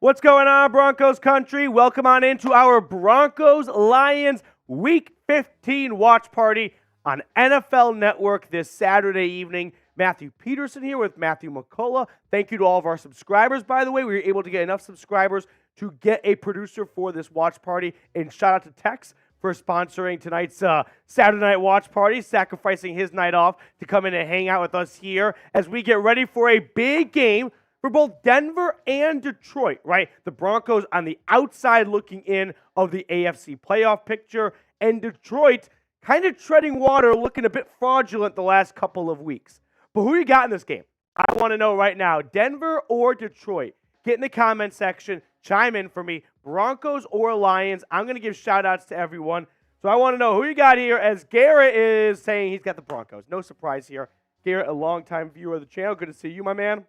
What's going on, Broncos country? Welcome on into our Broncos Lions Week 15 watch party on NFL Network this Saturday evening. Matthew Peterson here with Matthew McCullough. Thank you to all of our subscribers, by the way. We were able to get enough subscribers to get a producer for this watch party. And shout out to Tex for sponsoring tonight's Saturday night watch party, sacrificing his night off to come in and hang out with us here as we get ready for a big game for both Denver and Detroit, right? The Broncos on the outside looking in of the AFC playoff picture, and Detroit kind of treading water, looking a bit fraudulent the last couple of weeks. But who you got in this game? I want to know right now, Denver or Detroit? Get in the comment section, chime in for me, Broncos or Lions. I'm going to give shout-outs to everyone. So I want to know who you got here, as Garrett is saying he's got the Broncos. No surprise here. Garrett, a longtime viewer of the channel. Good to see you, my man.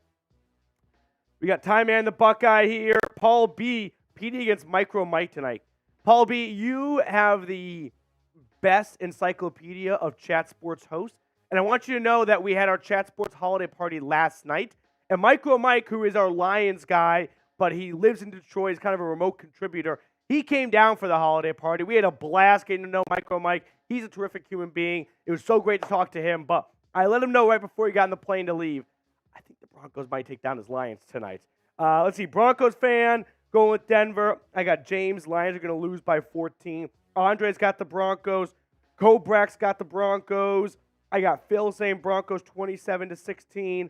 We got Ty Man the Buckeye here. Paul B. PD against Micro Mike tonight. Paul B., you have the best encyclopedia of chat sports hosts. And I want you to know that we had our chat sports holiday party last night. And Micro Mike, who is our Lions guy, but he lives in Detroit, is kind of a remote contributor. He came down for the holiday party. We had a blast getting to know Micro Mike. He's a terrific human being. It was so great to talk to him. But I let him know right before he got on the plane to leave, I think the Broncos might take down his Lions tonight. Let's see. Broncos fan going with Denver. I got James. Lions are going to lose by 14. Andre's got the Broncos. Kobrack's got the Broncos. I got Phil saying Broncos 27-16.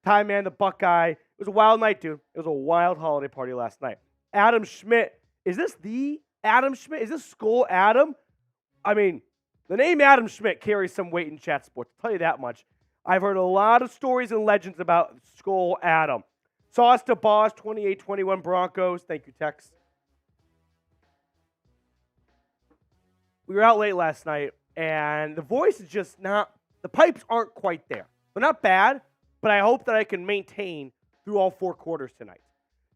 Ty Man the Buckeye. It was a wild night, dude. It was a wild holiday party last night. Adam Schmidt. Is this the Adam Schmidt? Is this Skull Adam? I mean, the name Adam Schmidt carries some weight in chat sports. I'll tell you that much. I've heard a lot of stories and legends about Skull Adam. Sauce to Boss, 28-21 Broncos. Thank you, Tex. We were out late last night, and the voice is just not, the pipes aren't quite there. They're not bad, but I hope that I can maintain through all four quarters tonight.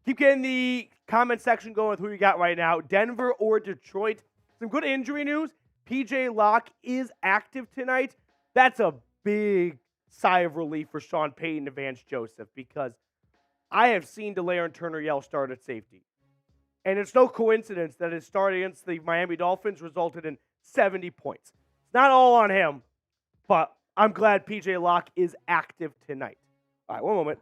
Keep getting the comment section going with who you got right now. Denver or Detroit. Some good injury news. PJ Locke is active tonight. That's a big sigh of relief for Sean Payton and Vance Joseph, because I have seen DeLayer and Turner Yell start at safety. And it's no coincidence that his start against the Miami Dolphins resulted in 70 points. It's not all on him, but I'm glad PJ Locke is active tonight. All right, one moment.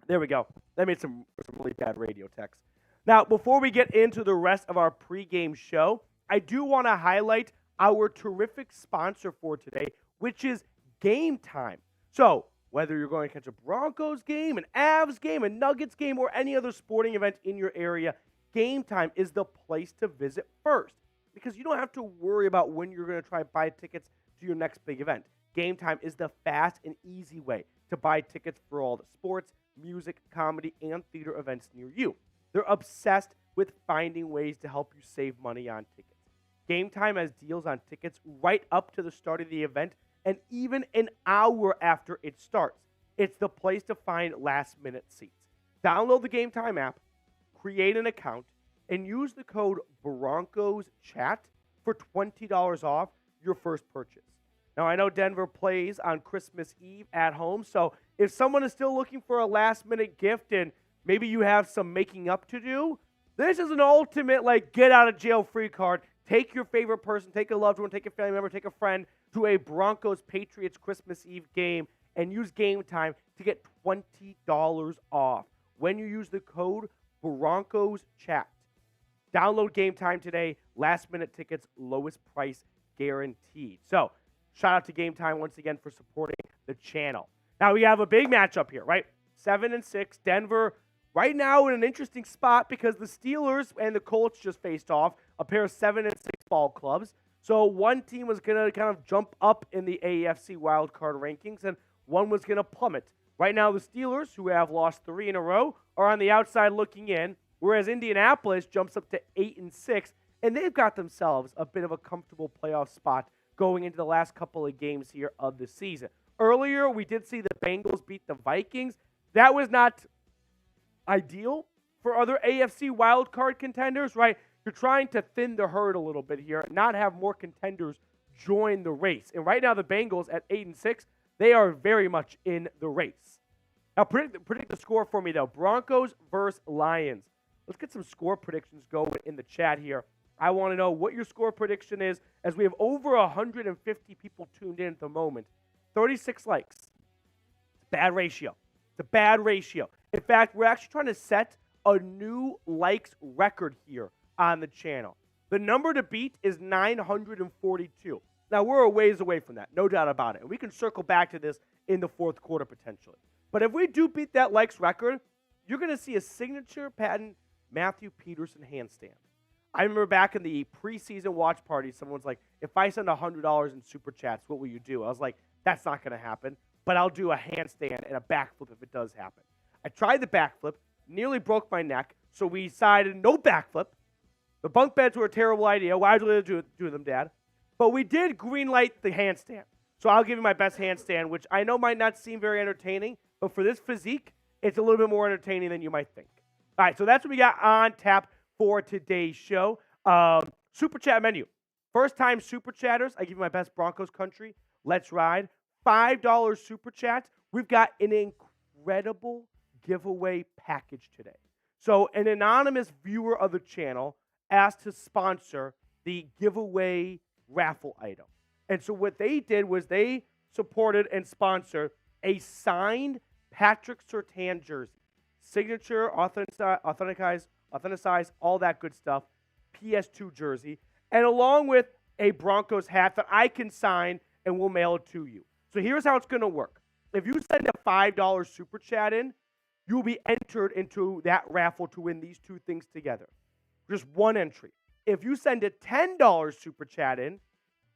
There we go. That made some really bad radio text. Now, before we get into the rest of our pregame show, I do want to highlight our terrific sponsor for today, which is Game Time. So, whether you're going to catch a Broncos game, an Avs game, a Nuggets game, or any other sporting event in your area, Game Time is the place to visit first, because you don't have to worry about when you're going to try to buy tickets to your next big event. Game Time is the fast and easy way to buy tickets for all the sports, music, comedy, and theater events near you. They're obsessed with finding ways to help you save money on tickets. Game Time has deals on tickets right up to the start of the event, and even an hour after it starts. It's the place to find last-minute seats. Download the Game Time app, create an account, and use the code BroncosChat for $20 off your first purchase. Now, I know Denver plays on Christmas Eve at home, so if someone is still looking for a last-minute gift and maybe you have some making up to do, this is an ultimate, get-out-of-jail-free card. Take your favorite person, take a loved one, take a family member, take a friend to a Broncos-Patriots Christmas Eve game and use Game Time to get $20 off when you use the code BroncosChat. Download Game Time today. Last-minute tickets, lowest price guaranteed. So, shout out to Game Time once again for supporting the channel. Now, we have a big matchup here, right? 7-6, Denver right now in an interesting spot because the Steelers and the Colts just faced off, a pair of 7-6 ball clubs. So one team was going to kind of jump up in the AFC wildcard rankings, and one was going to plummet. Right now, the Steelers, who have lost 3 in a row, are on the outside looking in, whereas Indianapolis jumps up to 8-6, and they've got themselves a bit of a comfortable playoff spot going into the last couple of games here of the season. Earlier, we did see the Bengals beat the Vikings. That was not ideal for other AFC wildcard contenders, right? You're trying to thin the herd a little bit here, not have more contenders join the race. And right now, the Bengals at 8-6, they are very much in the race. Now, predict the score for me, though. Broncos versus Lions. Let's get some score predictions going in the chat here. I want to know what your score prediction is, as we have over 150 people tuned in at the moment. 36 likes. It's a bad ratio. It's a bad ratio. In fact, we're actually trying to set a new likes record here on the channel. The number to beat is 942. Now, we're a ways away from that, no doubt about it. And we can circle back to this in the fourth quarter potentially. But if we do beat that likes record, you're going to see a signature patent Matthew Peterson handstand. I remember back in the preseason watch party, someone's like, if I send $100 in super chats, what will you do? I was like, that's not going to happen, but I'll do a handstand and a backflip if it does happen. I tried the backflip, nearly broke my neck, so we decided no backflip. The bunk beds were a terrible idea. Why would you do them, Dad? But we did greenlight the handstand. So I'll give you my best handstand, which I know might not seem very entertaining, but for this physique, it's a little bit more entertaining than you might think. All right, so that's what we got on tap for today's show. Super chat menu. First time super chatters, I give you my best Broncos country. Let's ride. $5 super chat. We've got an incredible giveaway package today. So an anonymous viewer of the channel asked to sponsor the giveaway raffle item. And so what they did was they supported and sponsored a signed Patrick Surtain jersey. Signature, authenticized, all that good stuff. PS2 jersey. And along with a Broncos hat that I can sign and we'll mail it to you. So here's how it's going to work. If you send a $5 super chat in, you'll be entered into that raffle to win these two things together. Just one entry. If you send a $10 super chat in,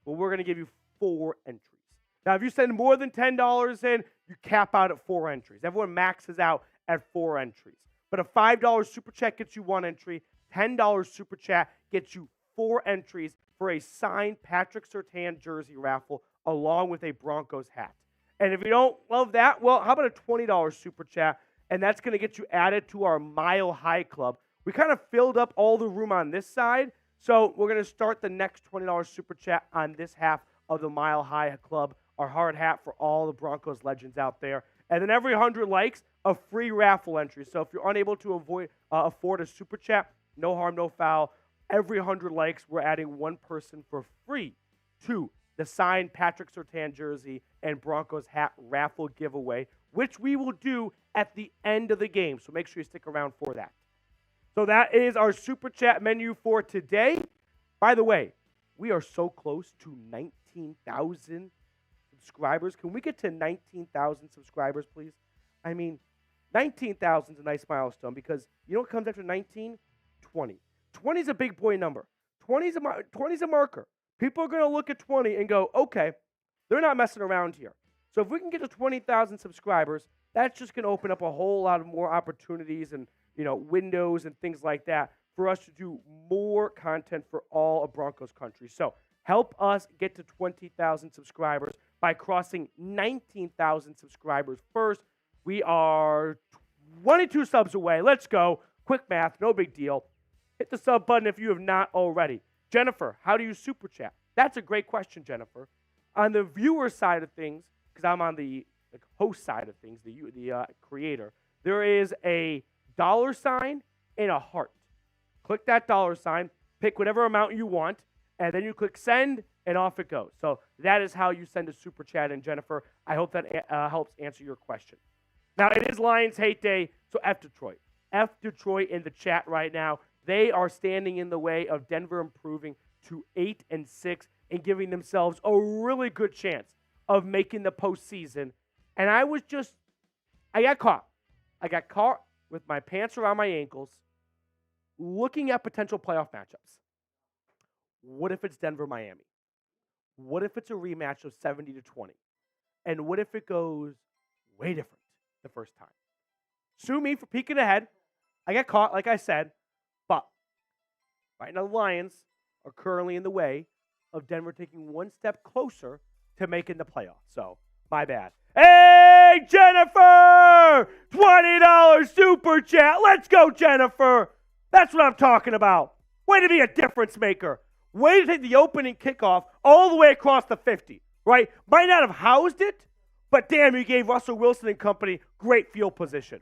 well, we're going to give you 4 entries. Now, if you send more than $10 in, you cap out at 4 entries. Everyone maxes out at 4 entries. But a $5 super chat gets you 1 entry. $10 super chat gets you 4 entries for a signed Patrick Surtain jersey raffle along with a Broncos hat. And if you don't love that, well, how about a $20 super chat? And that's going to get you added to our Mile High Club. We kind of filled up all the room on this side, so we're going to start the next $20 super chat on this half of the Mile High Club, our hard hat for all the Broncos legends out there. And then every 100 likes, a free raffle entry. So if you're unable to afford a super chat, no harm, no foul. Every 100 likes, we're adding 1 person for free to the signed Patrick Surtain jersey and Broncos hat raffle giveaway, which we will do at the end of the game. So make sure you stick around for that. So that is our super chat menu for today. By the way, we are so close to 19,000 subscribers. Can we get to 19,000 subscribers, please? I mean, 19,000 is a nice milestone because you know what comes after 19? 20. 20 is a big boy number. 20 is a marker. People are going to look at 20 and go, okay, they're not messing around here. So if we can get to 20,000 subscribers, that's just going to open up a whole lot of more opportunities and windows and things like that for us to do more content for all of Broncos country. So help us get to 20,000 subscribers by crossing 19,000 subscribers first. We are 22 subs away. Let's go. Quick math, no big deal. Hit the sub button if you have not already. Jennifer, how do you super chat? That's a great question, Jennifer. On the viewer side of things, because I'm on the host side of things, the creator, there is a $sign and a heart. Click that $sign, pick whatever amount you want, and then you click send, and off it goes. So that is how you send a super chat in, Jennifer. I hope that helps answer your question. Now, it is Lions Hate Day, so F Detroit. F Detroit in the chat right now. They are standing in the way of Denver improving to 8-6 and giving themselves a really good chance of making the postseason. And I got caught. I got caught with my pants around my ankles looking at potential playoff matchups. What if it's Denver-Miami? What if it's a rematch of 70-20? And what if it goes way different the first time? Sue me for peeking ahead. I got caught, like I said. But right now the Lions are currently in the way of Denver taking one step closer to making the playoffs. So, my bad. Hey, Jennifer! $20 super chat. Let's go, Jennifer. That's what I'm talking about. Way to be a difference maker. Way to take the opening kickoff all the way across the 50, right? Might not have housed it, But damn, you gave Russell Wilson and company great field position.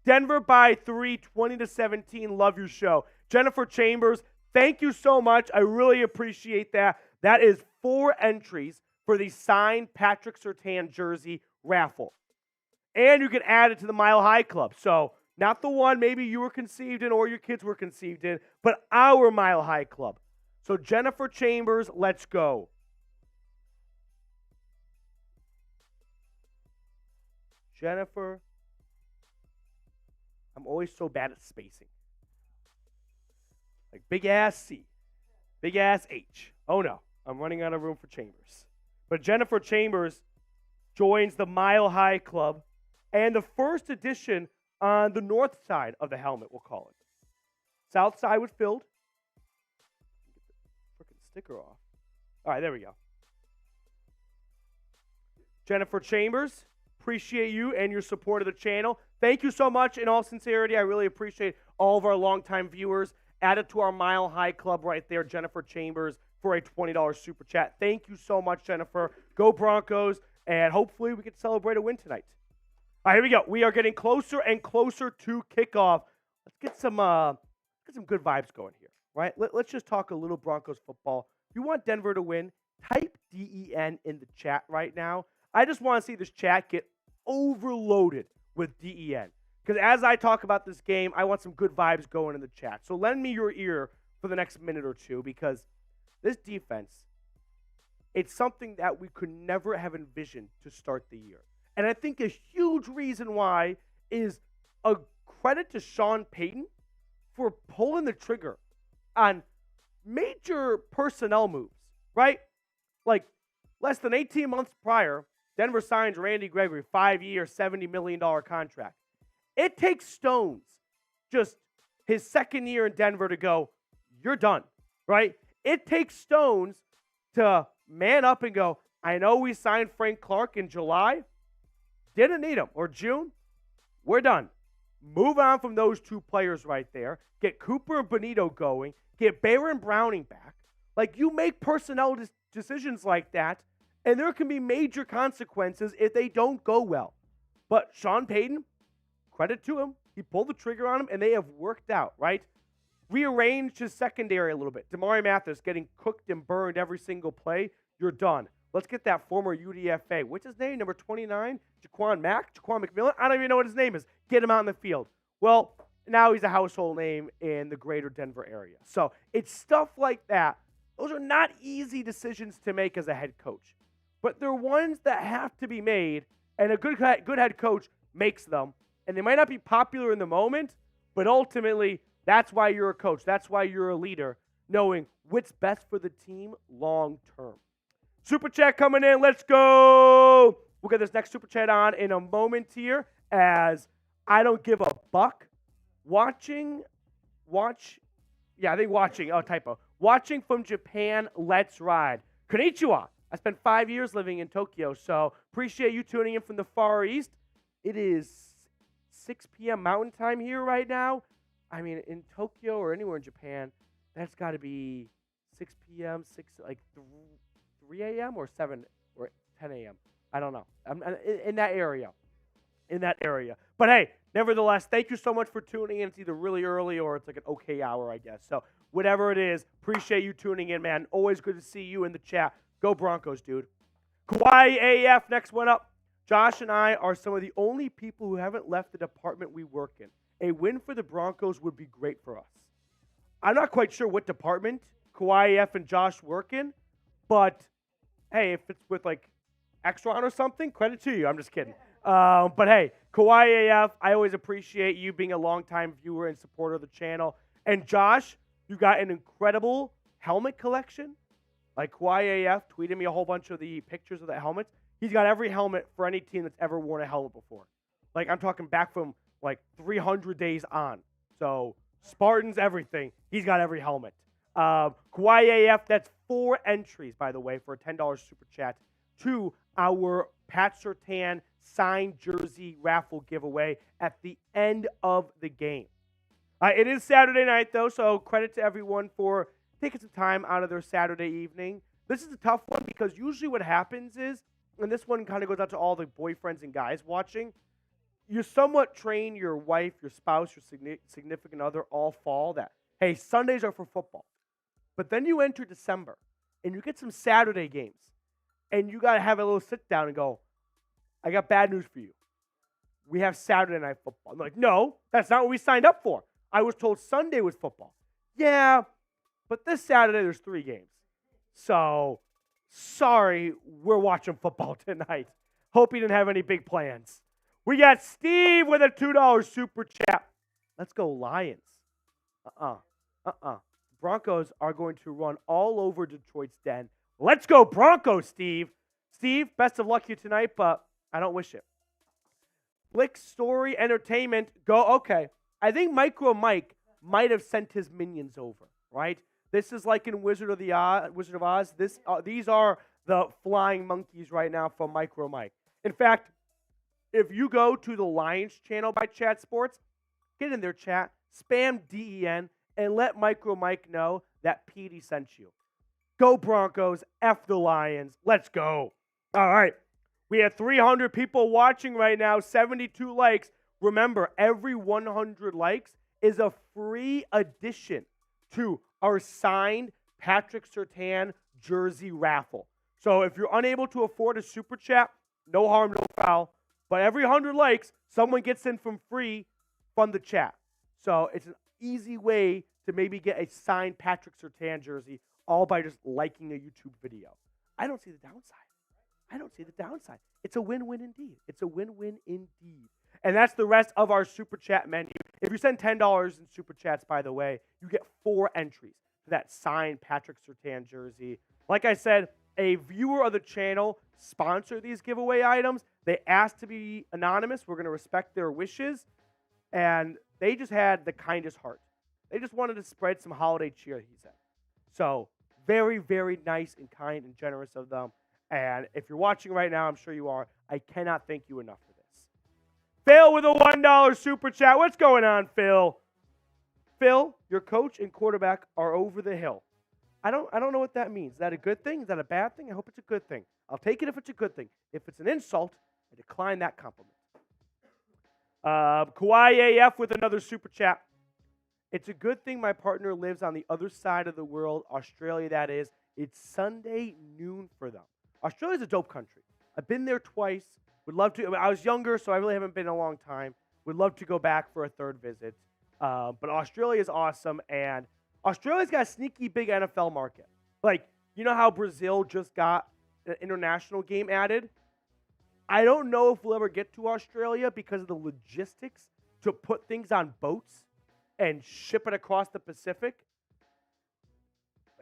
Denver by 3, 20-17. Love your show. Jennifer Chambers, thank you so much. I really appreciate that. That is 4 entries for the signed Patrick Surtain jersey raffle. And you can add it to the Mile High Club. So not the one maybe you were conceived in or your kids were conceived in, but our Mile High Club. So Jennifer Chambers, let's go. Jennifer. I'm always so bad at spacing. Like big ass C, big ass H. Oh no, I'm running out of room for Chambers. But Jennifer Chambers joins the Mile High Club and the first edition on the north side of the helmet, we'll call it. South side was filled. Get the freaking sticker off. All right, there we go. Jennifer Chambers, appreciate you and your support of the channel. Thank you so much. In all sincerity, I really appreciate all of our longtime viewers. Added to our Mile High Club right there, Jennifer Chambers, for a $20 super chat. Thank you so much, Jennifer. Go Broncos, and hopefully we can celebrate a win tonight. All right, here we go. We are getting closer and closer to kickoff. Let's get some good vibes going here, right? Let's just talk a little Broncos football. If you want Denver to win, type DEN in the chat right now. I just want to see this chat get overloaded with DEN. Because as I talk about this game, I want some good vibes going in the chat. So lend me your ear for the next minute or two, because this defense, it's something that we could never have envisioned to start the year. And I think a huge reason why is a credit to Sean Payton for pulling the trigger on major personnel moves, right? Like less than 18 months prior, Denver signs Randy Gregory, 5-year, $70 million contract. It takes stones, just his second year in Denver, to go, you're done, right? It takes stones to man up and go, I know we signed Frank Clark in July, didn't need him, or June, we're done. Move on from those 2 players right there. Get Cooper and Benito going. Get Baron Browning back. Like, you make personnel decisions like that, and there can be major consequences if they don't go well. But Sean Payton, credit to him, he pulled the trigger on him, and they have worked out, right? Rearranged his secondary a little bit. Damari Mathis getting cooked and burned every single play. You're done. Let's get that former UDFA. What's his name? Number 29? Jaquan McMillan? I don't even know what his name is. Get him out in the field. Well, now he's a household name in the greater Denver area. So it's stuff like that. Those are not easy decisions to make as a head coach. But they're ones that have to be made, and a good head coach makes them. And they might not be popular in the moment, but ultimately, that's why you're a coach. That's why you're a leader, knowing what's best for the team long term. Super chat coming in. Let's go. We'll get this next super chat on in a moment here, as I don't give a buck. Watching from Japan, let's ride. Konnichiwa. I spent 5 years living in Tokyo, so appreciate you tuning in from the Far East. It is 6 p.m. Mountain Time here right now. I mean, in Tokyo or anywhere in Japan, that's got to be 6 p.m., 3 a.m. or 7 or 10 a.m. I don't know. I'm in that area. But hey, nevertheless, thank you so much for tuning in. It's either really early or it's like an okay hour, I guess. So whatever it is, appreciate you tuning in, man. Always good to see you in the chat. Go Broncos, dude. Kauai AF, next one up. Josh and I are some of the only people who haven't left the department we work in. A win for the Broncos would be great for us. I'm not quite sure what department Kauai AF and Josh work in, but hey, if it's with like Extron or something, credit to you. I'm just kidding. But hey, Kauai AF, I always appreciate you being a longtime viewer and supporter of the channel. And Josh, you got an incredible helmet collection. Like Kauai AF tweeted me a whole bunch of the pictures of the helmets. He's got every helmet for any team that's ever worn a helmet before. Like, I'm talking back from like 300 days on. So Spartans, everything. He's got every helmet. Kauai AF, that's 4 entries, by the way, for a $10 super chat to our Pat Surtain signed jersey raffle giveaway at the end of the game. It is Saturday night, though, so credit to everyone for taking some time out of their Saturday evening. This is a tough one because usually what happens is and this one kind of goes out to all the boyfriends and guys watching, you somewhat train your wife, your spouse, your significant other all fall that, hey, Sundays are for football. But then you enter December, and you get some Saturday games, and you got to have a little sit down and go, I got bad news for you. We have Saturday night football. I'm like, no, that's not what we signed up for. I was told Sunday was football. Yeah, but this Saturday there's 3 games. So, sorry, we're watching football tonight. Hope you didn't have any big plans. We got Steve with a $2 super chat. Let's go Lions. Broncos are going to run all over Detroit's den. Let's go Broncos, Steve. Steve, best of luck to you tonight, but I don't wish it. Flick Story Entertainment, go. Okay, I think Micro Mike might have sent his minions over, right? This is like in Wizard of Oz. These are the flying monkeys right now from Micro Mike. In fact, if you go to the Lions channel by Chat Sports, get in their chat, spam DEN, and let Micro Mike know that Petey sent you. Go Broncos, F the Lions, let's go. All right, we have 300 people watching right now, 72 likes. Remember, every 100 likes is a free addition to our signed Patrick Surtain jersey raffle. So if you're unable to afford a super chat, no harm, no foul. But every 100 likes, someone gets in from free from the chat. So it's an easy way to maybe get a signed Patrick Surtain jersey all by just liking a YouTube video. I don't see the downside. It's a win-win indeed. And that's the rest of our super chat menu. If you send $10 in super chats, by the way, you get 4 entries to that signed Patrick Surtain jersey. Like I said, a viewer of the channel sponsored these giveaway items. They asked to be anonymous. We're going to respect their wishes. And they just had the kindest heart. They just wanted to spread some holiday cheer, he said. So, very, very nice and kind and generous of them. And if you're watching right now, I'm sure you are, I cannot thank you enough for this. Phil with a $1 super chat. What's going on, Phil? Phil, your coach and quarterback are over the hill. I don't know what that means. Is that a good thing? Is that a bad thing? I hope it's a good thing. I'll take it if it's a good thing. If it's an insult, I decline that compliment. Kawhi AF with another super chat. It's a good thing my partner lives on the other side of the world, Australia that is. It's Sunday noon for them. Australia's a dope country. I've been there twice. Would love to. I was younger, so I really haven't been in a long time. Would love to go back for a third visit. But Australia is awesome, and Australia's got a sneaky big NFL market. Like, you know how Brazil just got an international game added? I don't know if we'll ever get to Australia because of the logistics to put things on boats and ship it across the Pacific.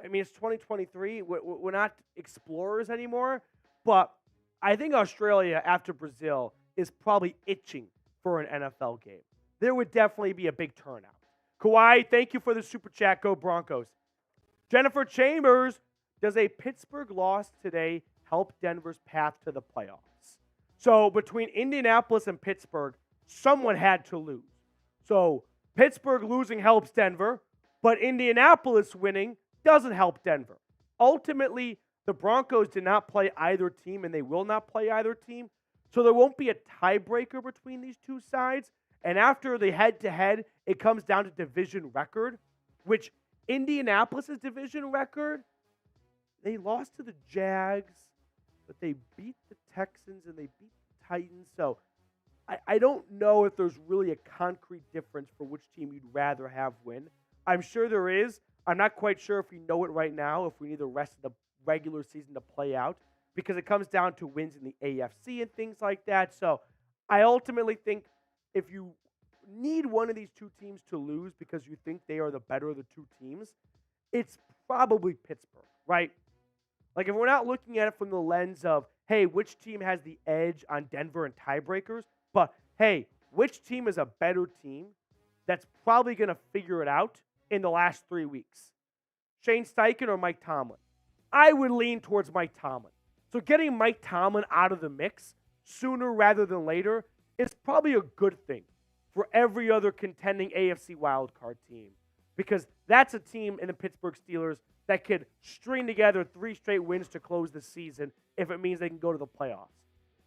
I mean, it's 2023. We're not explorers anymore. But I think Australia, after Brazil, is probably itching for an NFL game. There would definitely be a big turnout. Kawhi, thank you for the super chat. Go Broncos. Jennifer Chambers, does a Pittsburgh loss today help Denver's path to the playoffs? So between Indianapolis and Pittsburgh, someone had to lose. So Pittsburgh losing helps Denver, but Indianapolis winning doesn't help Denver. Ultimately, the Broncos did not play either team, and they will not play either team. So there won't be a tiebreaker between these two sides. And after the head-to-head, it comes down to division record, which Indianapolis' division record, they lost to the Jags, but they beat the Texans and they beat the Titans. So I don't know if there's really a concrete difference for which team you'd rather have win. I'm sure there is. I'm not quite sure if we know it right now, if we need the rest of the regular season to play out, because it comes down to wins in the AFC and things like that. So I ultimately think if you need one of these two teams to lose because you think they are the better of the two teams, it's probably Pittsburgh, right? Like, if we're not looking at it from the lens of, hey, which team has the edge on Denver and tiebreakers, but, hey, which team is a better team that's probably going to figure it out in the last 3 weeks? Shane Steichen or Mike Tomlin? I would lean towards Mike Tomlin. So getting Mike Tomlin out of the mix sooner rather than later is probably a good thing for every other contending AFC wildcard team. because that's a team in the Pittsburgh Steelers that could string together 3 straight wins to close the season if it means they can go to the playoffs.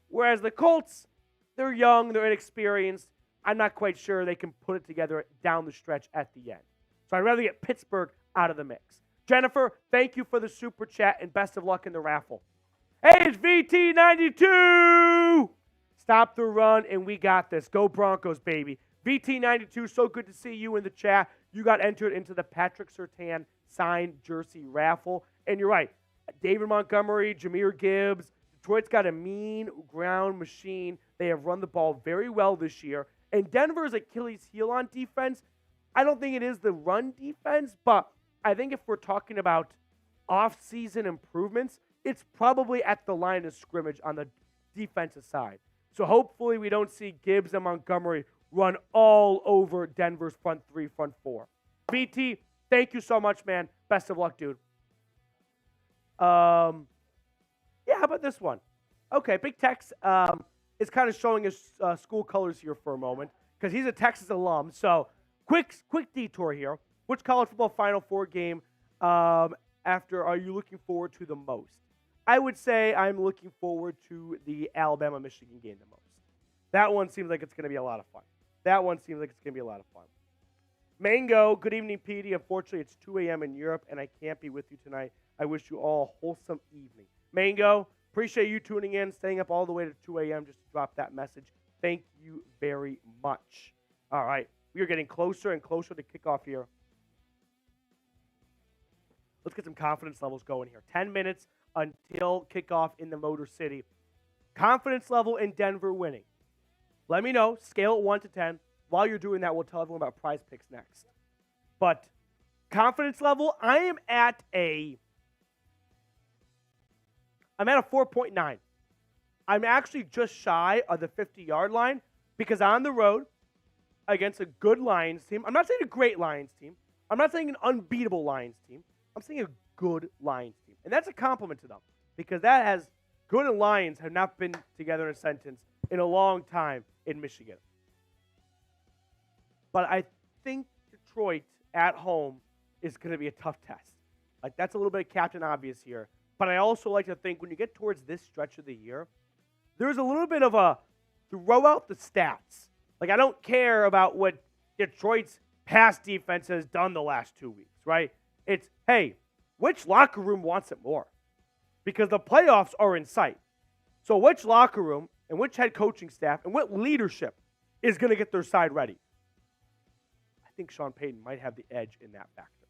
Whereas the Colts, they're young, they're inexperienced. I'm not quite sure they can put it together down the stretch at the end. So I'd rather get Pittsburgh out of the mix. Jennifer, thank you for the super chat and best of luck in the raffle. Hey, it's VT92! Stop the run and we got this. Go Broncos, baby. VT92, so good to see you in the chat. You got entered into the Patrick Surtain signed jersey raffle. And you're right. David Montgomery, Jahmyr Gibbs. Detroit's got a mean ground machine. They have run the ball very well this year. And Denver's Achilles heel on defense, I don't think it is the run defense, but I think if we're talking about off-season improvements, it's probably at the line of scrimmage on the defensive side. So hopefully we don't see Gibbs and Montgomery run all over Denver's front 3, front 4. BT, thank you so much, man. Best of luck, dude. Yeah, how about this one? Okay, Big Tex is kind of showing his school colors here for a moment because he's a Texas alum. So quick detour here. Which college football Final Four game after are you looking forward to the most? I would say I'm looking forward to the Alabama-Michigan game the most. That one seems like it's going to be a lot of fun. Mango, good evening, Petey. Unfortunately, it's 2 a.m. in Europe, and I can't be with you tonight. I wish you all a wholesome evening. Mango, appreciate you tuning in, staying up all the way to 2 a.m. just to drop that message. Thank you very much. All right, we are getting closer and closer to kickoff here. Let's get some confidence levels going here. 10 minutes until kickoff in the Motor City. Confidence level in Denver winning. Let me know, scale it 1 to 10. While you're doing that, we'll tell everyone about Prize Picks next. But confidence level, I'm at a 4.9. I'm actually just shy of the 50-yard line because on the road against a good Lions team, I'm not saying a great Lions team. I'm not saying an unbeatable Lions team. I'm saying a good Lions team. And that's a compliment to them because that has good and Lions have not been together in a sentence in a long time in Michigan. But I think Detroit at home is going to be a tough test. Like, that's a little bit of Captain Obvious here. But I also like to think when you get towards this stretch of the year, there's a little bit of a throw out the stats. Like, I don't care about what Detroit's pass defense has done the last 2 weeks, right? It's, hey, which locker room wants it more? Because the playoffs are in sight. So which locker room and which head coaching staff and what leadership is going to get their side ready? I think Sean Payton might have the edge in that factor.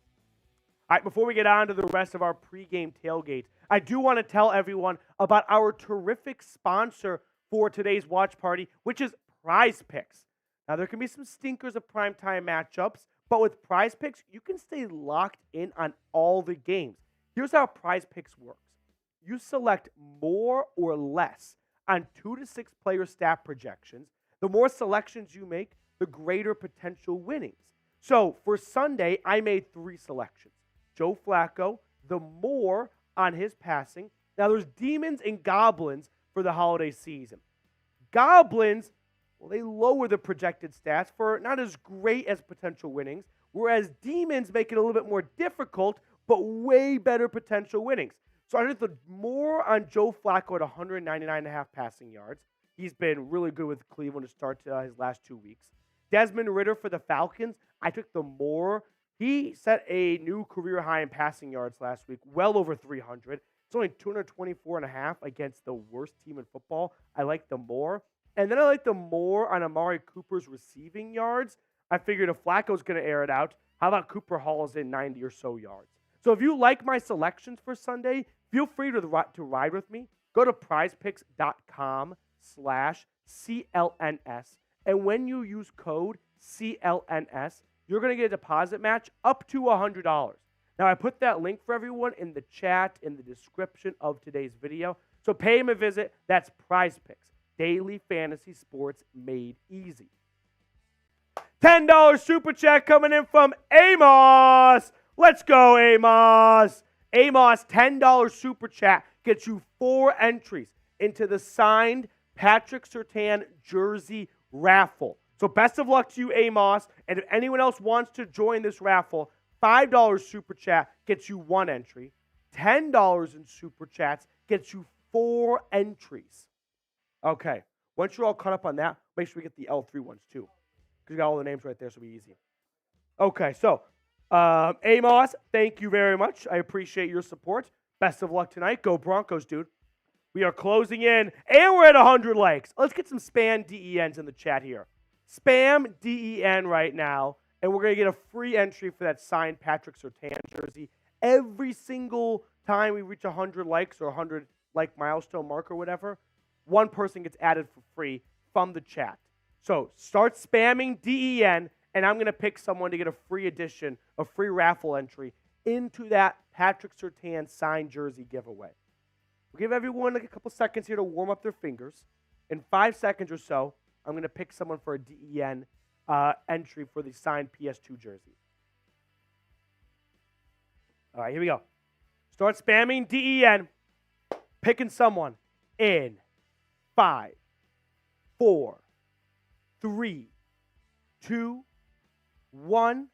All right, before we get on to the rest of our pregame tailgate, I do want to tell everyone about our terrific sponsor for today's watch party, which is Prize Picks. Now, there can be some stinkers of primetime matchups, but with Prize Picks, you can stay locked in on all the games. Here's how Prize Picks works. You select more or less on 2 to 6 player stat projections. The more selections you make, the greater potential winnings. So for Sunday, I made 3 selections. Joe Flacco, the more on his passing. Now there's demons and goblins for the holiday season. Goblins, well, they lower the projected stats for not as great as potential winnings, whereas demons make it a little bit more difficult, but way better potential winnings. So I did the more on Joe Flacco at 199.5 passing yards. He's been really good with Cleveland to start his last 2 weeks. Desmond Ridder for the Falcons, I took the more. He set a new career high in passing yards last week, well over 300. It's only 224.5 against the worst team in football. I like the more. And then I like the more on Amari Cooper's receiving yards. I figured if Flacco's going to air it out, how about Cooper hauls in 90 or so yards? So if you like my selections for Sunday, feel free to ride with me. Go to prizepicks.com/CLNS. And when you use code CLNS, you're going to get a deposit match up to $100. Now, I put that link for everyone in the chat, in the description of today's video. So pay him a visit. That's Prize Picks. Daily fantasy sports made easy. $10 super chat coming in from Amos. Let's go, Amos. Amos, $10 super chat gets you 4 entries into the signed Patrick Surtain jersey raffle. So best of luck to you, Amos. And if anyone else wants to join this raffle, $5 Super Chat gets you 1 entry. $10 in Super Chats gets you 4 entries. Okay. Once you're all caught up on that, make sure we get the L3 ones too. Because you got all the names right there, so it'll be easy. Okay, so Amos, thank you very much. I appreciate your support. Best of luck tonight. Go Broncos, dude. We are closing in, and we're at 100 likes. Let's get some spam DENs in the chat here. Spam DEN right now, and we're going to get a free entry for that signed Patrick Surtain jersey. Every single time we reach 100 likes or 100 like milestone mark or whatever, one person gets added for free from the chat. So start spamming DEN, and I'm going to pick someone to get a free edition, a free raffle entry into that Patrick Surtain signed jersey giveaway. We'll give everyone like a couple seconds here to warm up their fingers. In 5 seconds or so, I'm going to pick someone for a DEN entry for the signed PS2 jersey. All right, here we go. Start spamming DEN, picking someone in 5, 4, 3, 2, 1.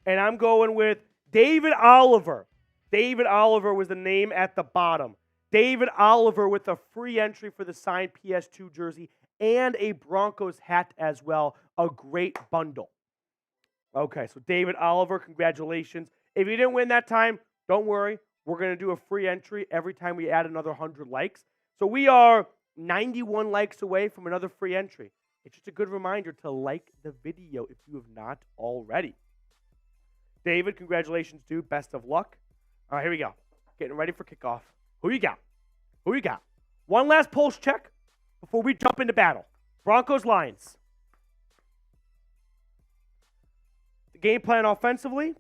And I'm going with David Oliver. David Oliver was the name at the bottom. David Oliver with a free entry for the signed PS2 jersey and a Broncos hat as well. A great bundle. Okay, so David Oliver, congratulations. If you didn't win that time, don't worry. We're going to do a free entry every time we add another 100 likes. So we are 91 likes away from another free entry. It's just a good reminder to like the video if you have not already. David, congratulations, dude. Best of luck. All right, here we go. Getting ready for kickoff. Who you got? Who you got? One last pulse check before we jump into battle. Broncos Lions. The game plan offensively,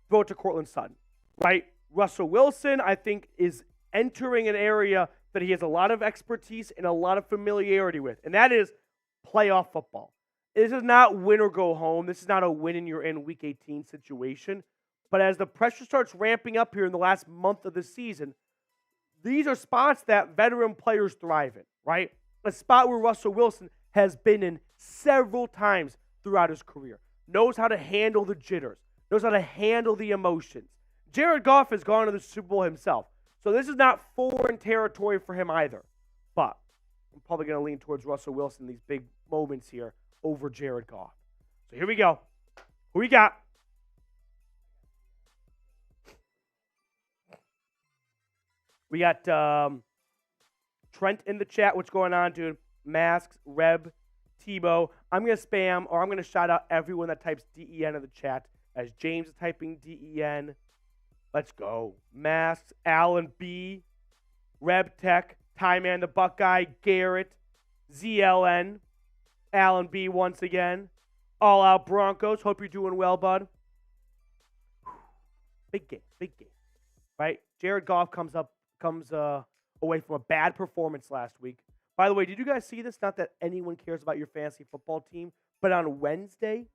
throw it to Courtland Sutton, right? Russell Wilson, I think, is entering an area that he has a lot of expertise and a lot of familiarity with, and that is playoff football. This is not win or go home. This is not a win and you're in Week 18 situation. But as the pressure starts ramping up here in the last month of the season, these are spots that veteran players thrive in, right? A spot where Russell Wilson has been in several times throughout his career. Knows how to handle the jitters. Knows how to handle the emotions. Jared Goff has gone to the Super Bowl himself. So this is not foreign territory for him either. But I'm probably going to lean towards Russell Wilson in these big moments here over Jared Goff. So here we go. Who you got? We got Trent in the chat. What's going on, dude? Masks, Reb, Tebow. I'm going to spam, or I'm going to shout out everyone that types DEN in the chat. As James is typing DEN. Let's go. Masks, Alan B, Reb Tech, Ty Man the Buckeye, Garrett, ZLN, Alan B once again. All Out Broncos. Hope you're doing well, bud. Big game, big game. Right? Jared Goff comes away from a bad performance last week. By the way, did you guys see this? Not that anyone cares about your fantasy football team, but on Wednesday,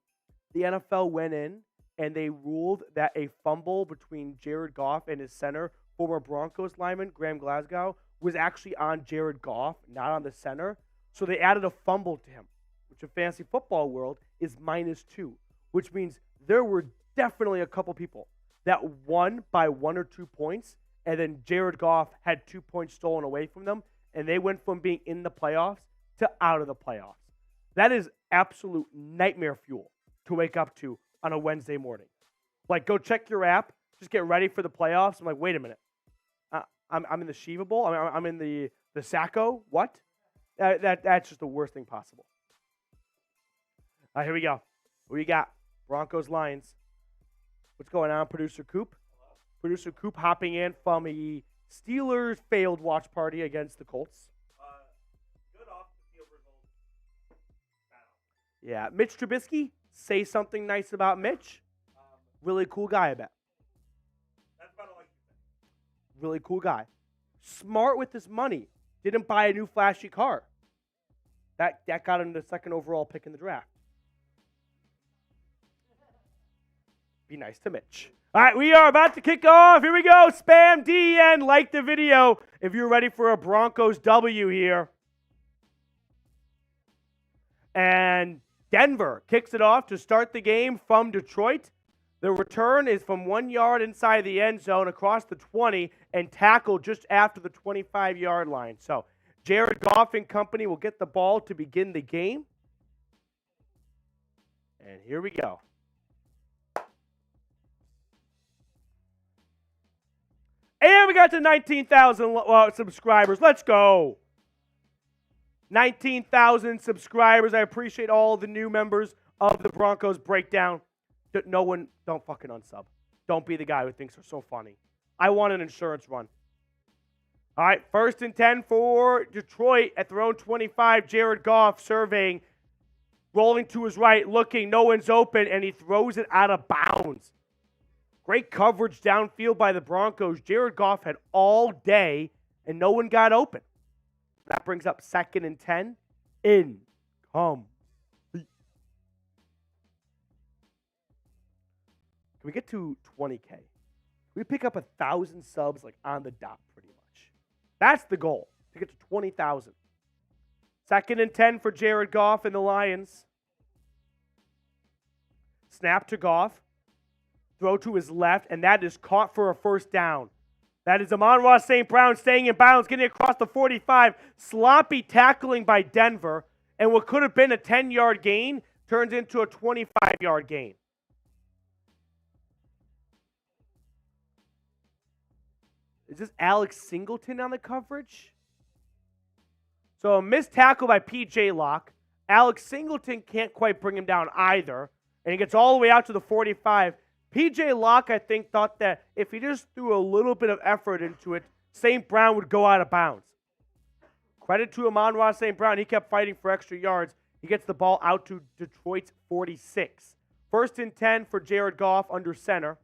the NFL went in and they ruled that a fumble between Jared Goff and his center, former Broncos lineman Graham Glasgow, was actually on Jared Goff, not on the center. So they added a fumble to him, which in fantasy football world is -2, which means there were definitely a couple people that won by 1 or 2 points, and then Jared Goff had 2 points stolen away from them, and they went from being in the playoffs to out of the playoffs. That is absolute nightmare fuel to wake up to on a Wednesday morning. Like, go check your app, just get ready for the playoffs. I'm like, wait a minute. I'm in the Shiva Bowl? I'm in the Sacco? What? That's just the worst thing possible. All right, here we go. What you got? Broncos, Lions. What's going on, Producer Coop? Hello. Producer Coop hopping in from a Steelers failed watch party against the Colts. Good off the field results. Yeah, Mitch Trubisky, say something nice about Mitch. Really cool guy, I bet. That's about all I can say. Really cool guy. Smart with his money. Didn't buy a new flashy car. That got him the second overall pick in the draft. Be nice to Mitch. All right, we are about to kick off. Here we go. Spam DN. Like the video if you're ready for a Broncos W here. And Denver kicks it off to start the game from Detroit. The return is from 1 yard inside the end zone across the 20 and tackled just after the 25-yard line. So Jared Goff and company will get the ball to begin the game. And here we go. And we got to 19,000 subscribers. Let's go. 19,000 subscribers. I appreciate all the new members of the Broncos Breakdown. No one, don't fucking unsub. Don't be the guy who thinks they're so funny. I want an insurance run. All right, 1st and 10 for Detroit at their own 25. Jared Goff surveying, rolling to his right, looking, no one's open, and he throws it out of bounds. Great coverage downfield by the Broncos. Jared Goff had all day, and no one got open. That brings up 2nd and 10. Incomplete. Can we get to 20K? We pick up 1,000 subs like on the dot pretty much. That's the goal, to get to 20,000. 2nd and 10 for Jared Goff and the Lions. Snap to Goff. Throw to his left, and that is caught for a first down. That is Amon-Ra St. Brown staying in bounds, getting across the 45. Sloppy tackling by Denver, and what could have been a 10-yard gain turns into a 25-yard gain. Is this Alex Singleton on the coverage? So a missed tackle by P.J. Locke. Alex Singleton can't quite bring him down either, and he gets all the way out to the 45. P.J. Locke, I think, thought that if he just threw a little bit of effort into it, St. Brown would go out of bounds. Credit to Amon-Ra St. Brown. He kept fighting for extra yards. He gets the ball out to Detroit's 46. 1st and 10 for Jared Goff under center.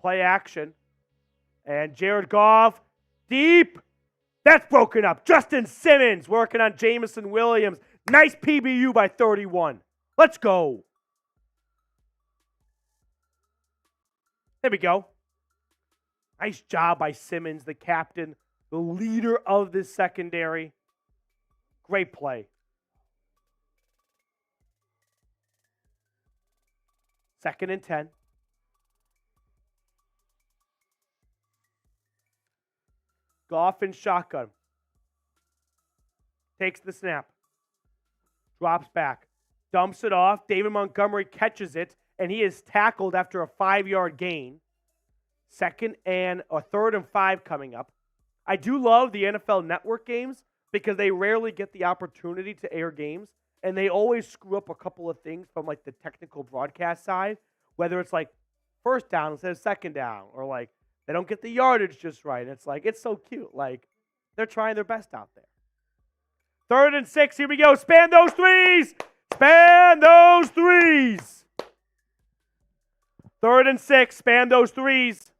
Play action. And Jared Goff, deep. That's broken up. Justin Simmons working on Jameson Williams. Nice PBU by 31. Let's go. There we go. Nice job by Simmons, the captain, the leader of this secondary. Great play. 2nd and 10. Goff in shotgun. Takes the snap. Drops back. Dumps it off. David Montgomery catches it. And he is tackled after a 5-yard gain. 3rd and 5 coming up. I do love the NFL Network games because they rarely get the opportunity to air games, and they always screw up a couple of things from like the technical broadcast side, whether it's like 1st down instead of 2nd down, or like they don't get the yardage just right. And it's like, it's so cute. Like, they're trying their best out there. 3rd and 6. Here we go. Span those threes. Span those threes. 3rd and 6, span those threes.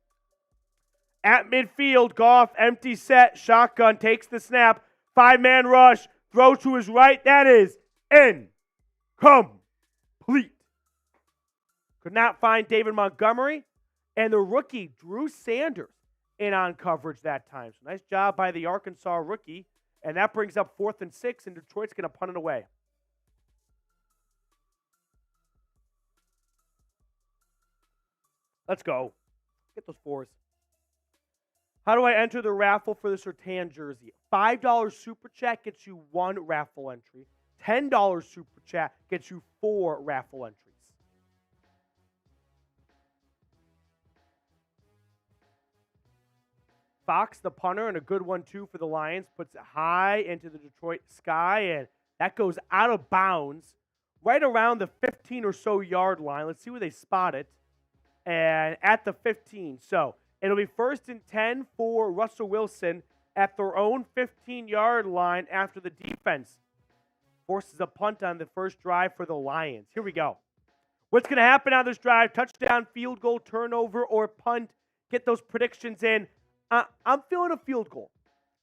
At midfield, Goff, empty set, shotgun, takes the snap. 5-man rush, throw to his right. That is incomplete. Could not find David Montgomery. And the rookie, Drew Sanders, in on coverage that time. So nice job by the Arkansas rookie. And that brings up 4th and 6, and Detroit's going to punt it away. Let's go. Get those 4s. How do I enter the raffle for the Surtain jersey? $5 Super Chat gets you 1 raffle entry. $10 Super Chat gets you 4 raffle entries. Fox, the punter, and a good one, too, for the Lions, puts it high into the Detroit sky, and that goes out of bounds right around the 15 or so yard line. Let's see where they spot it. And at the 15. So it'll be 1st and 10 for Russell Wilson at their own 15-yard line after the defense forces a punt on the first drive for the Lions. Here we go. What's going to happen on this drive? Touchdown, field goal, turnover, or punt? Get those predictions in. I'm feeling a field goal.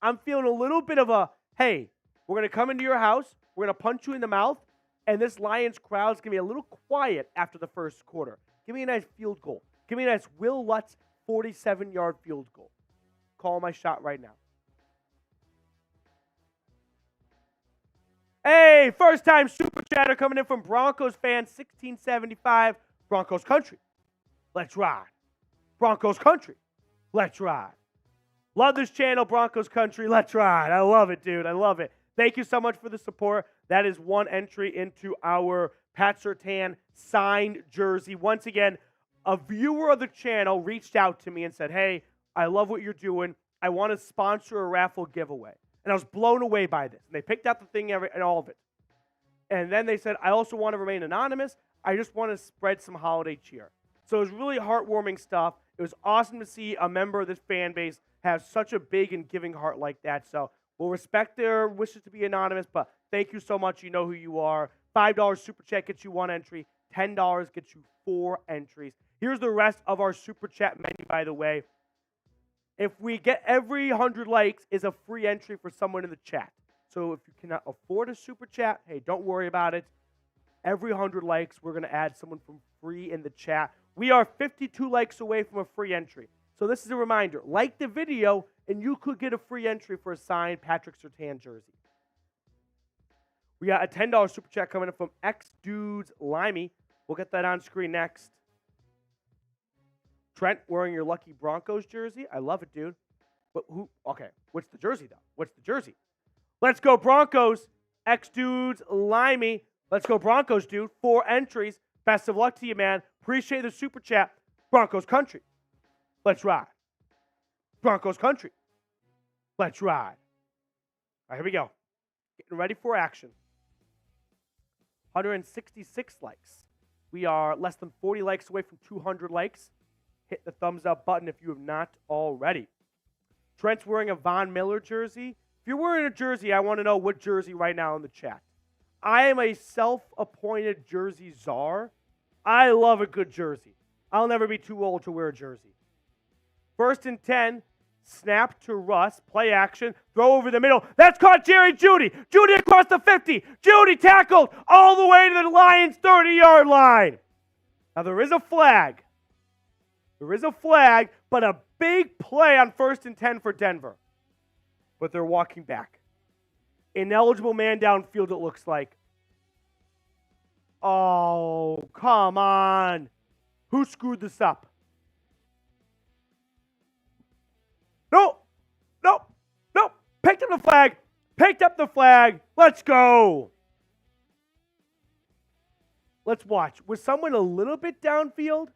I'm feeling a little bit of a, hey, we're going to come into your house, we're going to punch you in the mouth, and this Lions crowd's going to be a little quiet after the first quarter. Give me a nice field goal. Give me a nice Will Lutz 47-yard field goal. Call my shot right now. Hey, first time super chatter coming in from Broncos fan 1675, Broncos country. Let's ride. Broncos country. Let's ride. Love this channel, Broncos country. Let's ride. I love it, dude. I love it. Thank you so much for the support. That is one entry into our Pat Surtain signed jersey. Once again, a viewer of the channel reached out to me and said, hey, I love what you're doing. I want to sponsor a raffle giveaway. And I was blown away by this. And they picked out the thing and all of it. And then they said, I also want to remain anonymous. I just want to spread some holiday cheer. So it was really heartwarming stuff. It was awesome to see a member of this fan base have such a big and giving heart like that. So we'll respect their wishes to be anonymous, but thank you so much. You know who you are. $5 super chat gets you one entry. $10 gets you 4 entries. Here's the rest of our super chat menu, by the way. If we get every 100 likes, is a free entry for someone in the chat. So if you cannot afford a super chat, hey, don't worry about it. Every 100 likes, we're going to add someone from free in the chat. We are 52 likes away from a free entry. So this is a reminder. Like the video, and you could get a free entry for a signed Patrick Surtain jersey. We got a $10 super chat coming in from X-Dudes Limey. We'll get that on screen next. Trent wearing your lucky Broncos jersey. I love it, dude. But who? Okay, what's the jersey, though? What's the jersey? Let's go Broncos. X-Dudes Limey. Let's go Broncos, dude. 4 entries. Best of luck to you, man. Appreciate the super chat. Broncos country. Let's ride. Broncos country. Let's ride. All right, here we go. Getting ready for action. 166 likes. We are less than 40 likes away from 200 likes. Hit the thumbs up button if you have not already. Trent's wearing a Von Miller jersey. If you're wearing a jersey, I want to know what jersey right now in the chat. I am a self-appointed jersey czar. I love a good jersey. I'll never be too old to wear a jersey. 1st and 10. Snap to Russ. Play action. Throw over the middle. That's caught Jerry Jeudy. Jeudy across the 50. Jeudy tackled all the way to the Lions' 30-yard line. Now there is a flag. There is a flag, but a big play on 1st and 10 for Denver. But they're walking back. Ineligible man downfield, it looks like. Oh, come on. Who screwed this up? No. Picked up the flag. Picked up the flag. Let's go. Let's watch. Was someone a little bit downfield?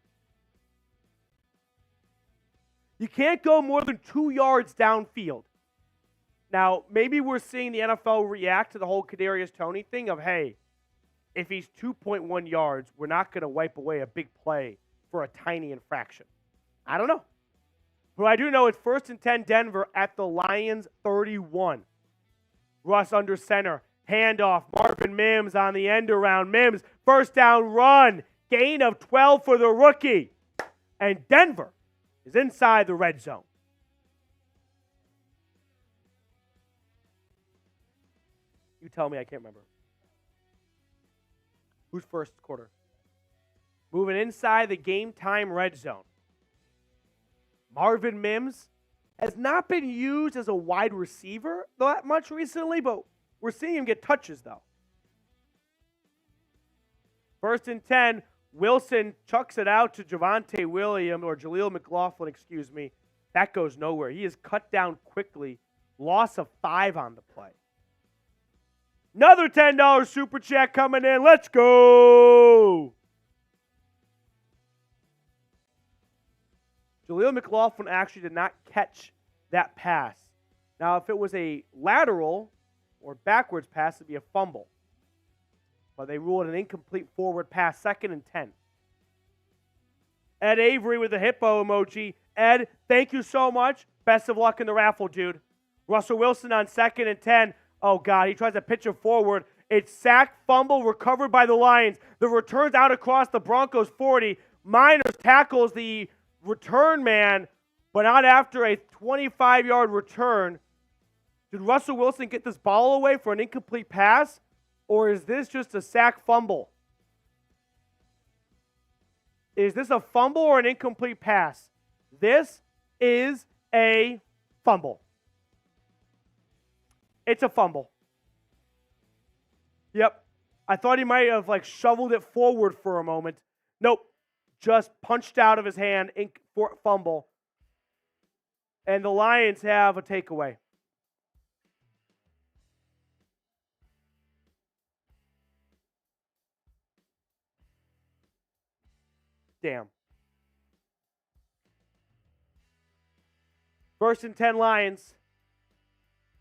You can't go more than 2 yards downfield. Now, maybe we're seeing the NFL react to the whole Kadarius Toney thing of, hey, if he's 2.1 yards, we're not going to wipe away a big play for a tiny infraction. I don't know. But I do know it's 1st and 10 Denver at the Lions 31. Russ under center. Handoff. Marvin Mims on the end around. Mims, first down run. Gain of 12 for the rookie. And Denver is inside the red zone. You tell me, I can't remember. Who's first quarter? Moving inside the game time red zone. Marvin Mims has not been used as a wide receiver that much recently, but we're seeing him get touches, though. 1st and 10. Wilson chucks it out to Javonte Williams, or Jaleel McLaughlin, excuse me. That goes nowhere. He is cut down quickly. Loss of 5 on the play. Another $10 super chat coming in. Let's go. Jaleel McLaughlin actually did not catch that pass. Now, if it was a lateral or backwards pass, it'd be a fumble. But they ruled an incomplete forward pass, 2nd and 10. Ed Avery with the hippo emoji. Ed, thank you so much. Best of luck in the raffle, dude. Russell Wilson on 2nd and 10. Oh, God, he tries to pitch it forward. It's sack, fumble, recovered by the Lions. The return's out across the Broncos 40. Miners tackles the return man, but not after a 25-yard return. Did Russell Wilson get this ball away for an incomplete pass, or is this just a sack fumble? Is this a fumble or an incomplete pass? This is a fumble. It's a fumble. Yep. I thought he might have like shoveled it forward for a moment. Nope. Just punched out of his hand, for fumble. And the Lions have a takeaway. Damn. 1st and 10 Lions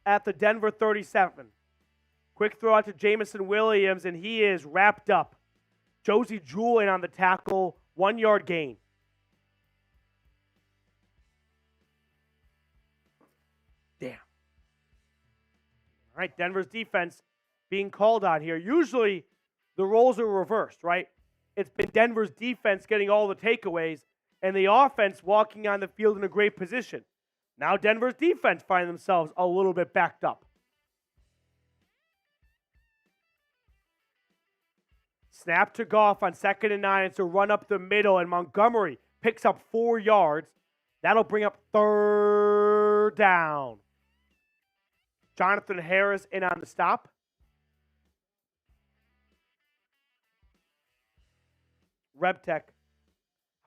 at the Denver 37. Quick throw out to Jamison Williams, and he is wrapped up. Josie Jewell in on the tackle, 1 yard gain. Damn. All right, Denver's defense being called on here. Usually the roles are reversed, right? It's been Denver's defense getting all the takeaways and the offense walking on the field in a great position. Now Denver's defense find themselves a little bit backed up. Snap to Goff on 2nd and 9. It's a run up the middle, and Montgomery picks up 4 yards. That'll bring up 3rd down. Jonathan Harris in on the stop. RebTech,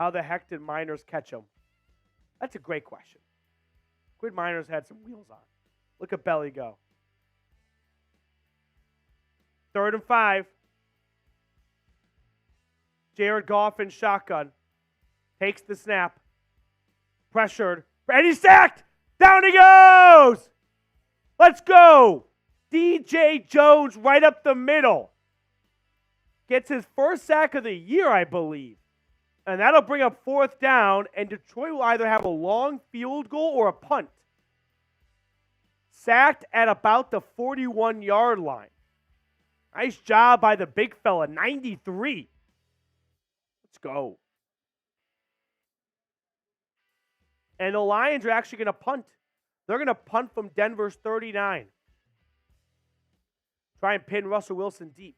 how the heck did Miners catch him? That's a great question. Quinn Miners had some wheels on. Look at Belly go. 3rd and 5. Jared Goff in shotgun. Takes the snap. Pressured. And he's sacked! Down he goes! Let's go! DJ Jones right up the middle. Gets his first sack of the year, I believe. And that'll bring up 4th down, and Detroit will either have a long field goal or a punt. Sacked at about the 41-yard line. Nice job by the big fella, 93. Let's go. And the Lions are actually going to punt. They're going to punt from Denver's 39. Try and pin Russell Wilson deep.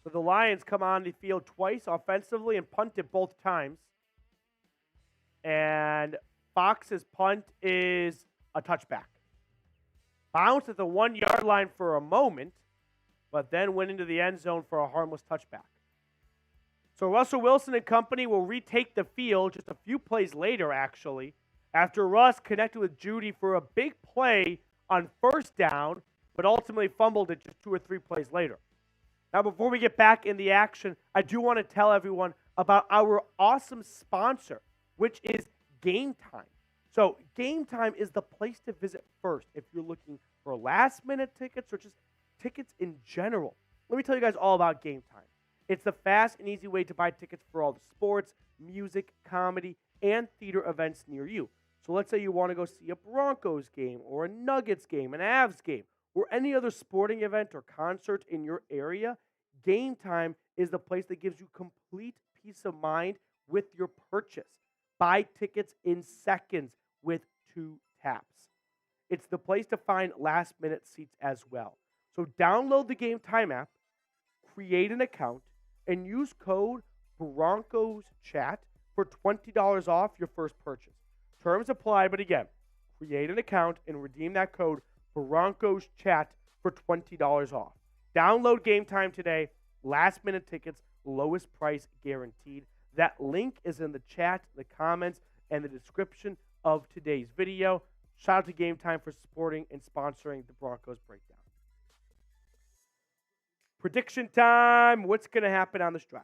So the Lions come on the field twice offensively and punted both times. And Fox's punt is a touchback. Bounced at the 1-yard line for a moment, but then went into the end zone for a harmless touchback. So Russell Wilson and company will retake the field just a few plays later, actually, after Russ connected with Judy for a big play on 1st down, but ultimately fumbled it just 2 or 3 plays later. Now, before we get back in the action, I do want to tell everyone about our awesome sponsor, which is Game Time. So Game Time is the place to visit first if you're looking for last-minute tickets or just tickets in general. Let me tell you guys all about Game Time. It's the fast and easy way to buy tickets for all the sports, music, comedy, and theater events near you. So let's say you want to go see a Broncos game or a Nuggets game, an Avs game, or any other sporting event or concert in your area. Game Time is the place that gives you complete peace of mind with your purchase. Buy tickets in seconds with 2 taps. It's the place to find last-minute seats as well. So download the Game Time app, create an account, and use code BroncosChat for $20 off your first purchase. Terms apply, but again, create an account and redeem that code BroncosChat for $20 off. Download Game Time today. Last-minute tickets, lowest price guaranteed. That link is in the chat, the comments, and the description of today's video. Shout out to Game Time for supporting and sponsoring the Broncos Breakdown. Prediction time. What's going to happen on this drive?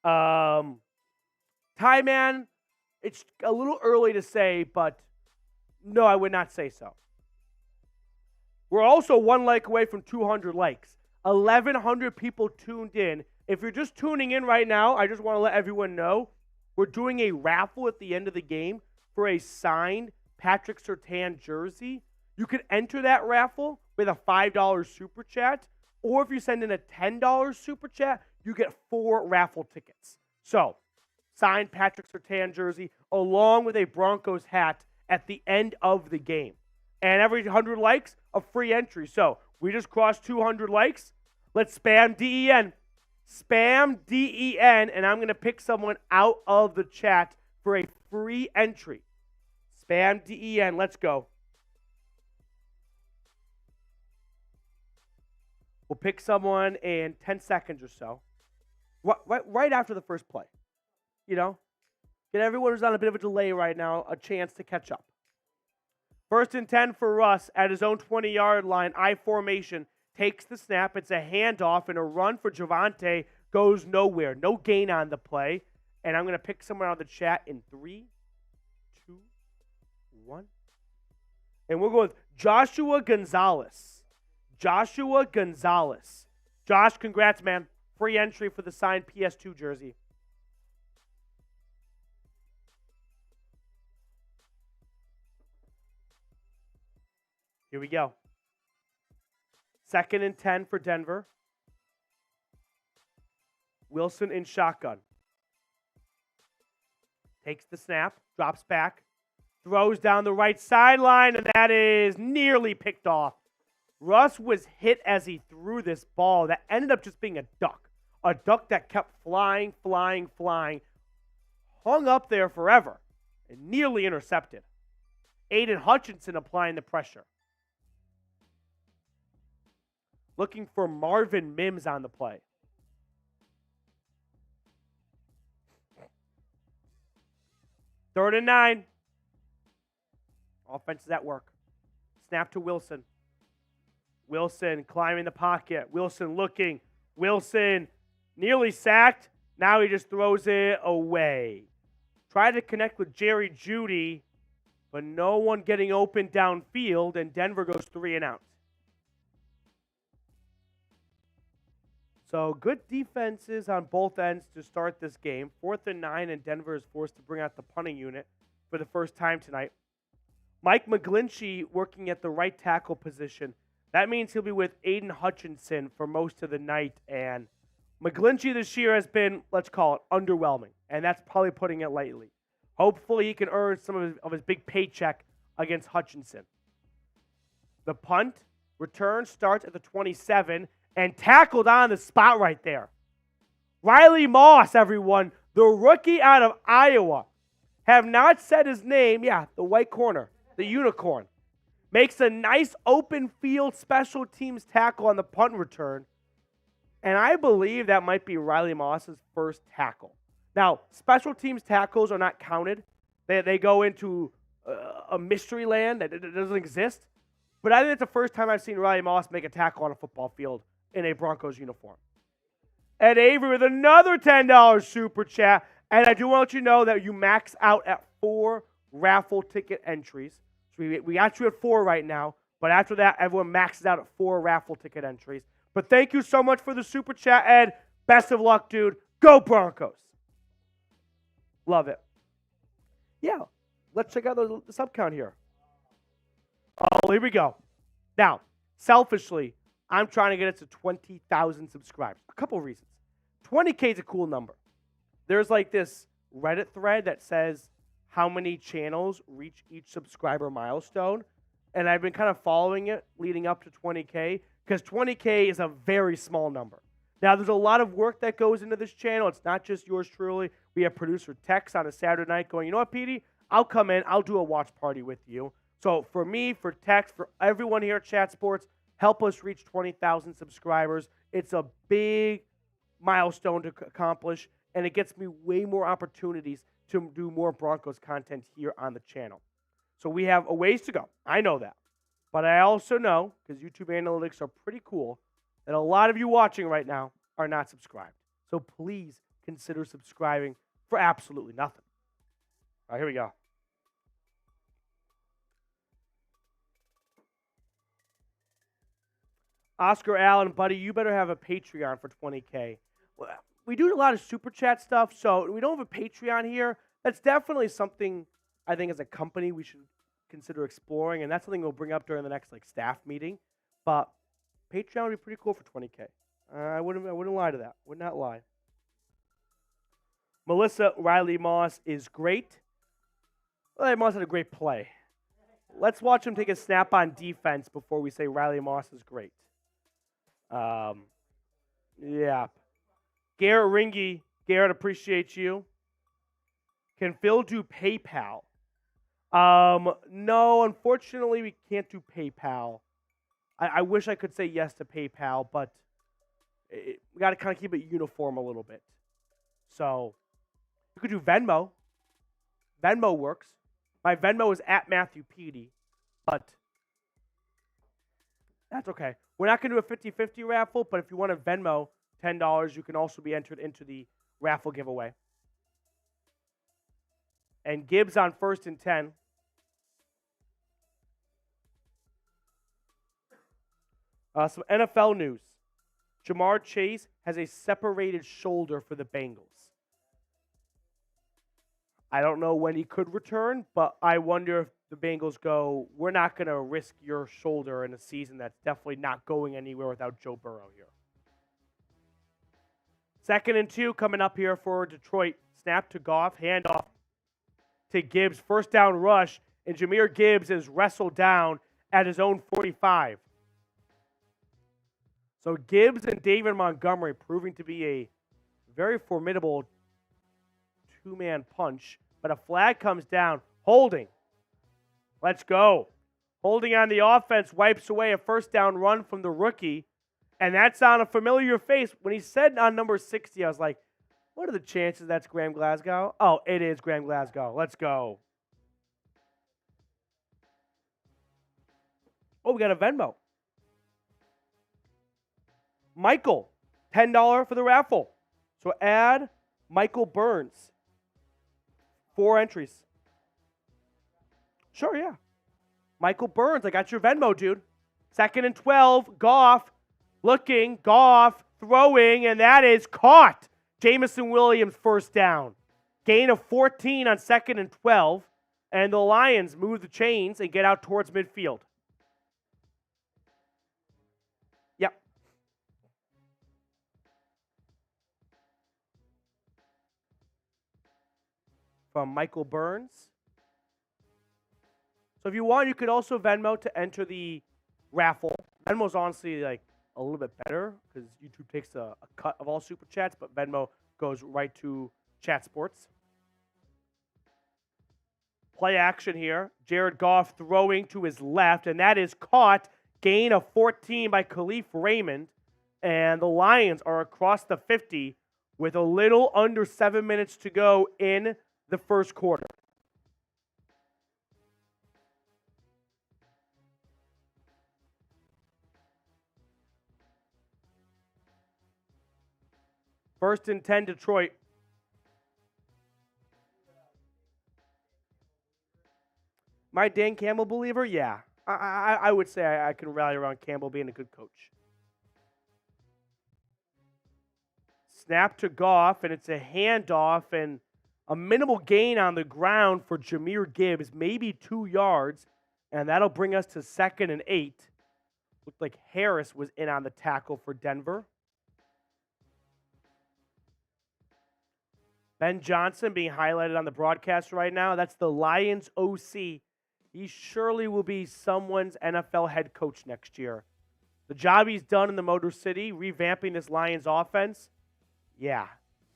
Ty Man, it's a little early to say, but no, I would not say so. We're also 1 like away from 200 likes. 1,100 people tuned in. If you're just tuning in right now, I just want to let everyone know we're doing a raffle at the end of the game for a signed Patrick Surtain jersey. You can enter that raffle with a $5 super chat, or if you send in a $10 super chat, you get 4 raffle tickets. So, signed Patrick Surtain jersey along with a Broncos hat at the end of the game. And every 100 likes, a free entry. So, we just crossed 200 likes. Let's spam DEN. Spam DEN, and I'm going to pick someone out of the chat for a free entry. Spam DEN. Let's go. We'll pick someone in 10 seconds or so. Right after the first play. You know? Get everyone who's on a bit of a delay right now a chance to catch up. 1st and 10 for Russ at his own 20-yard line. I formation. Takes the snap. It's a handoff, and a run for Javonte goes nowhere. No gain on the play. And I'm going to pick someone out of the chat in 3, 2, 1. And we're going with Joshua Gonzalez. Joshua Gonzalez. Josh, congrats, man. Free entry for the signed PS2 jersey. Here we go. 2nd and 10 for Denver. Wilson in shotgun. Takes the snap, drops back, throws down the right sideline, and that is nearly picked off. Russ was hit as he threw this ball that ended up just being a duck that kept flying, hung up there forever, and nearly intercepted. Aiden Hutchinson applying the pressure. Looking for Marvin Mims on the play. Third and 9. Offense is at work. Snap to Wilson. Wilson climbing the pocket. Wilson looking. Wilson nearly sacked. Now he just throws it away. Tried to connect with Jerry Jeudy, but no one getting open downfield, and Denver goes 3 and out. So good defenses on both ends to start this game. 4th and 9, and Denver is forced to bring out the punting unit for the first time tonight. Mike McGlinchey working at the right tackle position. That means he'll be with Aiden Hutchinson for most of the night. And McGlinchey this year has been, let's call it, underwhelming. And that's probably putting it lightly. Hopefully he can earn some of his big paycheck against Hutchinson. The punt return starts at the 27 and tackled on the spot right there. Riley Moss, everyone, the rookie out of Iowa. Have not said his name. Yeah, the white corner, the unicorn. Makes a nice open field special teams tackle on the punt return. And I believe that might be Riley Moss's first tackle. Now, special teams tackles are not counted. They go into a mystery land that doesn't exist. But I think it's the first time I've seen Riley Moss make a tackle on a football field in a Broncos uniform. Ed Avery with another $10 super chat. And I do want to let you know that you max out at 4 raffle ticket entries. So we got you at 4 right now. But after that, everyone maxes out at 4 raffle ticket entries. But thank you so much for the super chat, Ed. Best of luck, dude. Go Broncos. Love it. Yeah, let's check out the sub count here. Oh, here we go. Now, selfishly, I'm trying to get it to 20,000 subscribers. A couple reasons. 20K is a cool number. There's like this Reddit thread that says how many channels reach each subscriber milestone. And I've been kind of following it leading up to 20K because 20K is a very small number. Now, there's a lot of work that goes into this channel. It's not just yours truly. We have producer Tex on a Saturday night going, you know what, Petey? I'll come in. I'll do a watch party with you. So for me, for Tex, for everyone here at Chat Sports, help us reach 20,000 subscribers. It's a big milestone to accomplish, and it gets me way more opportunities to do more Broncos content here on the channel. So we have a ways to go. I know that. But I also know, because YouTube analytics are pretty cool, that a lot of you watching right now are not subscribed. So please consider subscribing for absolutely nothing. All right, here we go. Oscar Allen, buddy, you better have a Patreon for 20K. We do a lot of super chat stuff, so we don't have a Patreon here. That's definitely something I think as a company we should consider exploring, and that's something we'll bring up during the next staff meeting. But Patreon would be pretty cool for 20K. I wouldn't lie to that. Would not lie. Melissa, Riley Moss is great. Riley Moss had a great play. Let's watch him take a snap on defense before we say Riley Moss is great. Yeah. Garrett Ringy. Garrett, appreciate you. Can Phil do PayPal? No, unfortunately, we can't do PayPal. I wish I could say yes to PayPal, but we got to kind of keep it uniform a little bit. So, you could do Venmo. Venmo works. My Venmo is at Matthew Petey, but that's okay. We're not going to do a 50-50 raffle, but if you want to Venmo $10, you can also be entered into the raffle giveaway. And Gibbs on 1st and 10. Some NFL news. Jamar Chase has a separated shoulder for the Bengals. I don't know when he could return, but I wonder if the Bengals go, we're not going to risk your shoulder in a season that's definitely not going anywhere without Joe Burrow here. 2nd and 2 coming up here for Detroit. Snap to Goff, handoff to Gibbs. 1st down rush, and Jahmyr Gibbs is wrestled down at his own 45. So Gibbs and David Montgomery proving to be a very formidable two-man punch, but a flag comes down. Holding. Let's go. Holding on the offense wipes away a 1st down run from the rookie, and that's on a familiar face. When he said on number 60, I was like, what are the chances that's Graham Glasgow? Oh, it is Graham Glasgow. Let's go. Oh, we got a Venmo. Michael, $10 for the raffle. So add Michael Burns. 4 entries. Sure, yeah. Michael Burns, I got your Venmo, dude. 2nd and 12, Goff looking, Goff throwing, and that is caught. Jamison Williams 1st down. Gain of 14 on 2nd and 12, and the Lions move the chains and get out towards midfield. Yep. From Michael Burns. So if you want, you could also Venmo to enter the raffle. Venmo's honestly like a little bit better because YouTube takes a cut of all super chats, but Venmo goes right to chat sports. Play action here. Jared Goff throwing to his left, and that is caught. Gain of 14 by Khalif Raymond, and the Lions are across the 50 with a little under 7 minutes to go in the 1st quarter. First and 10, Detroit. My Dan Campbell believer? Yeah. I would say I can rally around Campbell being a good coach. Snap to Goff, and it's a handoff, and a minimal gain on the ground for Jahmyr Gibbs, maybe 2 yards, and that'll bring us to 2nd and 8. Looked like Harris was in on the tackle for Denver. Ben Johnson being highlighted on the broadcast right now. That's the Lions OC. He surely will be someone's NFL head coach next year. The job he's done in the Motor City, revamping this Lions offense, yeah,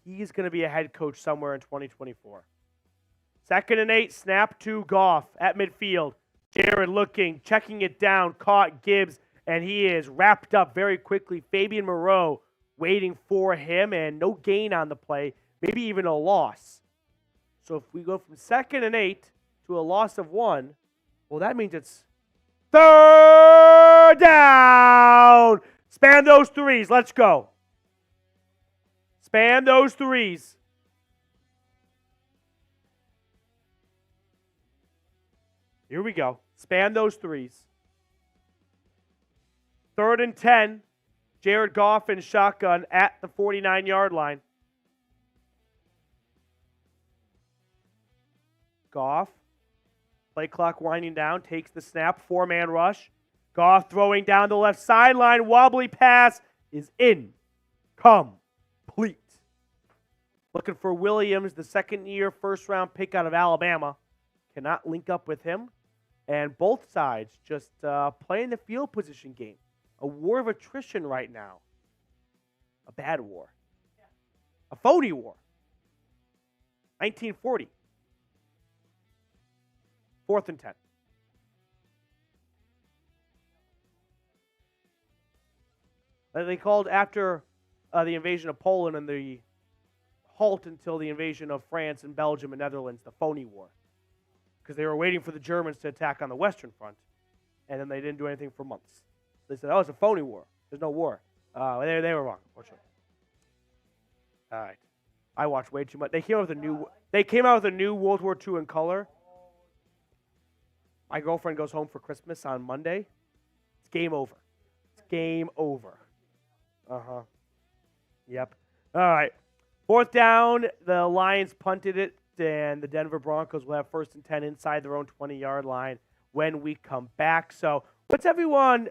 he's going to be a head coach somewhere in 2024. 2nd and 8, snap to Goff at midfield. Jared looking, checking it down, caught Gibbs, and he is wrapped up very quickly. Fabian Moreau waiting for him, and no gain on the play. Maybe even a loss. So if we go from 2nd and 8 to a loss of 1, well, that means it's 3rd down. Span those threes. Let's go. Span those threes. Here we go. Span those threes. 3rd and 10. Jared Goff in shotgun at the 49-yard line. Goff, play clock winding down, takes the snap, 4-man rush. Goff throwing down the left sideline, wobbly pass is incomplete. Looking for Williams, the 2nd-year, 1st-round pick out of Alabama. Cannot link up with him. And both sides just playing the field position game. A war of attrition right now. A bad war. A phony war. 1940. 4th and 10. They called after the invasion of Poland and the halt until the invasion of France and Belgium and Netherlands, the phony war. Because they were waiting for the Germans to attack on the Western Front, and then they didn't do anything for months. They said, oh, it's a phony war. There's no war. They were wrong, unfortunately. All right. I watched way too much. They came out with a new World War II in color. My girlfriend goes home for Christmas on Monday. It's game over. It's game over. Uh-huh. Yep. All right. 4th down, the Lions punted it, and the Denver Broncos will have 1st and 10 inside their own 20-yard line when we come back. So what's everyone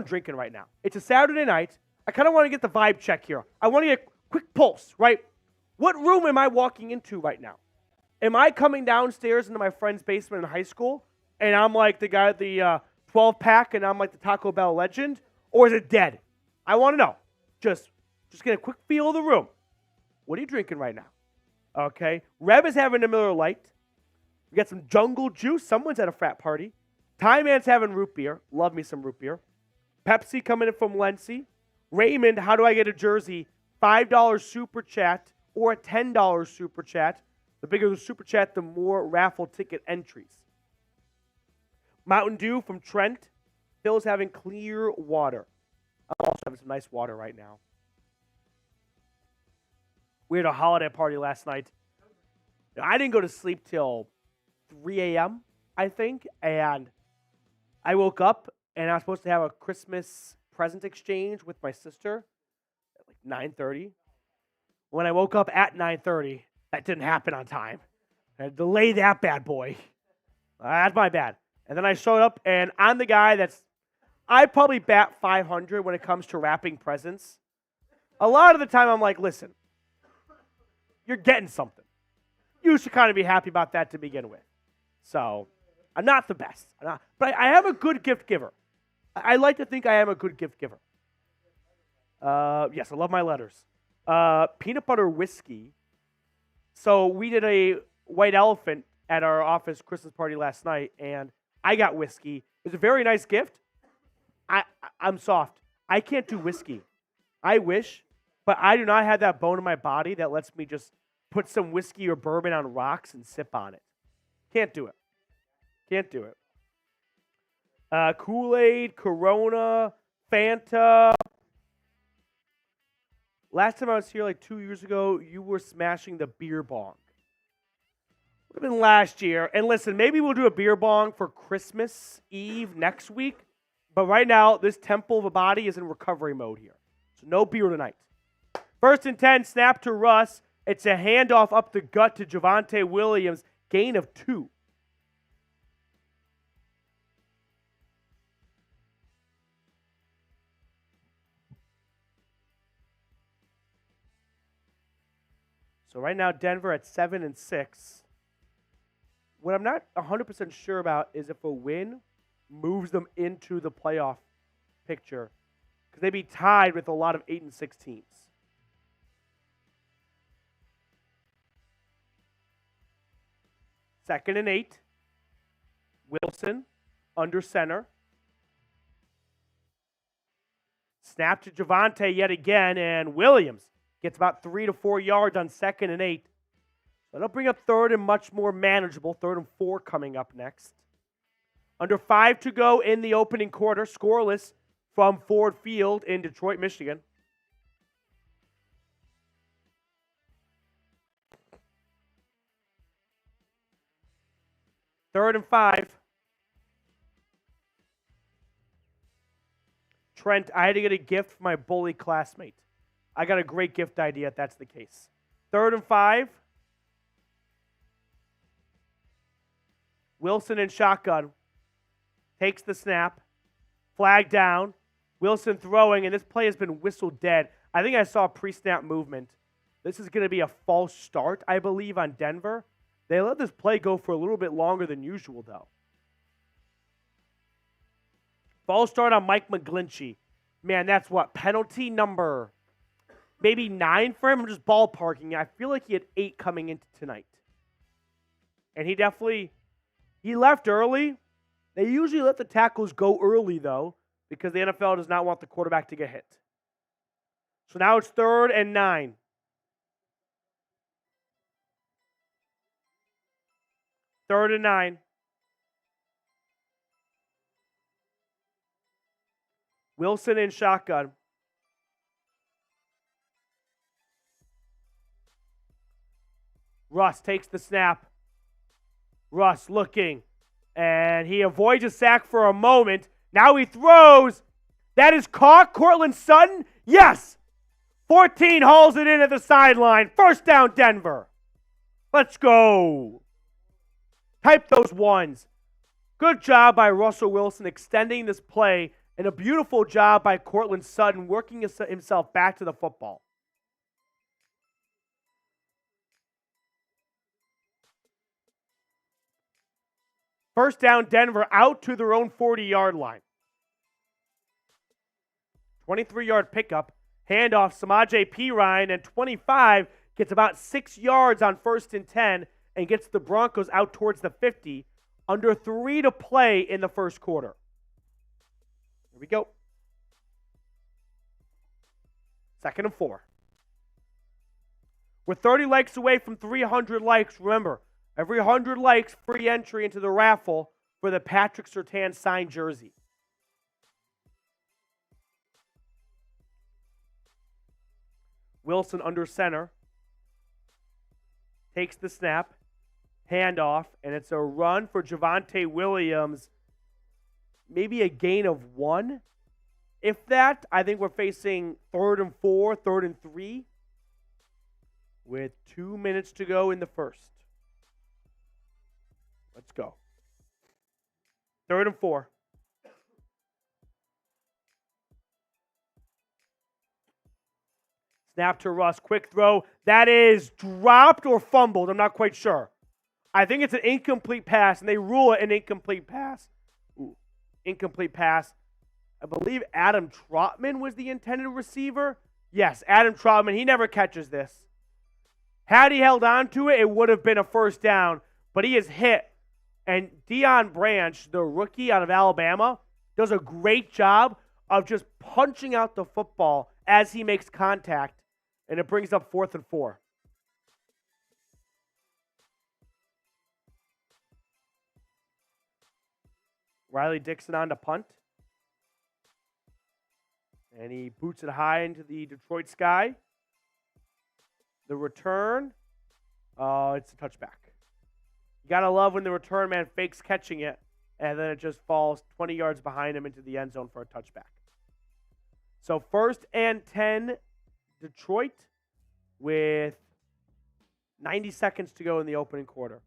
drinking right now? It's a Saturday night. I kind of want to get the vibe check here. I want to get a quick pulse, right? What room am I walking into right now? Am I coming downstairs into my friend's basement in high school, and I'm like the guy at the 12-pack, and I'm like the Taco Bell legend? Or is it dead? I want to know. Just get a quick feel of the room. What are you drinking right now? Okay. Rev is having a Miller Lite. We got some Jungle Juice. Someone's at a frat party. Ty Man's having root beer. Love me some root beer. Pepsi coming in from Lency. Raymond, how do I get a jersey? $5 super chat or a $10 super chat. The bigger the super chat, the more raffle ticket entries. Mountain Dew from Trent. Phil's having clear water. I'm also having some nice water right now. We had a holiday party last night. I didn't go to sleep till 3 a.m., I think, and I woke up, and I was supposed to have a Christmas present exchange with my sister at like 9:30. When I woke up at 9:30, that didn't happen on time. I had to delay that bad boy. That's my bad. And then I showed up, and I'm the guy I probably bat 500 when it comes to wrapping presents. A lot of the time, I'm like, listen, you're getting something. You should kind of be happy about that to begin with. So, I'm not the best. But I am a good gift giver. I like to think I am a good gift giver. Yes, I love my letters. Peanut butter whiskey. So, we did a white elephant at our office Christmas party last night, and I got whiskey. It was a very nice gift. I'm soft. I can't do whiskey. I wish, but I do not have that bone in my body that lets me just put some whiskey or bourbon on rocks and sip on it. Can't do it. Can't do it. Kool-Aid, Corona, Fanta. Last time I was here like 2 years ago, you were smashing the beer bong. Would have been last year. And listen, maybe we'll do a beer bong for Christmas Eve next week. But right now, this temple of a body is in recovery mode here. So no beer tonight. 1st and 10, snap to Russ. It's a handoff up the gut to Javonte Williams. Gain of 2. So right now, Denver at 7 and 6. What I'm not 100% sure about is if a win moves them into the playoff picture, because they'd be tied with a lot of 8 and 6 teams. Second and 8. Wilson under center. Snap to Javonte yet again, and Williams gets about 3 to 4 yards on 2nd and 8. That'll bring up 3rd and much more manageable. 3rd and 4 coming up next. Under 5 to go in the opening quarter, scoreless from Ford Field in Detroit, Michigan. Third and 5. Trent, I had to get a gift for my bully classmate. I got a great gift idea if that's the case. 3rd and 5. Wilson in shotgun. Takes the snap. Flag down. Wilson throwing, and this play has been whistled dead. I think I saw pre-snap movement. This is going to be a false start, I believe, on Denver. They let this play go for a little bit longer than usual, though. False start on Mike McGlinchey. Man, that's what? Penalty number maybe 9 for him. I'm just ballparking. I feel like he had 8 coming into tonight. And he left early. They usually let the tackles go early, though, because the NFL does not want the quarterback to get hit. So now it's 3rd and 9. Third and 9. Wilson in shotgun. Russ takes the snap. Russ looking. And he avoids a sack for a moment. Now he throws. That is caught. Cortland Sutton. Yes. 14 hauls it in at the sideline. First down, Denver. Let's go. Type those ones. Good job by Russell Wilson extending this play. And a beautiful job by Cortland Sutton working himself back to the football. First down, Denver out to their own 40-yard line. 23-yard pickup. Handoff, Samaje Perine, and 25 gets about 6 yards on 1st and 10 and gets the Broncos out towards the 50. Under 3 to play in the first quarter. Here we go. 2nd and 4. We're 30 likes away from 300 likes. Remember, every 100 likes, free entry into the raffle for the Patrick Surtain signed jersey. Wilson under center. Takes the snap. Handoff. And it's a run for Javonte Williams. Maybe a gain of 1. If that, I think we're facing 3rd and 4, 3rd and 3. With 2 minutes to go in the first. Let's go. 3rd and 4. Snap to Russ. Quick throw. That is dropped or fumbled. I'm not quite sure. I think it's an incomplete pass, and they rule it an incomplete pass. Ooh, incomplete pass. I believe Adam Trotman was the intended receiver. Yes, Adam Trotman. He never catches this. Had he held on to it, it would have been a first down, but he is hit. And Deion Branch, the rookie out of Alabama, does a great job of just punching out the football as he makes contact, and it brings up 4th and 4. Riley Dixon on to punt. And he boots it high into the Detroit sky. The return, it's a touchback. You got to love when the return man fakes catching it, and then it just falls 20 yards behind him into the end zone for a touchback. So 1st and 10, Detroit, with 90 seconds to go in the opening quarter.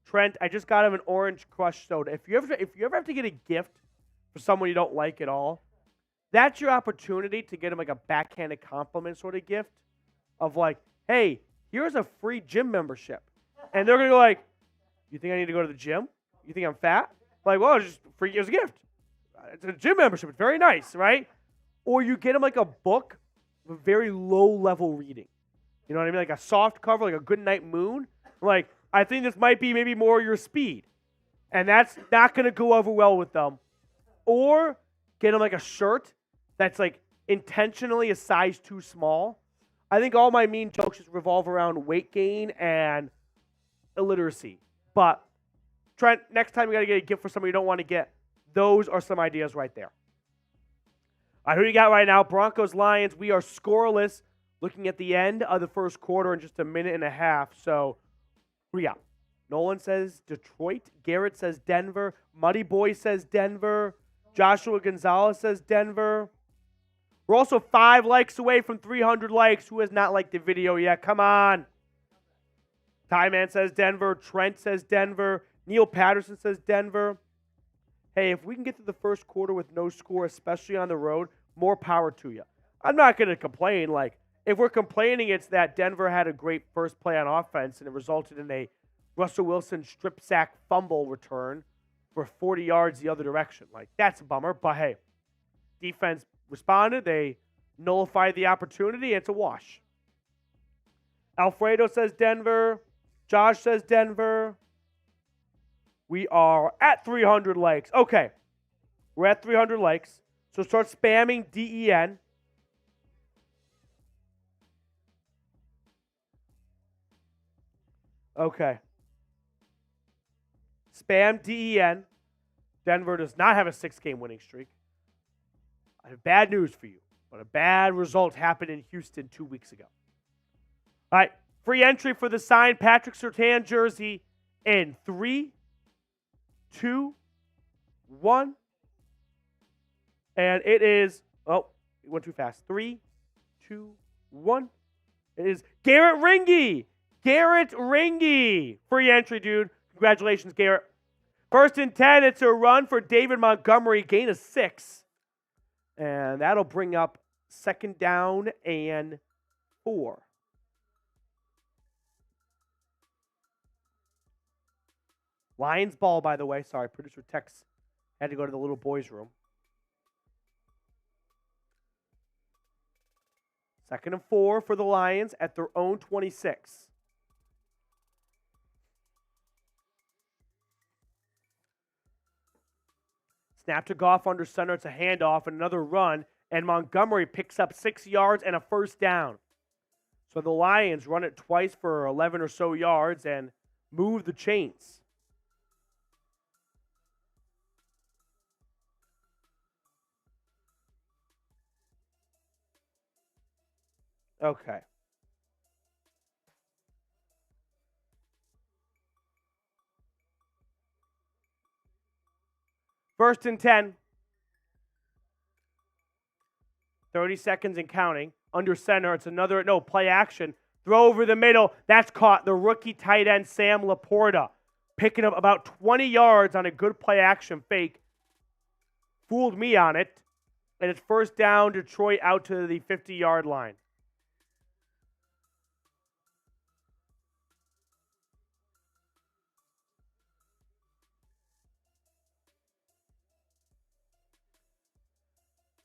Trent, I just got him an Orange Crush soda. If you ever have to get a gift for someone you don't like at all, that's your opportunity to get him like a backhanded compliment sort of gift of like, hey, here's a free gym membership. And they're going to go like, you think I need to go to the gym? You think I'm fat? Like, well, it's just free as a gift. It's a gym membership. It's very nice, right? Or you get them like a book with very low-level reading. You know what I mean? Like a soft cover, like a Goodnight Moon. Like, I think this might be maybe more your speed. And that's not going to go over well with them. Or get them like a shirt that's like intentionally a size too small. I think all my mean jokes just revolve around weight gain and illiteracy. But Trent, next time you got to get a gift for somebody you don't want to get, those are some ideas right there. All right, who you got right now? Broncos Lions. We are scoreless looking at the end of the first quarter in just a minute and a half. So, who you got? Nolan says Detroit. Garrett says Denver. Muddy Boy says Denver. Joshua Gonzalez says Denver. We're also 5 likes away from 300 likes. Who has not liked the video yet? Come on. Ty Man says Denver. Trent says Denver. Neil Patterson says Denver. Hey, if we can get through the first quarter with no score, especially on the road, more power to you. I'm not going to complain. Like, if we're complaining, it's that Denver had a great first play on offense and it resulted in a Russell Wilson strip sack fumble return for 40 yards the other direction. Like, that's a bummer. But, hey, defense responded. They nullify the opportunity, and it's a wash. Alfredo says Denver. Josh says Denver. We are at 300 likes. Okay. We're at 300 likes. So start spamming DEN. Okay. Spam DEN. Denver does not have a 6-game winning streak. I have bad news for you, but a bad result happened in Houston 2 weeks ago. All right. Free entry for the signed Patrick Surtain jersey in 3, 2, 1. And it is, oh, it went too fast. 3, 2, 1. It is Garrett Ringy. Garrett Ringy. Free entry, dude. Congratulations, Garrett. 1st and 10. It's a run for David Montgomery. Gain of 6. And that'll bring up 2nd down and 4. Lions ball, by the way. Sorry, producer Tex had to go to the little boys' room. 2nd and 4 for the Lions at their own 26. Snap to Goff under center. It's a handoff and another run. And Montgomery picks up 6 yards and a 1st down. So the Lions run it twice for 11 or so yards and move the chains. Okay. First and 10. 30 seconds and counting. Under center. It's another, no, play action. Throw over the middle. That's caught. The rookie tight end, Sam Laporta, picking up about 20 yards on a good play action fake. Fooled me on it. And it's 1st down, Detroit out to the 50-yard line.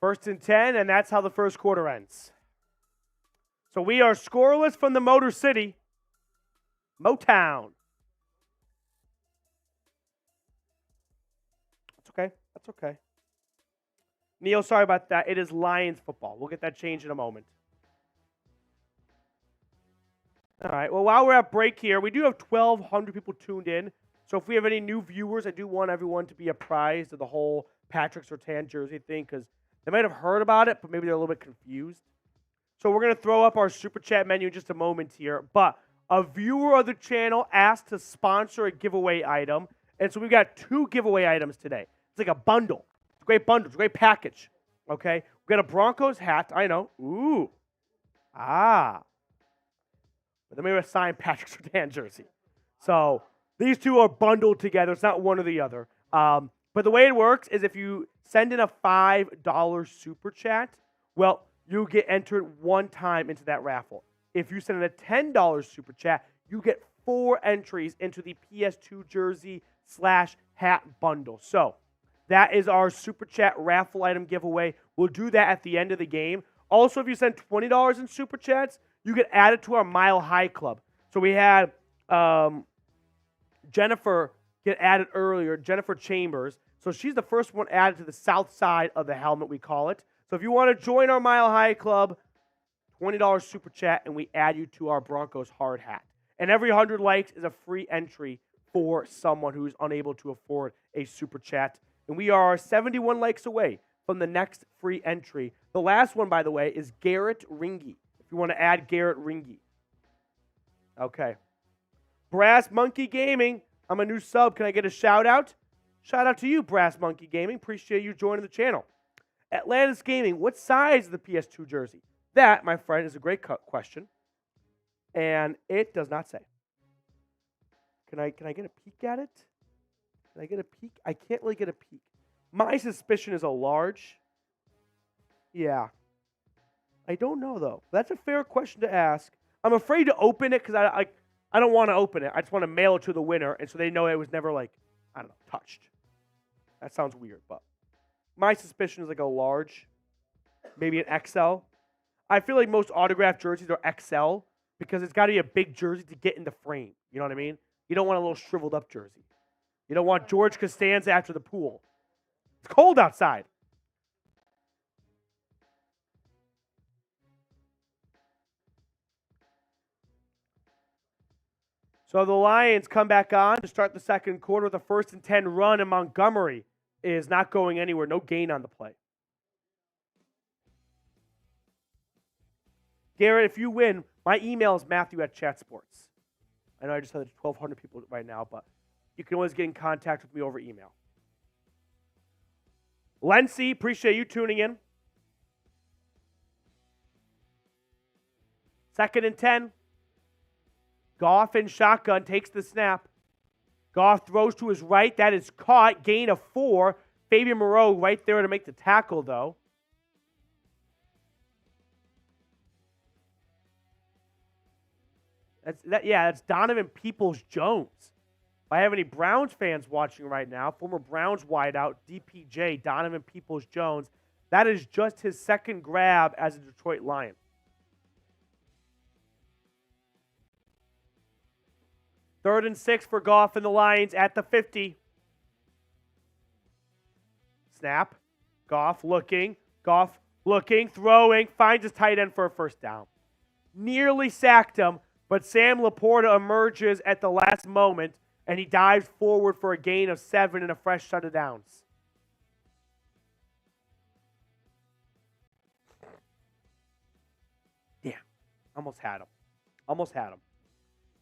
First and 10, and that's how the first quarter ends. So we are scoreless from the Motor City. Motown. That's okay. That's okay. Neil, sorry about that. It is Lions football. We'll get that changed in a moment. All right. Well, while we're at break here, we do have 1,200 people tuned in. So if we have any new viewers, I do want everyone to be apprised of the whole Patrick Surtain jersey thing because they might have heard about it, but maybe they're a little bit confused. So we're going to throw up our Super Chat menu in just a moment here. But a viewer of the channel asked to sponsor a giveaway item. And so we've got 2 giveaway items today. It's like a bundle. It's a great bundle. It's a great package. Okay? We've got a Broncos hat. I know. Ooh. Ah. But then we have a signed Patrick Surtain jersey. So these 2 are bundled together. It's not one or the other. But the way it works is if you send in a $5 Super Chat, well, you get entered 1 time into that raffle. If you send in a $10 Super Chat, you get 4 entries into the PS2 jersey / hat bundle. So that is our Super Chat raffle item giveaway. We'll do that at the end of the game. Also, if you send $20 in Super Chats, you get added to our Mile High Club. So we had Jennifer get added earlier, Jennifer Chambers. So she's the first one added to the south side of the helmet, we call it. So if you want to join our Mile High Club, $20 Super Chat, and we add you to our Broncos hard hat. And every 100 likes is a free entry for someone who's unable to afford a Super Chat. And we are 71 likes away from the next free entry. The last one, by the way, is Garrett Ringy. If you want to add Garrett Ringy. Okay. Brass Monkey Gaming. I'm a new sub. Can I get a shout out? Shout out to you, Brass Monkey Gaming. Appreciate you joining the channel. Atlantis Gaming. What size is the PS2 jersey? That, my friend, is a great question. And it does not say. Can I get a peek at it? Can I get a peek? I can't really get a peek. My suspicion is a large. Yeah. I don't know, though. That's a fair question to ask. I'm afraid to open it because I don't want to open it. I just want to mail it to the winner, and so they know it was never, I don't know, touched. That sounds weird, but my suspicion is like a large, maybe an XL. I feel like most autographed jerseys are XL because it's got to be a big jersey to get in the frame. You know what I mean? You don't want a little shriveled up jersey. You don't want George Costanza after the pool. It's cold outside. So the Lions come back on to start the second quarter with a 1st and 10 run, and Montgomery is not going anywhere. No gain on the play. Garrett, if you win, my email is Matthew@ChatSports. I know I just had 1,200 people right now, but you can always get in contact with me over email. Lency, appreciate you tuning in. 2nd and 10. Goff in shotgun, takes the snap. Goff throws to his right. That is caught. Gain of 4. Fabian Moreau right there to make the tackle, though. That's Donovan Peoples-Jones. If I have any Browns fans watching right now, former Browns wideout, DPJ, Donovan Peoples-Jones, that is just his second grab as a Detroit Lion. Third and 6 for Goff and the Lions at the 50. Snap. Goff looking, throwing, finds his tight end for a first down. Nearly sacked him, but Sam Laporta emerges at the last moment, and he dives forward for a gain of 7 and a fresh set of downs. Damn. Almost had him.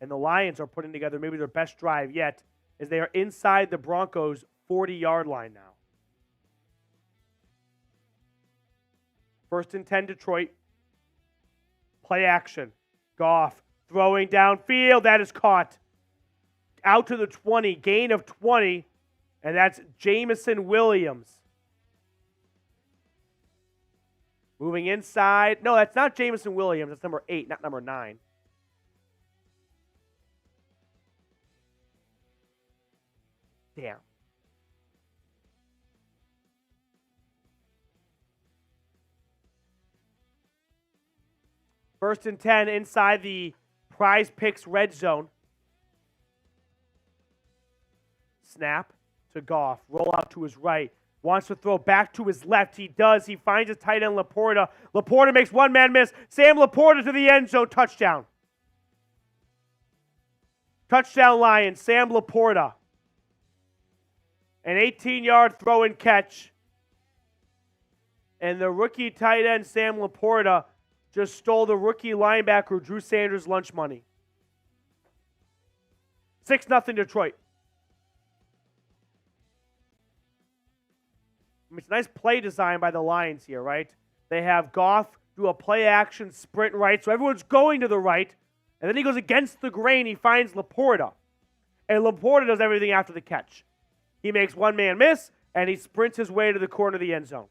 And the Lions are putting together maybe their best drive yet, as they are inside the Broncos' 40-yard line now. 1st and 10, Detroit. Play action. Goff throwing downfield. That is caught. Out to the 20. Gain of 20. And that's Jamison Williams. Moving inside. No, that's not Jamison Williams. That's number 8, not number 9. Damn. First and 10 inside the Prize Picks red zone. Snap to Goff. Roll out to his right. Wants to throw back to his left. He does. He finds his tight end, Laporta. Laporta makes one-man miss. Sam Laporta to the end zone. Touchdown. Touchdown Lions. Sam Laporta. An 18-yard throw and catch. And the rookie tight end, Sam Laporta, just stole the rookie linebacker, Drew Sanders' lunch money. 6-0 Detroit. I mean, it's a nice play design by the Lions here, right? They have Goff do a play-action sprint right, so everyone's going to the right, and then he goes against the grain. He finds Laporta, and Laporta does everything after the catch. He makes one-man miss, and he sprints his way to the corner of the end zone.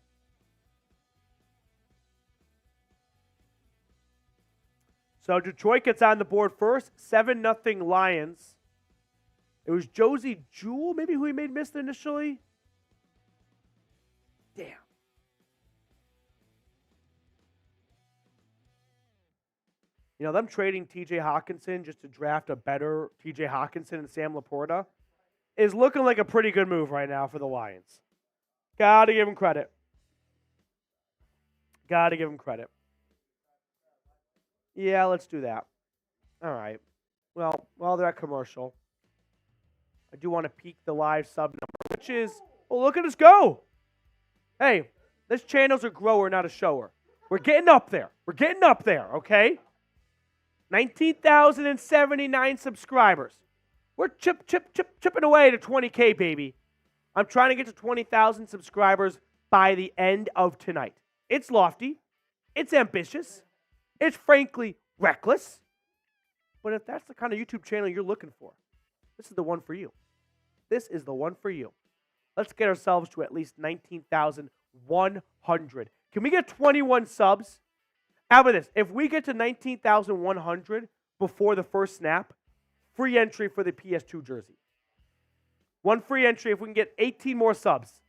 So Detroit gets on the board first, 7-0 Lions. It was Josie Jewell, maybe, who he made miss initially. Damn. You know, them trading T.J. Hawkinson just to draft a better T.J. Hawkinson and Sam Laporta is looking like a pretty good move right now for the Lions. Gotta give him credit. Yeah, let's do that. All right. Well, while they're at commercial, I do want to peek the live sub number, which is, well, look at us go. Hey, this channel's a grower, not a shower. We're getting up there, okay? 19,079 subscribers. We're chipping away to 20K, baby. I'm trying to get to 20,000 subscribers by the end of tonight. It's lofty. It's ambitious. It's frankly reckless. But if that's the kind of YouTube channel you're looking for, this is the one for you. Let's get ourselves to at least 19,100. Can we get 21 subs? How about this? If we get to 19,100 before the first snap, free entry for the PS2 jersey. One free entry if we can get 18 more subs.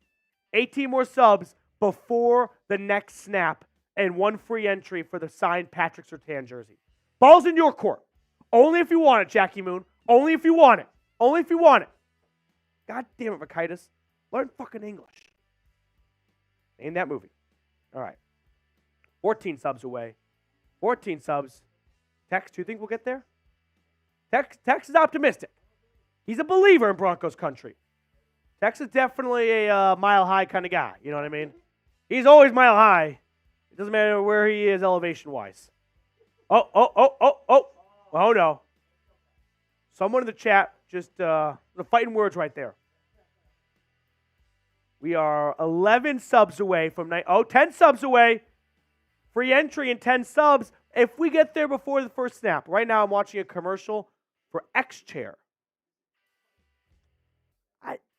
18 more subs before the next snap, and 1 free entry for the signed Patrick Surtain jersey. Ball's in your court. Only if you want it, Jackie Moon. Only if you want it. Only if you want it. God damn it, Vakitis. Learn fucking English. Name that movie. All right. 14 subs away. 14 subs. Tex, do you think we'll get there? Tex is optimistic. He's a believer in Broncos country. Tex is definitely a mile high kind of guy. You know what I mean? He's always mile high. It doesn't matter where he is elevation-wise. Oh, no. Someone in the chat just the fighting words right there. We are 11 subs away from 10 subs away. Free entry and 10 subs. If we get there before the first snap. Right now I'm watching a commercial for X-Chair.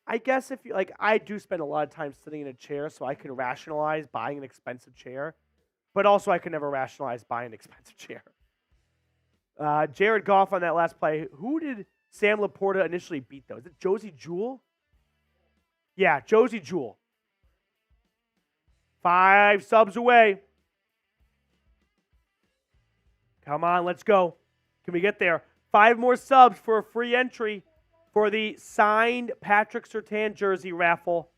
I guess if you I do spend a lot of time sitting in a chair, so I can rationalize buying an expensive chair. But also I can never rationalize buying an expensive chair. Jared Goff on that last play. Who did Sam Laporta initially beat, though? Is it Josie Jewell? Yeah, Josie Jewell. 5 subs away. Come on, let's go. Can we get there? 5 more subs for a free entry for the signed Patrick Surtain jersey raffle.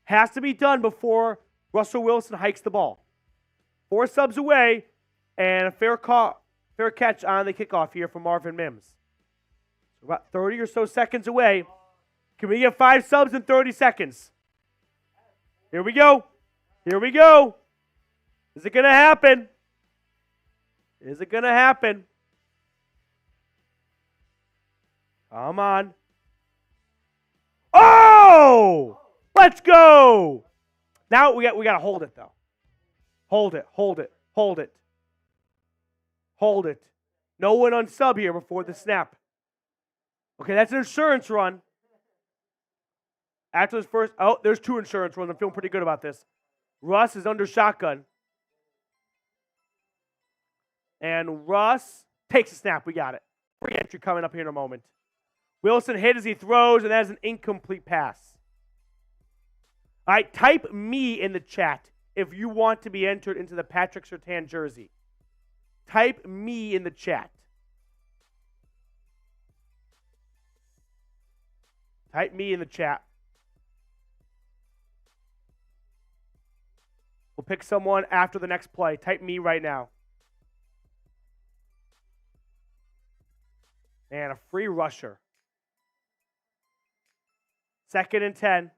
Has to be done before Russell Wilson hikes the ball. 4 subs away, and a fair catch on the kickoff here from Marvin Mims. So about 30 or so seconds away. Can we get 5 subs in 30 seconds? Here we go. Here we go. Is it going to happen? Is it going to happen? Come on. Oh! Let's go! Now we got to hold it, though. Hold it, hold it, hold it. Hold it. No one on sub here before the snap. Okay, that's an insurance run. After this first, there's 2 insurance runs. I'm feeling pretty good about this. Russ is under shotgun. And Russ takes a snap. We got it. Free entry coming up here in a moment. Wilson hit as he throws, and that is an incomplete pass. All right, type me in the chat if you want to be entered into the Patrick Surtain jersey. Type me in the chat. Type me in the chat. We'll pick someone after the next play. Type me right now. Man, a free rusher. 2nd and 10.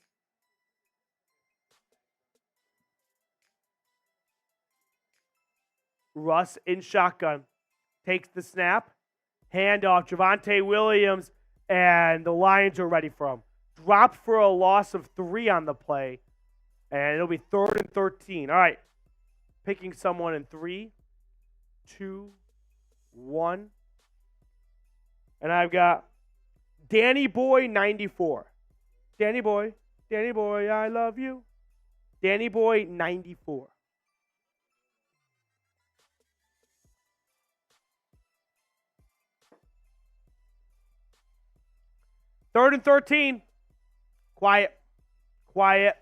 Russ in shotgun. Takes the snap. Handoff. Javonte Williams. And the Lions are ready for him. Dropped for a loss of 3 on the play. And it'll be 3rd and 13. All right. Picking someone in 3, 2, 1. And I've got Danny Boy 94. Danny Boy, I love you. Danny Boy 94. Third and 13. Quiet. Quiet.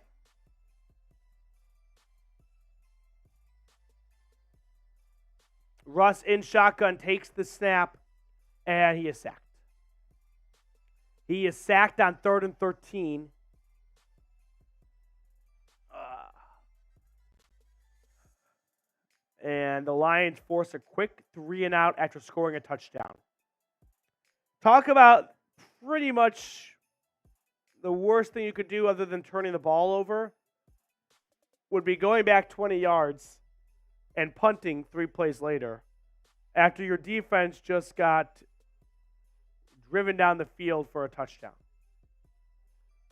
Russ in shotgun takes the snap, and he is sacked. He is sacked on 3rd and 13. And the Lions force a quick 3-and-out after scoring a touchdown. Talk about pretty much the worst thing you could do other than turning the ball over would be going back 20 yards and punting 3 plays later after your defense just got driven down the field for a touchdown.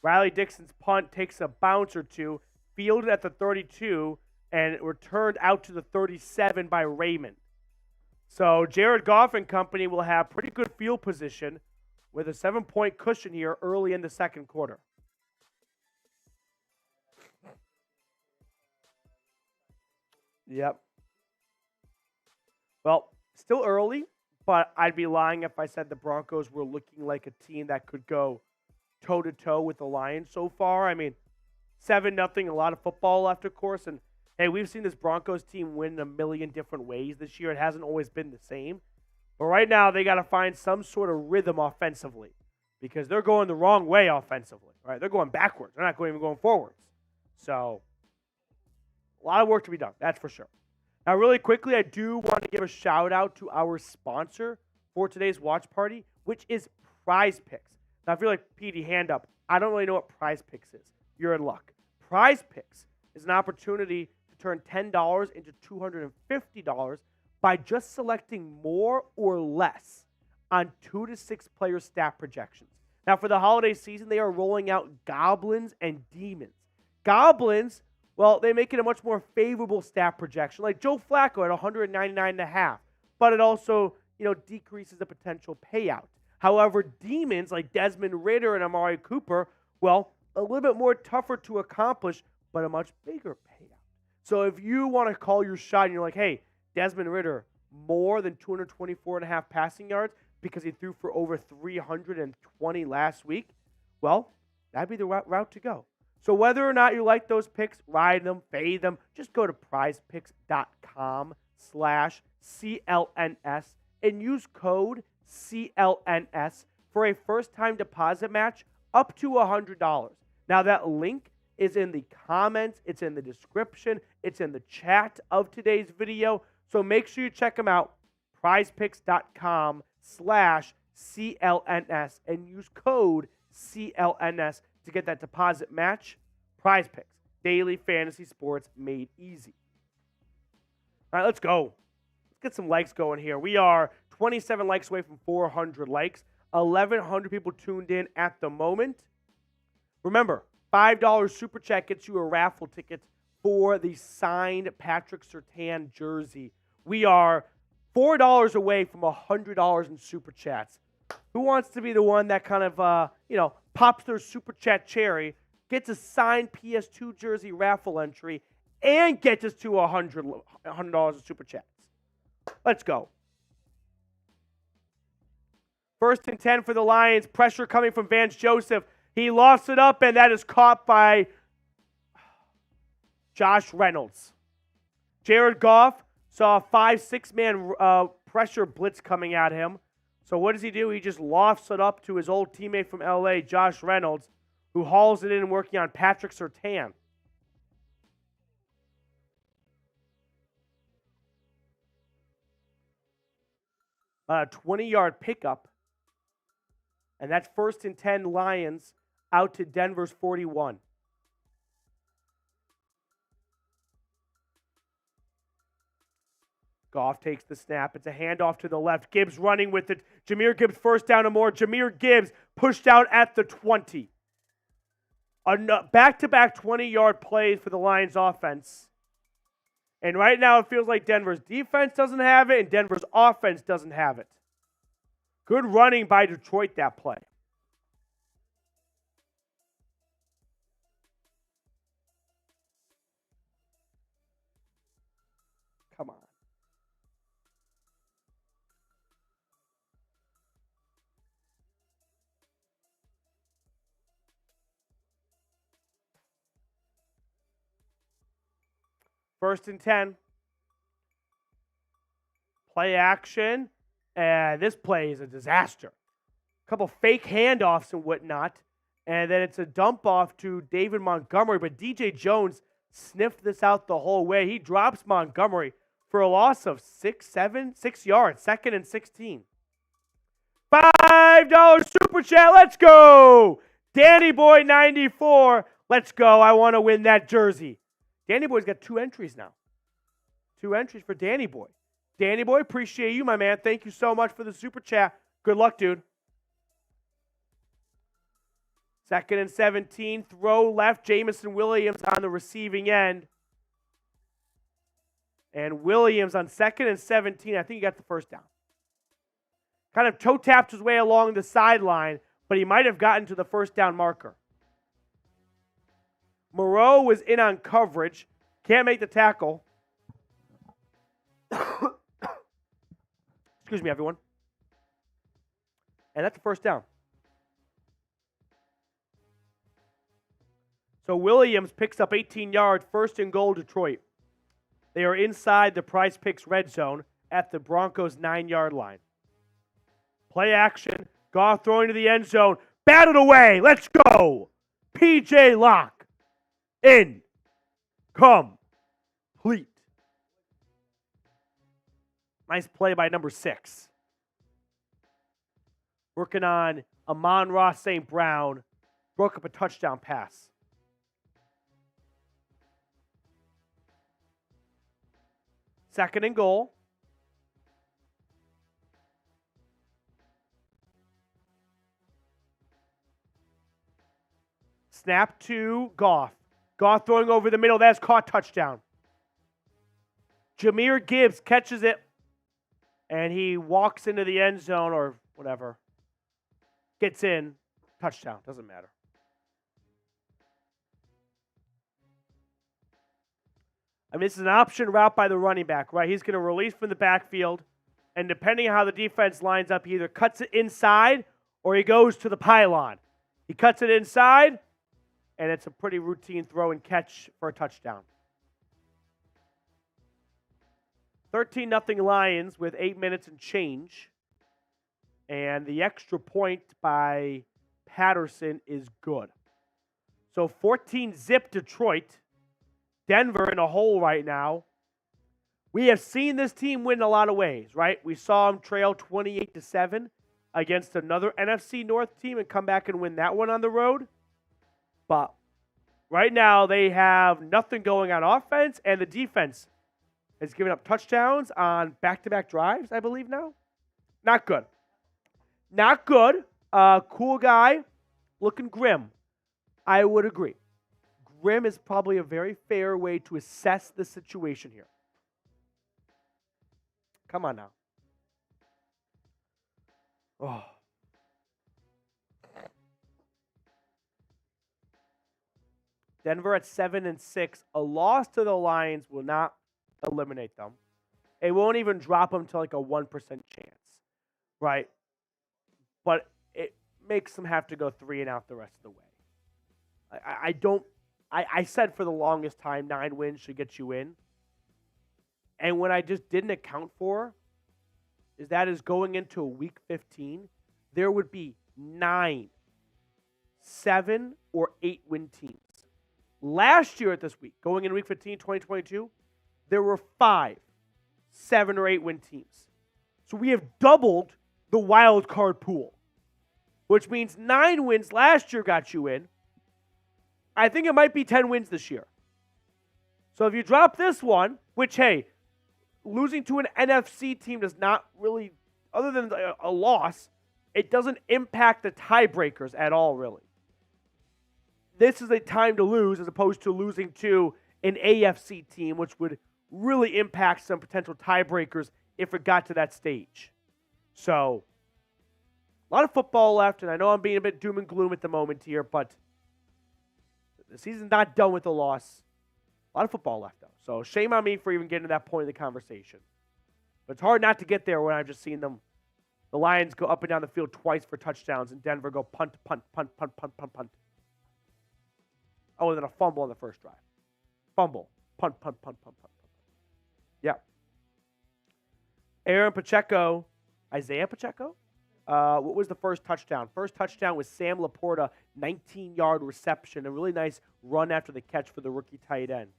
Riley Dixon's punt takes a bounce or 2, fielded at the 32, and returned out to the 37 by Raymond. So Jared Goff and company will have pretty good field position with a 7-point cushion here early in the second quarter. Yep. Well, still early, but I'd be lying if I said the Broncos were looking like a team that could go toe-to-toe with the Lions so far. I mean, 7-0, a lot of football left, of course, and hey, we've seen this Broncos team win in a million different ways this year. It hasn't always been the same. But right now, they got to find some sort of rhythm offensively because they're going the wrong way offensively. Right? They're going backwards. They're not even going forwards. So, a lot of work to be done. That's for sure. Now, really quickly, I do want to give a shout out to our sponsor for today's watch party, which is Prize Picks. Now, if you're like, Petey, hand up, I don't really know what Prize Picks is. You're in luck. Prize Picks is an opportunity to turn $10 into $250 by just selecting more or less on 2 to 6 player stat projections. Now, for the holiday season, they are rolling out Goblins and Demons. Goblins, well, they make it a much more favorable stat projection, like Joe Flacco at 199.5, but it also, decreases the potential payout. However, Demons like Desmond Ridder and Amari Cooper, well, a little bit more tougher to accomplish, but a much bigger payout. So if you want to call your shot and you're like, hey, Desmond Ridder, more than 224.5 passing yards because he threw for over 320 last week, well, that'd be the route to go. So whether or not you like those picks, ride them, fade them, just go to prizepicks.com/CLNS and use code CLNS for a first-time deposit match up to $100. Now, that link is in the comments, it's in the description, it's in the chat of today's video. So make sure you check them out, prizepicks.com/CLNS, and use code CLNS to get that deposit match. Prize Picks, daily fantasy sports made easy. All right, let's go. Let's get some likes going here. We are 27 likes away from 400 likes. 1,100 people tuned in at the moment. Remember, $5 Super Chat gets you a raffle ticket for the signed Patrick Surtain jersey. We are $4 away from $100 in Super Chats. Who wants to be the one that kind of, pops their Super Chat cherry, gets a signed PS2 jersey raffle entry, and gets us to $100 in Super Chats? Let's go. First and 10 for the Lions. Pressure coming from Vance Joseph. He lofts it up, and that is caught by Josh Reynolds. Jared Goff saw a 5-6-man pressure blitz coming at him. So what does he do? He just lofts it up to his old teammate from L.A., Josh Reynolds, who hauls it in working on Patrick Surtain. A 20-yard pickup. And that's first and 10 Lions out to Denver's 41. Goff takes the snap. It's a handoff to the left. Gibbs running with it. Jahmyr Gibbs first down and more. Jahmyr Gibbs pushed out at the 20. Back-to-back 20-yard plays for the Lions offense. And right now it feels like Denver's defense doesn't have it and Denver's offense doesn't have it. Good running by Detroit that play. Come on. First and 10. Play action. And this play is a disaster. A couple fake handoffs and whatnot. And then it's a dump off to David Montgomery. But DJ Jones sniffed this out the whole way. He drops Montgomery for a loss of 6 yards. 2nd and 16. $5 Super Chat. Let's go. Danny Boy 94. Let's go. I want to win that jersey. Danny Boy's got 2 entries now. 2 entries for Danny Boy. Danny Boy, appreciate you, my man. Thank you so much for the Super Chat. Good luck, dude. 2nd and 17. Throw left. Jamison Williams on the receiving end. And Williams on 2nd and 17. I think he got the first down. Kind of toe tapped his way along the sideline, but he might have gotten to the first down marker. Moreau was in on coverage. Can't make the tackle. Excuse me, everyone. And that's the first down. So Williams picks up 18 yards, 1st and goal, Detroit. They are inside the Prize Picks red zone at the Broncos 9-yard line. Play action. Goff throwing to the end zone. Batted away. Let's go. P.J. Locke. In. Complete. Nice play by number 6. Working on Amon-Ra St. Brown. Broke up a touchdown pass. Second and goal. Snap to Goff. Goff throwing over the middle. That's caught, touchdown. Jahmyr Gibbs catches it. And he walks into the end zone or whatever. Gets in. Touchdown. Doesn't matter. I mean, this is an option route by the running back, right? He's going to release from the backfield. And depending on how the defense lines up, he either cuts it inside or he goes to the pylon. He cuts it inside. And it's a pretty routine throw and catch for a touchdown. 13-0 Lions with 8 minutes and change. And the extra point by Patterson is good. So 14-zip Detroit. Denver in a hole right now. We have seen this team win a lot of ways, right? We saw them trail 28-7 against another NFC North team and come back and win that one on the road. But right now, they have nothing going on offense, and the defense has given up touchdowns on back-to-back drives, I believe now. Not good. Not good. Cool guy, looking grim. I would agree. Grim is probably a very fair way to assess the situation here. Come on now. Oh. Denver at 7-6. A loss to the Lions will not eliminate them. It won't even drop them to like a 1% chance, right? But it makes them have to go 3-and-out the rest of the way. I said for the longest time 9 wins should get you in. And what I just didn't account for is that is going into week 15, there would be 9, 7, or 8 win teams. Last year at this week, going into week 15, 2022, there were 5, 7, or 8 win teams. So we have doubled the wild card pool, which means 9 wins last year got you in. I think it might be 10 wins this year. So if you drop this one, which, hey, losing to an NFC team does not really, other than a loss, it doesn't impact the tiebreakers at all, really. This is a time to lose as opposed to losing to an AFC team, which would really impact some potential tiebreakers if it got to that stage. So, a lot of football left, and I know I'm being a bit doom and gloom at the moment here, but the season's not done with the loss. A lot of football left, though. So, shame on me for even getting to that point in the conversation. But it's hard not to get there when I've just seen them. The Lions go up and down the field twice for touchdowns, and Denver go punt, punt, punt, punt, punt, punt, punt. Oh, and then a fumble on the first drive. Fumble. Punt, punt, punt, punt, punt, punt. Yeah. Aaron Pacheco. Isaiah Pacheco? What was the first touchdown? First touchdown was Sam Laporta, 19-yard reception. A really nice run after the catch for the rookie tight end.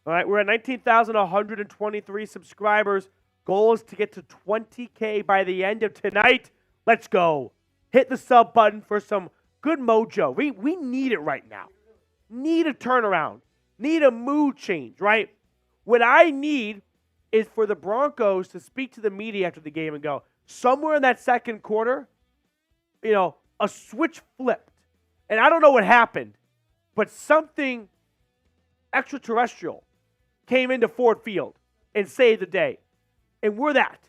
All right, we're at 19,123 subscribers. Goal is to get to 20K by the end of tonight. Let's go. Hit the sub button for some good mojo. We need it right now. Need a turnaround. Need a mood change, right? What I need is for the Broncos to speak to the media after the game and go, somewhere in that second quarter, a switch flipped. And I don't know what happened, but something extraterrestrial came into Ford Field and saved the day. And we're that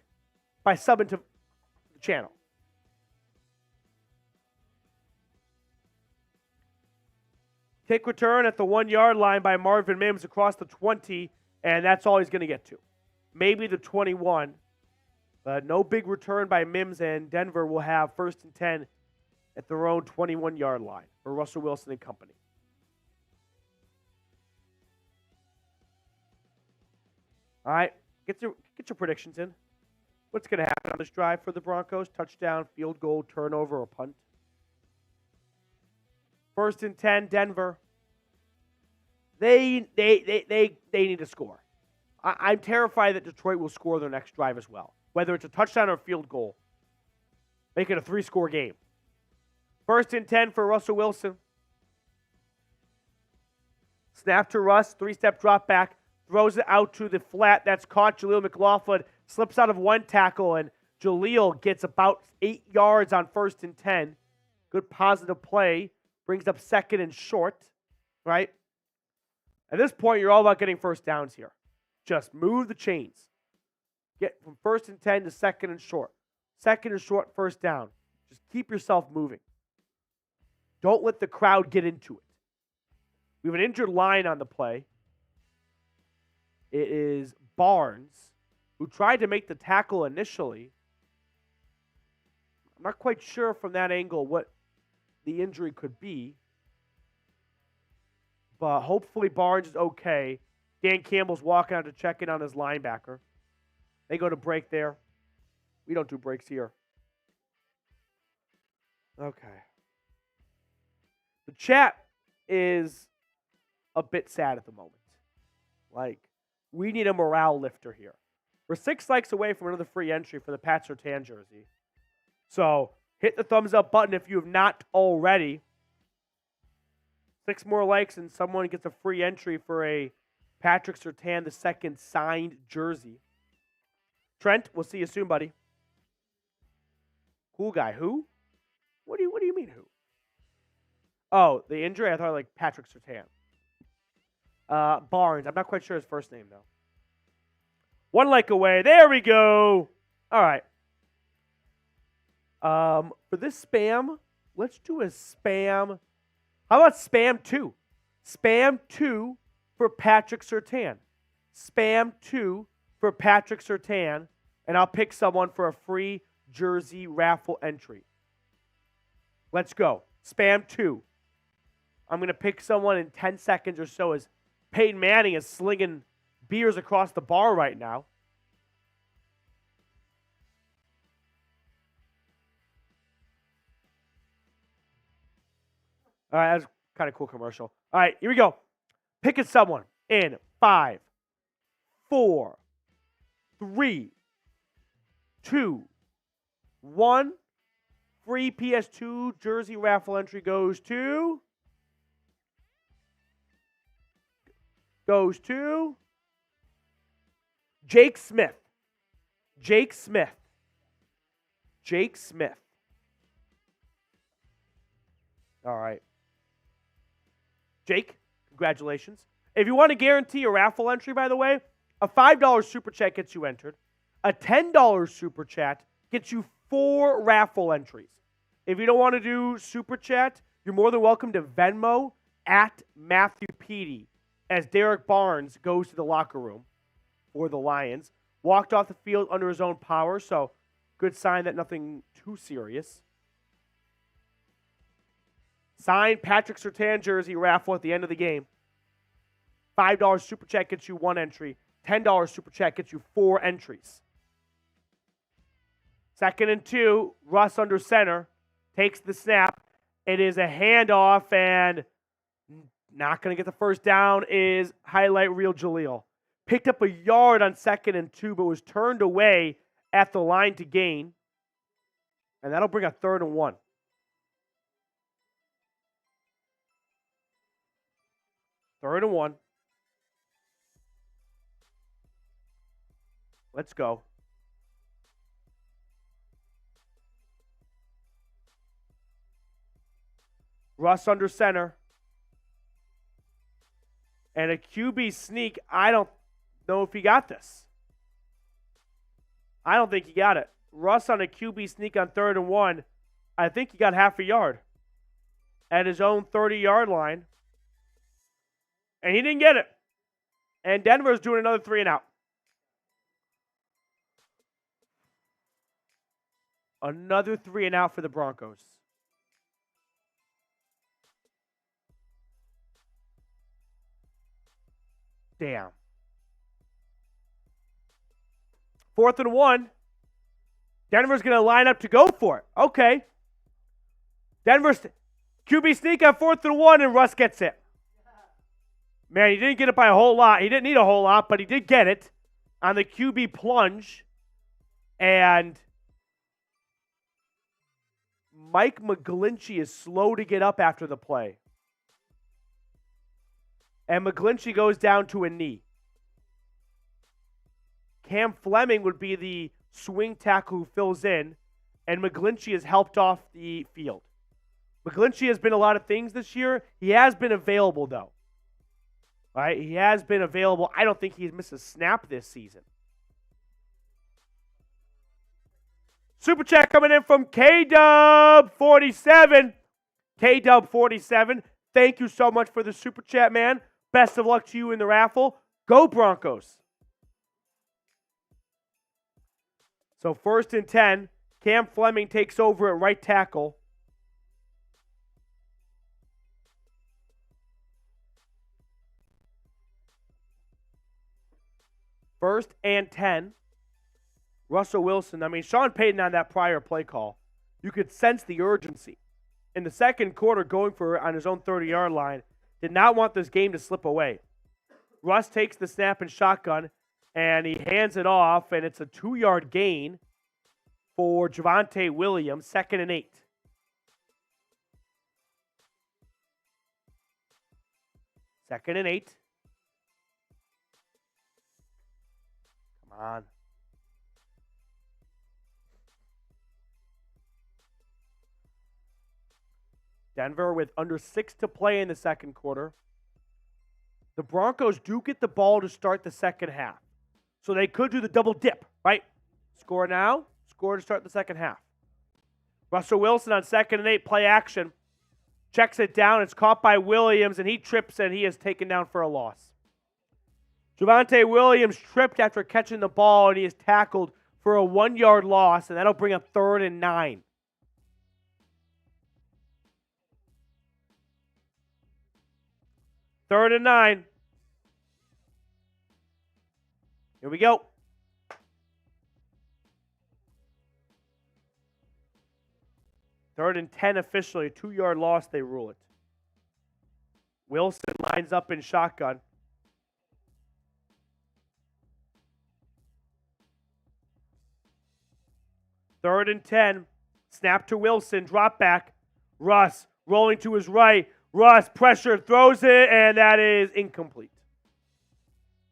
by subbing to the channel. Kick return at the 1-yard line by Marvin Mims across the 20, and that's all he's going to get to. Maybe the 21, but no big return by Mims, and Denver will have 1st and 10 at their own 21-yard line for Russell Wilson and company. All right, get your predictions in. What's going to happen on this drive for the Broncos? Touchdown, field goal, turnover, or punt? 1st and 10, Denver. They need to score. I'm terrified that Detroit will score their next drive as well. Whether it's a touchdown or a field goal, make it a 3-score game. 1st and 10 for Russell Wilson. Snap to Russ, 3-step drop back, throws it out to the flat. That's caught. Jaleel McLaughlin slips out of one tackle, and Jaleel gets about 8 yards on 1st and 10. Good positive play. Brings up 2nd and short, right? At this point, you're all about getting first downs here. Just move the chains. Get from 1st and 10 to 2nd and short. 2nd and short, first down. Just keep yourself moving. Don't let the crowd get into it. We have an injured line on the play. It is Barnes, who tried to make the tackle initially. I'm not quite sure from that angle what the injury could be. But hopefully Barnes is okay. Dan Campbell's walking out to check in on his linebacker. They go to break there. We don't do breaks here. Okay. The chat is a bit sad at the moment. Like, we need a morale lifter here. We're 6 likes away from another free entry for the Pat Surtain jersey. So, hit the thumbs up button if you have not already. 6 more likes and someone gets a free entry for a Patrick Surtain II signed jersey. Trent, we'll see you soon, buddy. Cool guy. Who? What do you mean who? Oh, the injury? I thought like Patrick Surtain. Barnes. I'm not quite sure his first name, though. 1 like away. There we go. All right. For this spam, let's do a spam. How about spam 2? Spam 2 for Patrick Surtain. Spam 2 for Patrick Surtain. And I'll pick someone for a free jersey raffle entry. Let's go. Spam 2. I'm going to pick someone in 10 seconds or so as Peyton Manning is slinging beers across the bar right now. All right, that's kind of cool commercial. All right, here we go. Picking someone in 5, 4, 3, 2, 1. Free PS2 jersey raffle entry goes to Jake Smith. Jake Smith. Jake Smith. All right. Jake, congratulations. If you want to guarantee a raffle entry, by the way, a $5 super chat gets you entered. A $10 super chat gets you 4 raffle entries. If you don't want to do super chat, you're more than welcome to Venmo at Matthew Petey as Derek Barnes goes to the locker room for the Lions. Walked off the field under his own power, so good sign that nothing too serious. Signed Patrick Surtain jersey raffle at the end of the game. $5 super chat gets you 1 entry. $10 super chat gets you 4 entries. 2nd and 2, Russ under center. Takes the snap. It is a handoff, and not going to get the first down is highlight reel Jaleel. Picked up a yard on 2nd and 2, but was turned away at the line to gain. And that'll bring a 3rd and 1. Third and 1. Let's go. Russ under center. And a QB sneak. I don't know if he got this. I don't think he got it. Russ on a QB sneak on 3rd and 1. I think he got half a yard at his own 30-yard line. And he didn't get it. And Denver's doing another 3 and out. Another 3 and out for the Broncos. Damn. 4th and 1. Denver's going to line up to go for it. Okay. Denver's QB sneak on 4th and 1, and Russ gets it. Man, he didn't get it by a whole lot. He didn't need a whole lot, but he did get it on the QB plunge. And Mike McGlinchey is slow to get up after the play. And McGlinchey goes down to a knee. Cam Fleming would be the swing tackle who fills in, and McGlinchey is helped off the field. McGlinchey has been a lot of things this year. He has been available, though. Right? He has been available. I don't think he's missed a snap this season. Super chat coming in from K-Dub47. K-Dub47, thank you so much for the super chat, man. Best of luck to you in the raffle. Go Broncos. So 1st and 10. Cam Fleming takes over at right tackle. First and 10. Russell Wilson. I mean, Sean Payton on that prior play call, you could sense the urgency. In the second quarter, going for it on his own 30-yard line, did not want this game to slip away. Russ takes the snap and shotgun, and he hands it off, and it's a 2-yard gain for Javonte Williams, 2nd and 8. Second and 8. Come on. Denver with under 6 to play in the second quarter. The Broncos do get the ball to start the second half. So they could do the double dip, right? Score now, score to start the second half. Russell Wilson on 2nd and 8, play action. Checks it down, it's caught by Williams, and he trips, and he is taken down for a loss. Javonte Williams tripped after catching the ball, and he is tackled for a 1-yard loss, and that'll bring up 3rd and 9. Third and 9. Here we go. Third and 10 officially. A 2-yard loss, they rule it. Wilson lines up in shotgun. Third and 10. Snap to Wilson. Drop back. Russ rolling to his right. Russ, pressure, throws it, and that is incomplete.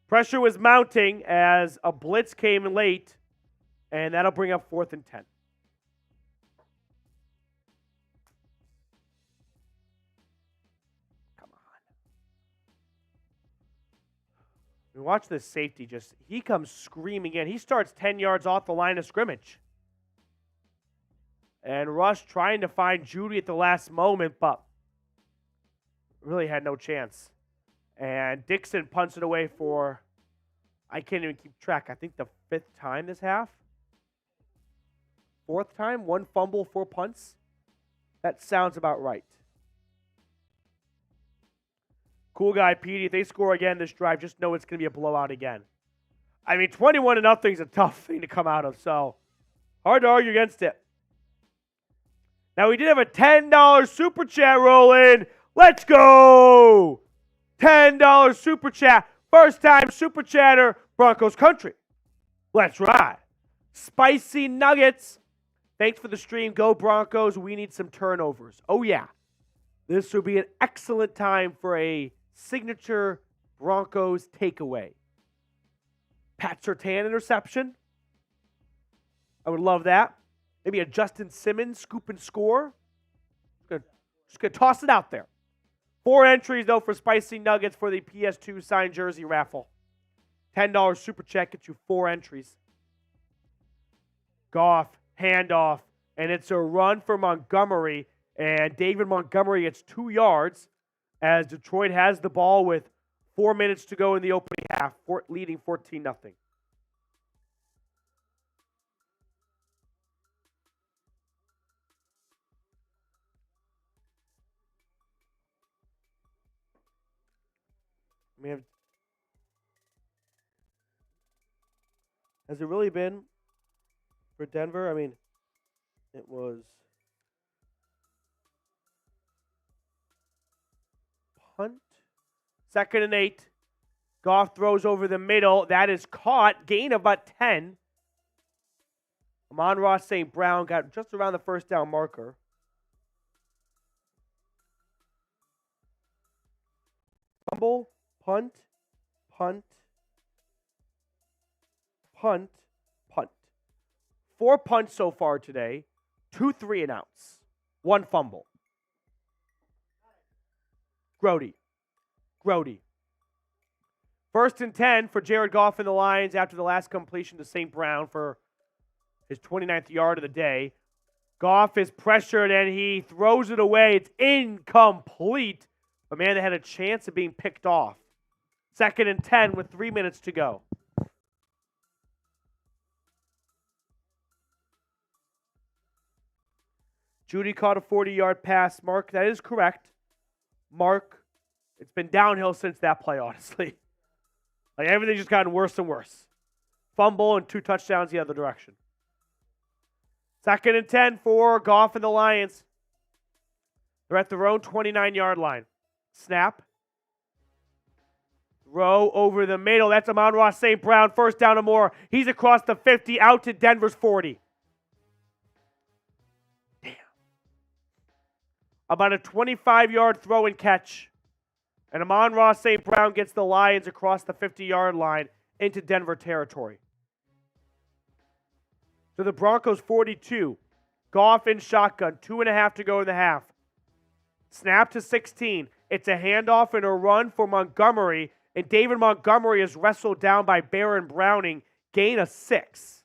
Pressure was mounting as a blitz came late, and that'll bring up 4th and 10. Come on. I mean, watch this safety he comes screaming in. He starts 10 yards off the line of scrimmage. And Russ trying to find Judy at the last moment, but really had no chance. And Dixon punts it away for, I can't even keep track, I think the 5th time this half. 4th time, 1 fumble, 4 punts. That sounds about right. Cool guy, Petey. If they score again this drive, just know it's going to be a blowout again. I mean, 21-0 is a tough thing to come out of, so hard to argue against it. Now, we did have a $10 super chat roll in. Let's go! $10 super chat. First time super chatter, Broncos country. Let's ride. Spicy Nuggets. Thanks for the stream. Go Broncos. We need some turnovers. Oh, yeah. This will be an excellent time for a signature Broncos takeaway. Pat Surtain interception. I would love that. Maybe a Justin Simmons scoop and score. Just gonna toss it out there. 4 entries, though, for Spicy Nuggets for the PS2 signed jersey raffle. $10 super check gets you 4 entries. Goff, handoff, and it's a run for Montgomery, and David Montgomery gets 2 yards as Detroit has the ball with 4 minutes to go in the opening half, leading 14-0. Has it really been for Denver? I mean, it was punt. 2nd and 8. Goff throws over the middle. That is caught. Gain of about 10. Amon-Ra St. Brown got just around the first down marker. Fumble, punt, punt, punt, punt. 4 punts so far today. 2 3-and-outs. 1 fumble. Grody. 1st and 10 for Jared Goff and the Lions after the last completion to St. Brown for his 29th yard of the day. Goff is pressured and he throws it away. It's incomplete. But man, they had a chance of being picked off. 2nd and 10 with 3 minutes to go. Judy caught a 40-yard pass. Mark, that is correct. Mark, it's been downhill since that play, honestly. Like, everything's just gotten worse and worse. Fumble and 2 touchdowns the other direction. 2nd and 10 for Goff and the Lions. They're at their own 29-yard line. Snap. Throw over the middle. That's Amon-Ra St. Brown. 1st down and more. He's across the 50 out to Denver's 40. Damn. About a 25-yard throw and catch. And Amon-Ra St. Brown gets the Lions across the 50-yard line into Denver territory. So the Broncos 42. Goff in shotgun. 2.5 to go in the half. Snap to 16. It's a handoff and a run for Montgomery. And David Montgomery is wrestled down by Baron Browning. Gain of 6.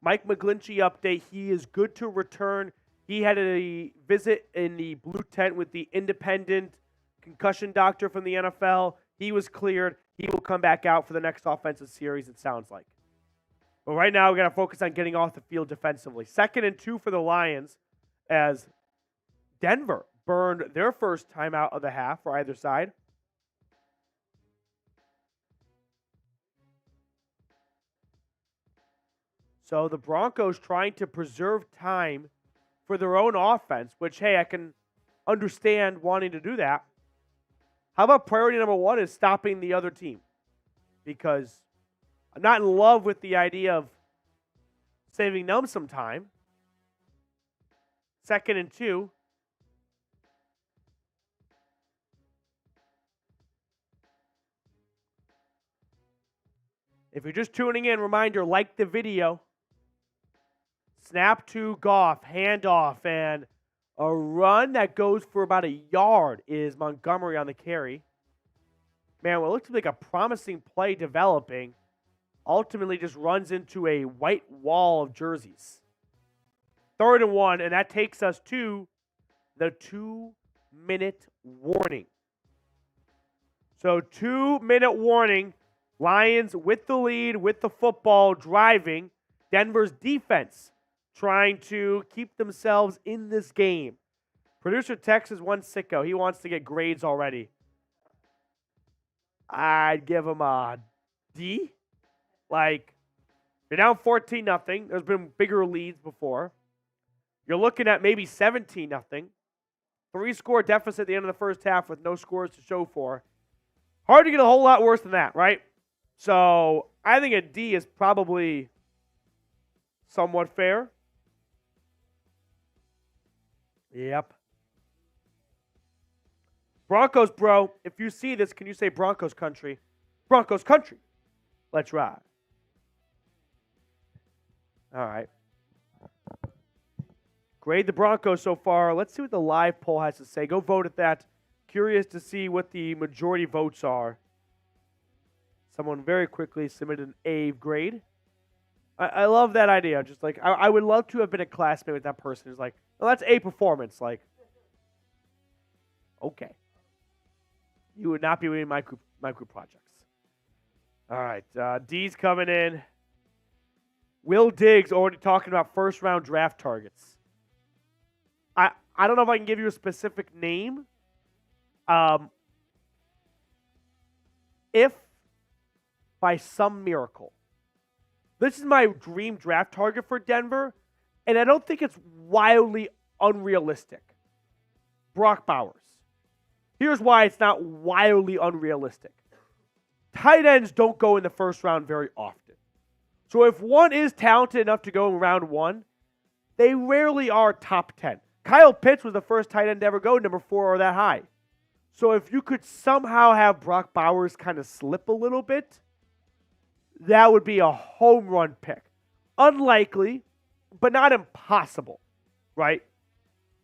Mike McGlinchey update. He is good to return. He had a visit in the blue tent with the independent concussion doctor from the NFL. He was cleared. He will come back out for the next offensive series, it sounds like. But right now, we got to focus on getting off the field defensively. 2nd and 2 for the Lions as Denver burned their first timeout of the half for either side. So the Broncos trying to preserve time for their own offense, which, hey, I can understand wanting to do that. How about priority number 1 is stopping the other team? Because I'm not in love with the idea of saving them some time. 2nd and 2. If you're just tuning in, reminder, like the video. Snap to Goff, handoff, and a run that goes for about a yard is Montgomery on the carry. Man, what looks like a promising play developing ultimately just runs into a white wall of jerseys. 3rd and 1, and that takes us to the 2-minute warning. So 2-minute warning. Lions with the lead, with the football, driving. Denver's defense trying to keep themselves in this game. Producer Tex is one sicko. He wants to get grades already. I'd give him a D. Like, you're down 14-0. There's been bigger leads before. You're looking at maybe 17-0. 3-score deficit at the end of the first half with no scores to show for. Hard to get a whole lot worse than that, right? So I think a D is probably somewhat fair. Yep. Broncos, bro. If you see this, can you say Broncos country? Broncos country. Let's ride. All right. Grade the Broncos so far. Let's see what the live poll has to say. Go vote at that. Curious to see what the majority votes are. Someone very quickly submitted an A grade. I love that idea. Just like, I would love to have been a classmate with that person who's like, well, that's A performance. Like, okay. You would not be in my group projects. All right, D's coming in. Will Diggs already talking about first-round draft targets. I don't know if I can give you a specific name. If by some miracle, this is my dream draft target for Denver, and I don't think it's wildly unrealistic. Brock Bowers. Here's why it's not wildly unrealistic. Tight ends don't go in the first round very often. So if one is talented enough to go in round 1, they rarely are top 10. Kyle Pitts was the first tight end to ever go number 4 or that high. So if you could somehow have Brock Bowers kind of slip a little bit, that would be a home run pick. Unlikely, but not impossible, right?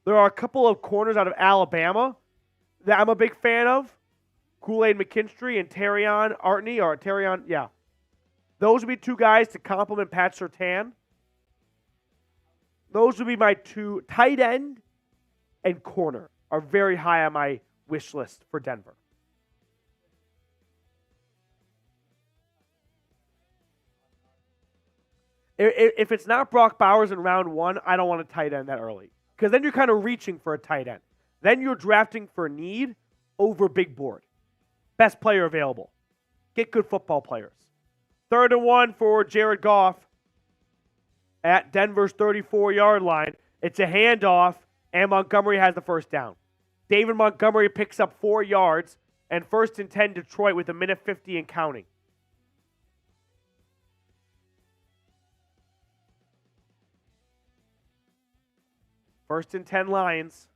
There are a couple of corners out of Alabama that I'm a big fan of. Kool-Aid McKinstry and Terrion, yeah. Those would be 2 guys to complement Pat Surtain. Those would be my 2. Tight end and corner are very high on my wish list for Denver. If it's not Brock Bowers in round 1, I don't want a tight end that early. Because then you're kind of reaching for a tight end. Then you're drafting for need over big board. Best player available. Get good football players. 3rd and 1 for Jared Goff at Denver's 34-yard line. It's a handoff, and Montgomery has the first down. David Montgomery picks up 4 yards, and 1st and 10 Detroit with 1:50 and counting. First and 10 Lions.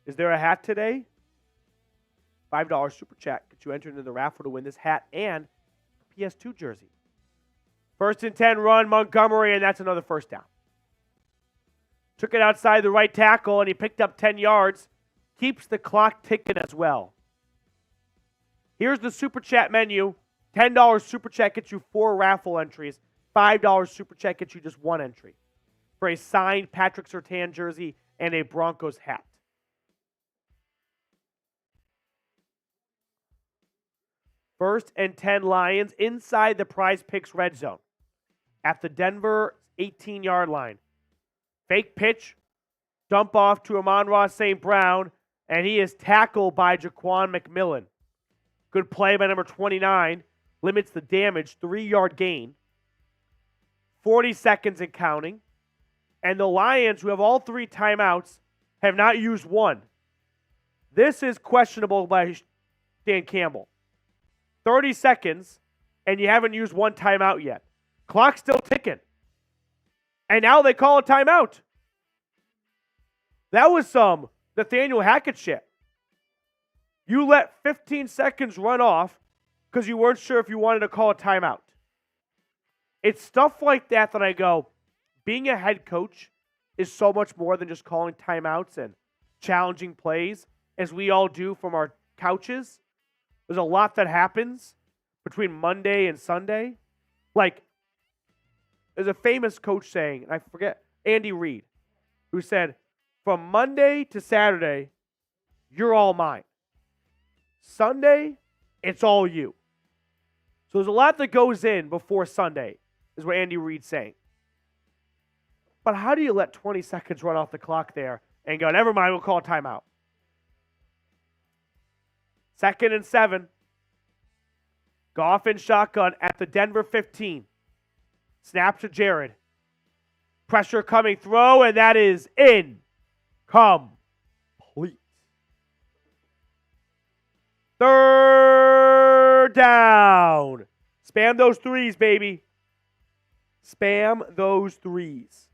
Is there a hat today? $5 super chat gets you entered into the raffle to win this hat and a PS2 jersey. 1st and 10 run, Montgomery, and that's another first down. Took it outside the right tackle, and he picked up 10 yards. Keeps the clock ticking as well. Here's the super chat menu. $10 super chat gets you 4 raffle entries. $5 super chat gets you just 1 entry for a signed Patrick Surtain jersey and a Broncos hat. First and 10 Lions inside the Prize Picks red zone at the Denver 18-yard line. Fake pitch, dump off to Amon-Ra St. Brown, and he is tackled by Jaquan McMillan. Good play by number 29, limits the damage, 3-yard gain. 40 seconds and counting. And the Lions, who have all 3 timeouts, have not used 1. This is questionable by Dan Campbell. 30 seconds, and you haven't used 1 timeout yet. Clock's still ticking. And now they call a timeout. That was some Nathaniel Hackett shit. You let 15 seconds run off because you weren't sure if you wanted to call a timeout. It's stuff like that that I go, being a head coach is so much more than just calling timeouts and challenging plays, as we all do from our couches. There's a lot that happens between Monday and Sunday. Like, there's a famous coach saying, and I forget, Andy Reid, who said, from Monday to Saturday, you're all mine. Sunday, it's all you. So there's a lot that goes in before Sunday, is what Andy Reid's saying. But how do you let 20 seconds run off the clock there and go, never mind, we'll call a timeout? 2nd and 7. Goff in shotgun at the Denver 15. Snap to Jared. Pressure coming, throw, and that is incomplete. 3rd down. Spam those 3s, baby. Spam those 3s.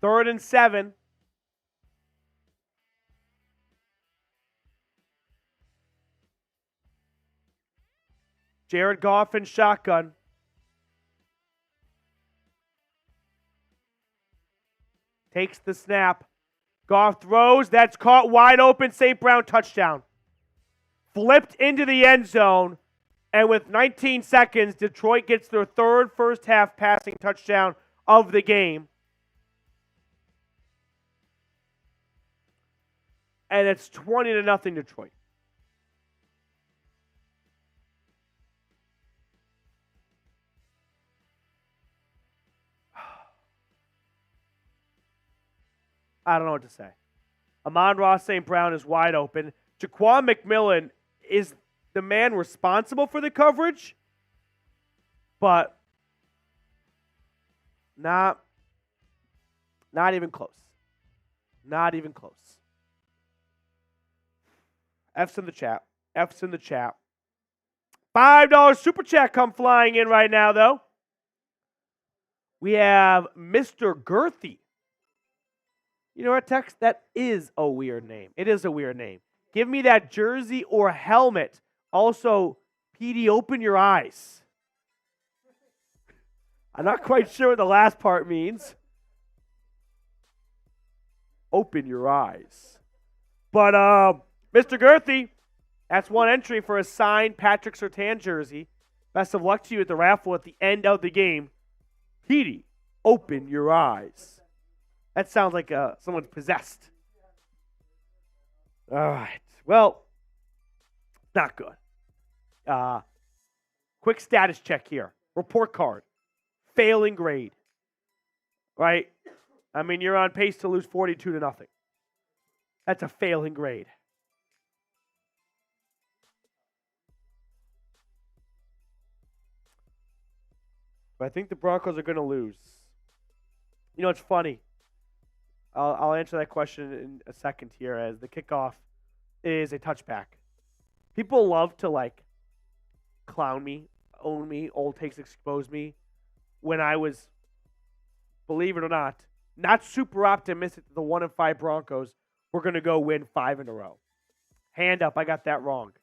Third and 7. Jared Goff in shotgun. Takes the snap. Goff throws. That's caught wide open. St. Brown touchdown. Flipped into the end zone. And with 19 seconds, Detroit gets their third first-half passing touchdown of the game. And it's 20-0 Detroit. I don't know what to say. Amon-Ra St. Brown is wide open. Jaquan McMillan is the man responsible for the coverage, but not even close. Not even close. F's in the chat. F's in the chat. $5 super chat come flying in right now, though. We have Mr. Girthy. You know what, Tex? That is a weird name. It is a weird name. Give me that jersey or helmet. Also, PD, open your eyes. I'm not quite sure what the last part means. Open your eyes. But, Mr. Girthy, that's one entry for a signed Patrick Surtain jersey. Best of luck to you at the raffle at the end of the game. PD, open your eyes. That sounds like someone's possessed. All right. Well, not good. Quick status check here. Report card. Failing grade. Right? I mean, you're on pace to lose 42-0. That's a failing grade. But I think the Broncos are going to lose. You know, it's funny. I'll answer that question in a second here, as the kickoff is a touchback. People love to, clown me, own me, old takes expose me, when I was, believe it or not super optimistic that the 1-5 Broncos were going to go win 5 in a row. Hand up, I got that wrong.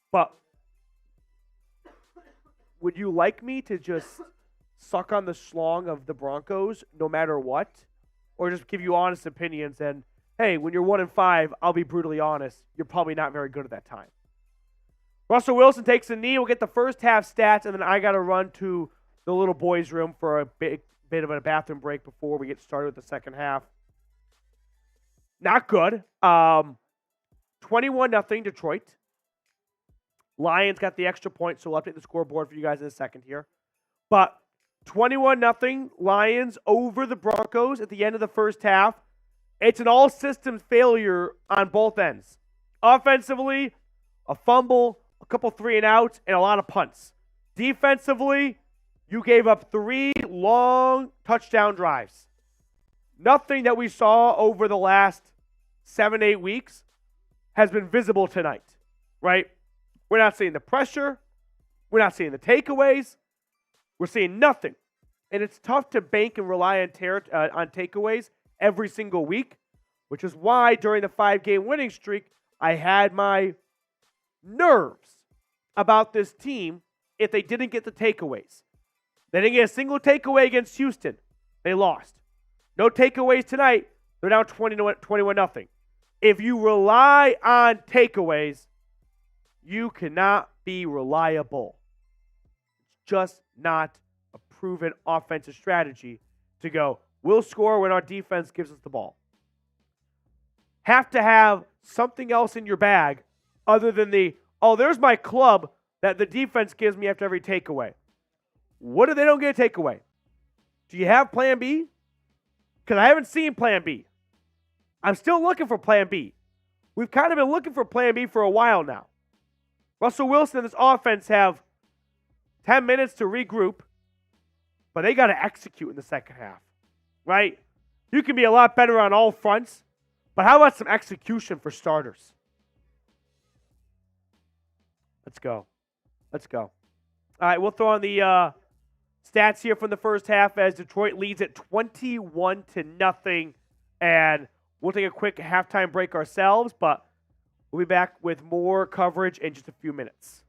But would you like me to just suck on the schlong of the Broncos no matter what? Or just give you honest opinions and, hey, when you're 1-5, I'll be brutally honest, you're probably not very good at that time. Russell Wilson takes a knee. We'll get the first half stats, and then I got to run to the little boys' room for a bit of a bathroom break before we get started with the second half. Not good. 21-0 Detroit. Lions got the extra point, so we'll update the scoreboard for you guys in a second here. But 21-0 Lions over the Broncos at the end of the first half. It's an all-systems failure on both ends. Offensively, a fumble, a couple 3-and-outs, and a lot of punts. Defensively, you gave up 3 long touchdown drives. Nothing that we saw over the last 7-8 weeks has been visible tonight, right? We're not seeing the pressure. We're not seeing the takeaways. We're seeing nothing. And it's tough to bank and rely on takeaways every single week, which is why during the 5-game winning streak, I had my nerves about this team if they didn't get the takeaways. They didn't get a single takeaway against Houston. They lost. No takeaways tonight. They're down 21-0. If you rely on takeaways, you cannot be reliable. It's just not a proven offensive strategy to go, we'll score when our defense gives us the ball. Have to have something else in your bag other than there's my club that the defense gives me after every takeaway. What if they don't get a takeaway? Do you have plan B? Because I haven't seen plan B. I'm still looking for plan B. We've kind of been looking for plan B for a while now. Russell Wilson and this offense have 10 minutes to regroup, but they got to execute in the second half, right? You can be a lot better on all fronts, but how about some execution for starters? Let's go. All right, we'll throw on the stats here from the first half as Detroit leads at 21-0, and we'll take a quick halftime break ourselves, but we'll be back with more coverage in just a few minutes.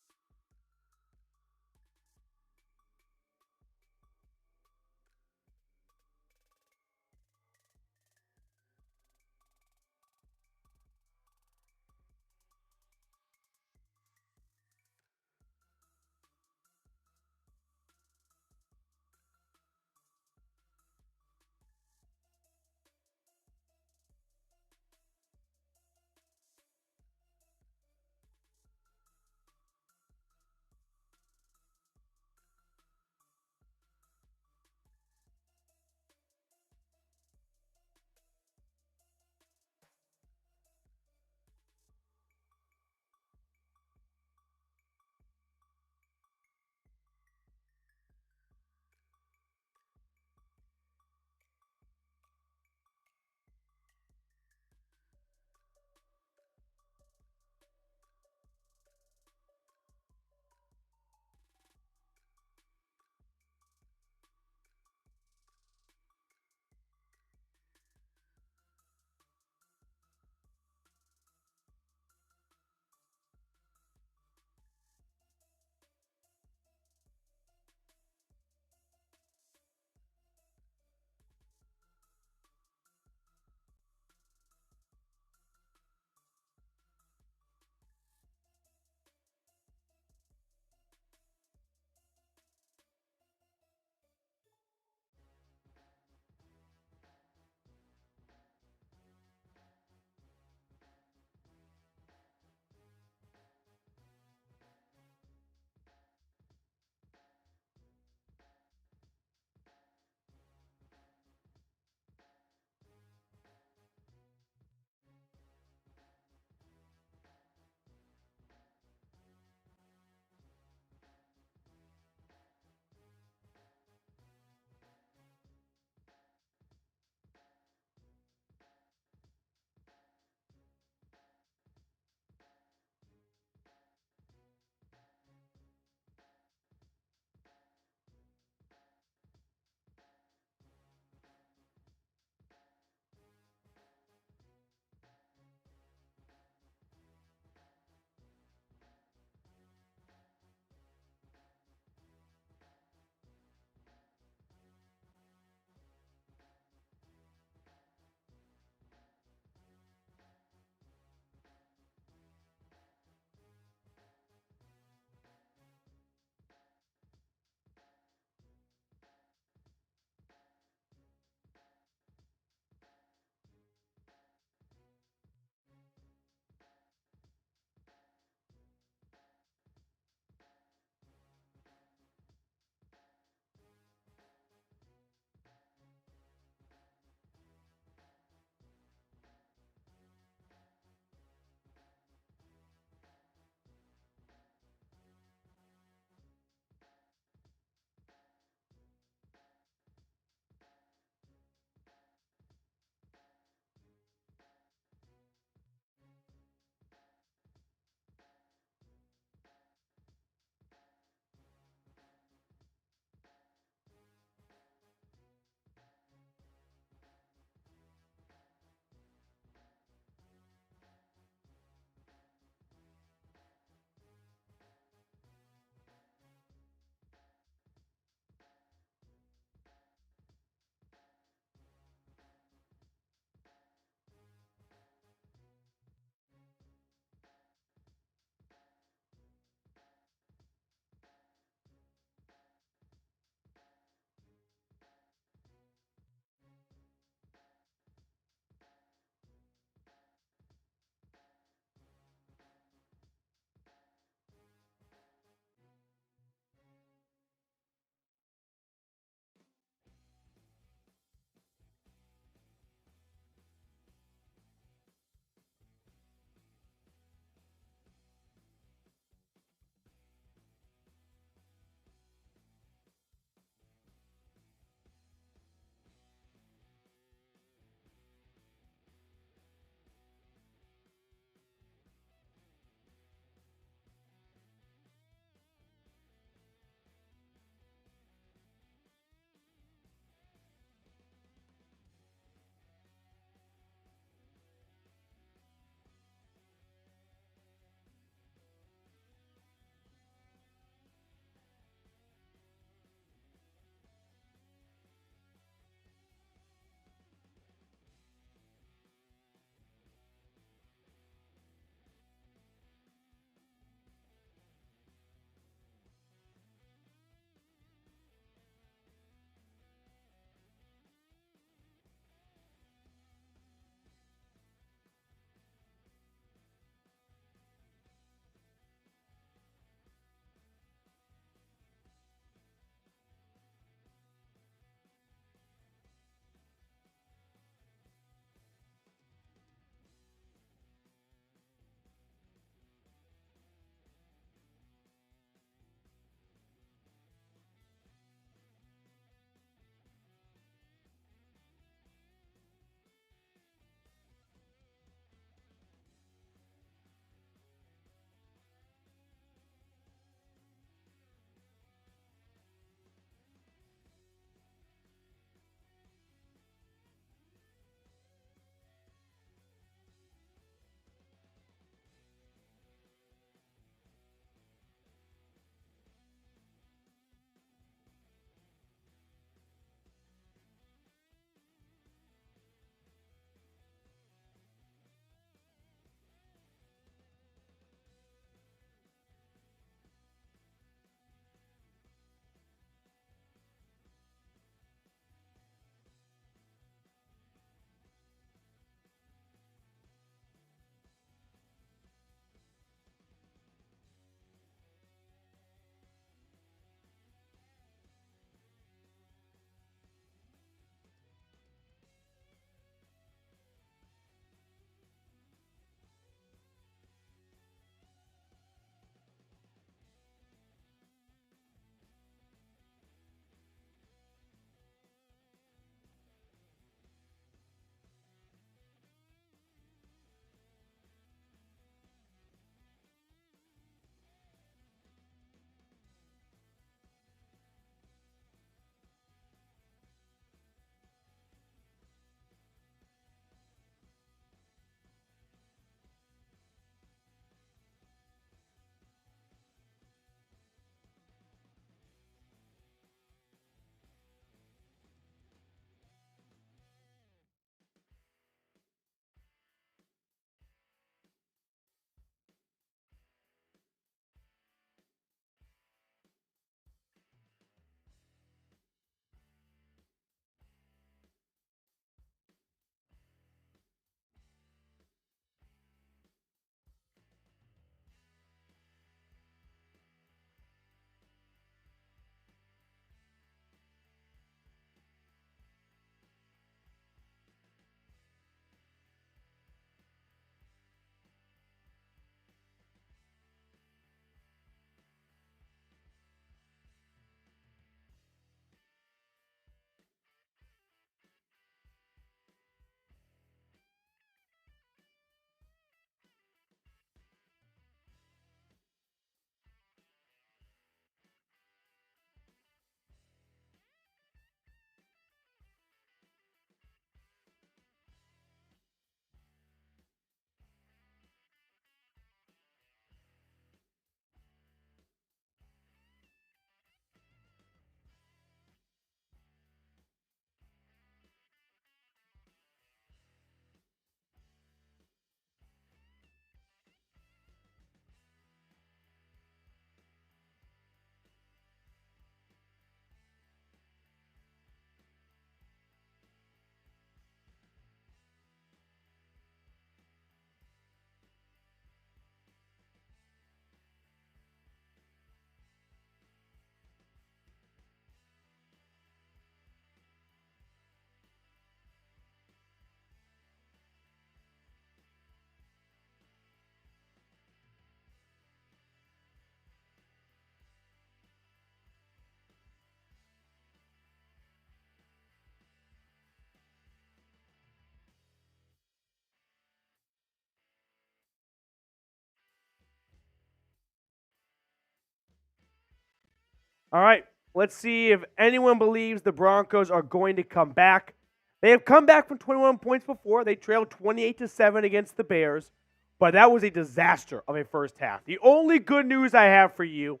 All right, let's see if anyone believes the Broncos are going to come back. They have come back from 21 points before. They trailed 28-7 against the Bears, but that was a disaster of a first half. The only good news I have for you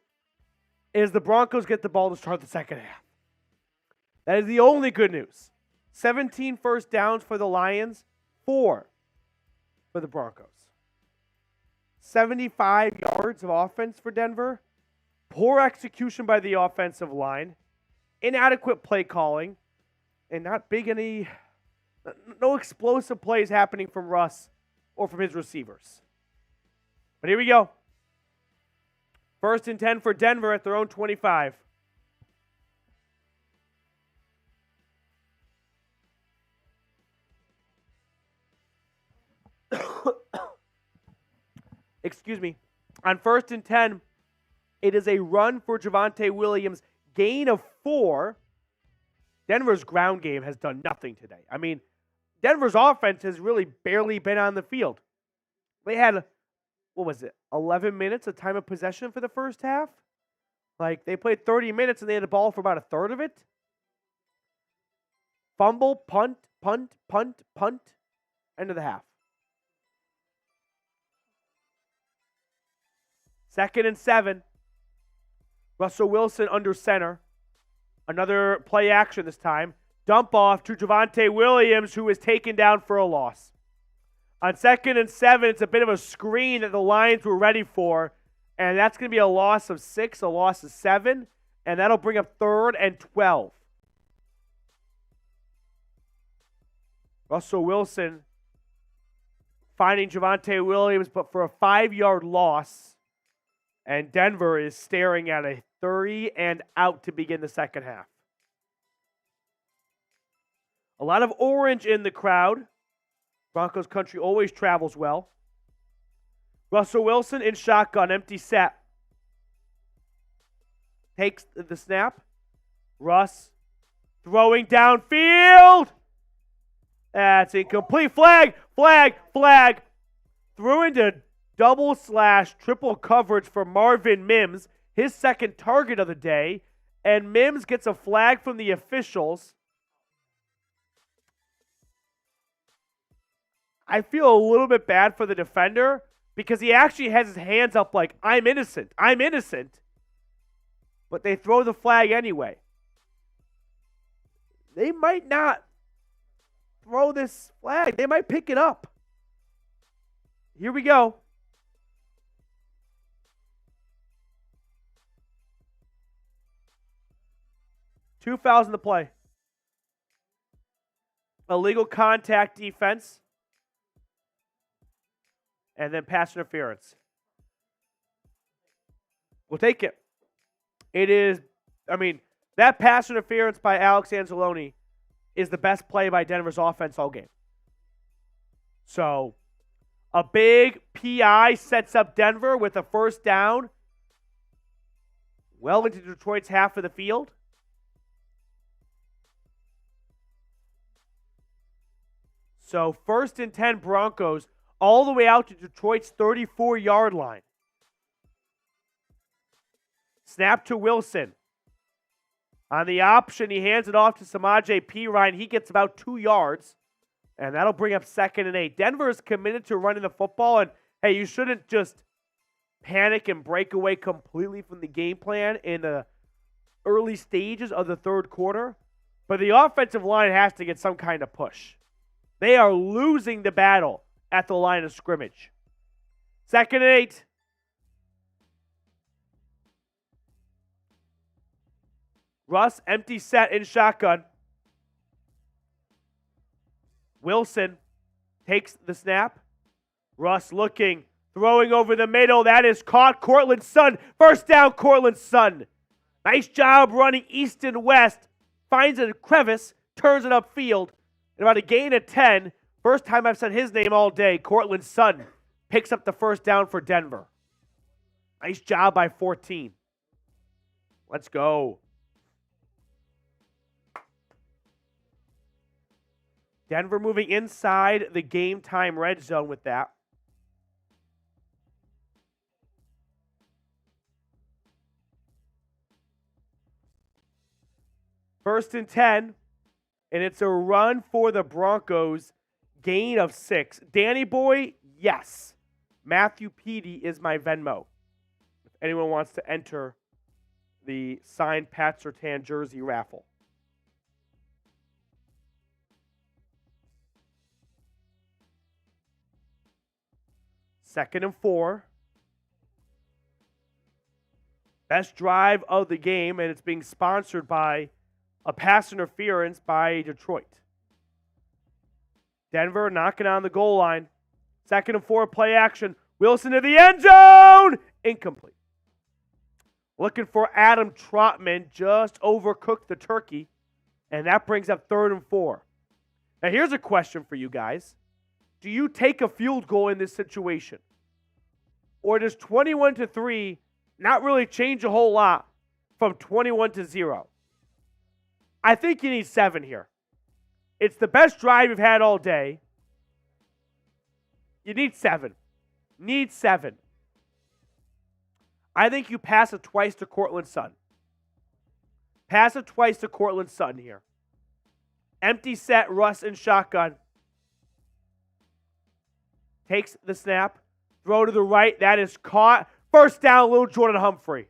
is the Broncos get the ball to start the second half. That is the only good news. 17 first downs for the Lions, 4 for the Broncos. 75 yards of offense for Denver. Poor execution by the offensive line. Inadequate play calling. And no explosive plays happening from Russ or from his receivers. But here we go. 1st and 10 for Denver at their own 25. Excuse me. On 1st and 10, it is a run for Javonte Williams, gain of 4. Denver's ground game has done nothing today. I mean, Denver's offense has really barely been on the field. They had, 11 minutes of time of possession for the first half? Like, they played 30 minutes and they had the ball for about a third of it. Fumble, punt, punt, punt, punt. End of the half. 2nd and 7. Russell Wilson under center. Another play action this time. Dump off to Javonte Williams, who is taken down for a loss. On 2nd and 7, it's a bit of a screen that the Lions were ready for. And that's going to be a loss of 6, a loss of 7. And that'll bring up 3rd and 12. Russell Wilson finding Javonte Williams, but for a 5-yard loss. And Denver is staring at a 30 and out to begin the second half. A lot of orange in the crowd. Broncos country always travels well. Russell Wilson in shotgun, empty set. Takes the snap. Russ throwing downfield. That's incomplete. Flag, flag, flag. Threw into double/triple coverage for Marvin Mims, his second target of the day, and Mims gets a flag from the officials. I feel a little bit bad for the defender because he actually has his hands up like, I'm innocent, I'm innocent. But they throw the flag anyway. They might not throw this flag. They might pick it up. Here we go. Two fouls in the play. Illegal contact defense. And then pass interference. We'll take it. It is, that pass interference by Alex Anzalone is the best play by Denver's offense all game. So, a big PI sets up Denver with a first down well into Detroit's half of the field. So 1st and 10 Broncos all the way out to Detroit's 34-yard line. Snap to Wilson. On the option, he hands it off to Samaje Perine. He gets about 2 yards, and that'll bring up 2nd and 8. Denver is committed to running the football, and hey, you shouldn't just panic and break away completely from the game plan in the early stages of the third quarter, but the offensive line has to get some kind of push. They are losing the battle at the line of scrimmage. 2nd and 8. Russ, empty set in shotgun. Wilson takes the snap. Russ looking, throwing over the middle. That is caught. Cortland Sutton. First down, Cortland Sutton. Nice job running east and west. Finds a crevice, turns it upfield. And about a gain of 10. First time I've said his name all day. Cortland Sutton picks up the first down for Denver. Nice job by 14. Let's go. Denver moving inside the game time red zone with that. First and 10, and it's a run for the Broncos. Gain of 6. Danny Boy, yes. Matthew Petey is my Venmo. If anyone wants to enter the signed Pat Surtain jersey raffle. Second and 4. Best drive of the game, and it's being sponsored by a pass interference by Detroit. Denver knocking on the goal line. Second and 4, play action. Wilson to the end zone. Incomplete. Looking for Adam Trotman. Just overcooked the turkey. And that brings up third and 4. Now here's a question for you guys. Do you take a field goal in this situation? Or does 21-3 not really change a whole lot from 21-0? I think you need 7 here. It's the best drive you've had all day. You need 7. Need 7. I think you pass it twice to Cortland Sutton. Pass it twice to Cortland Sutton here. Empty set, Russ in shotgun. Takes the snap. Throw to the right. That is caught. First down, Lil Jordan Humphrey.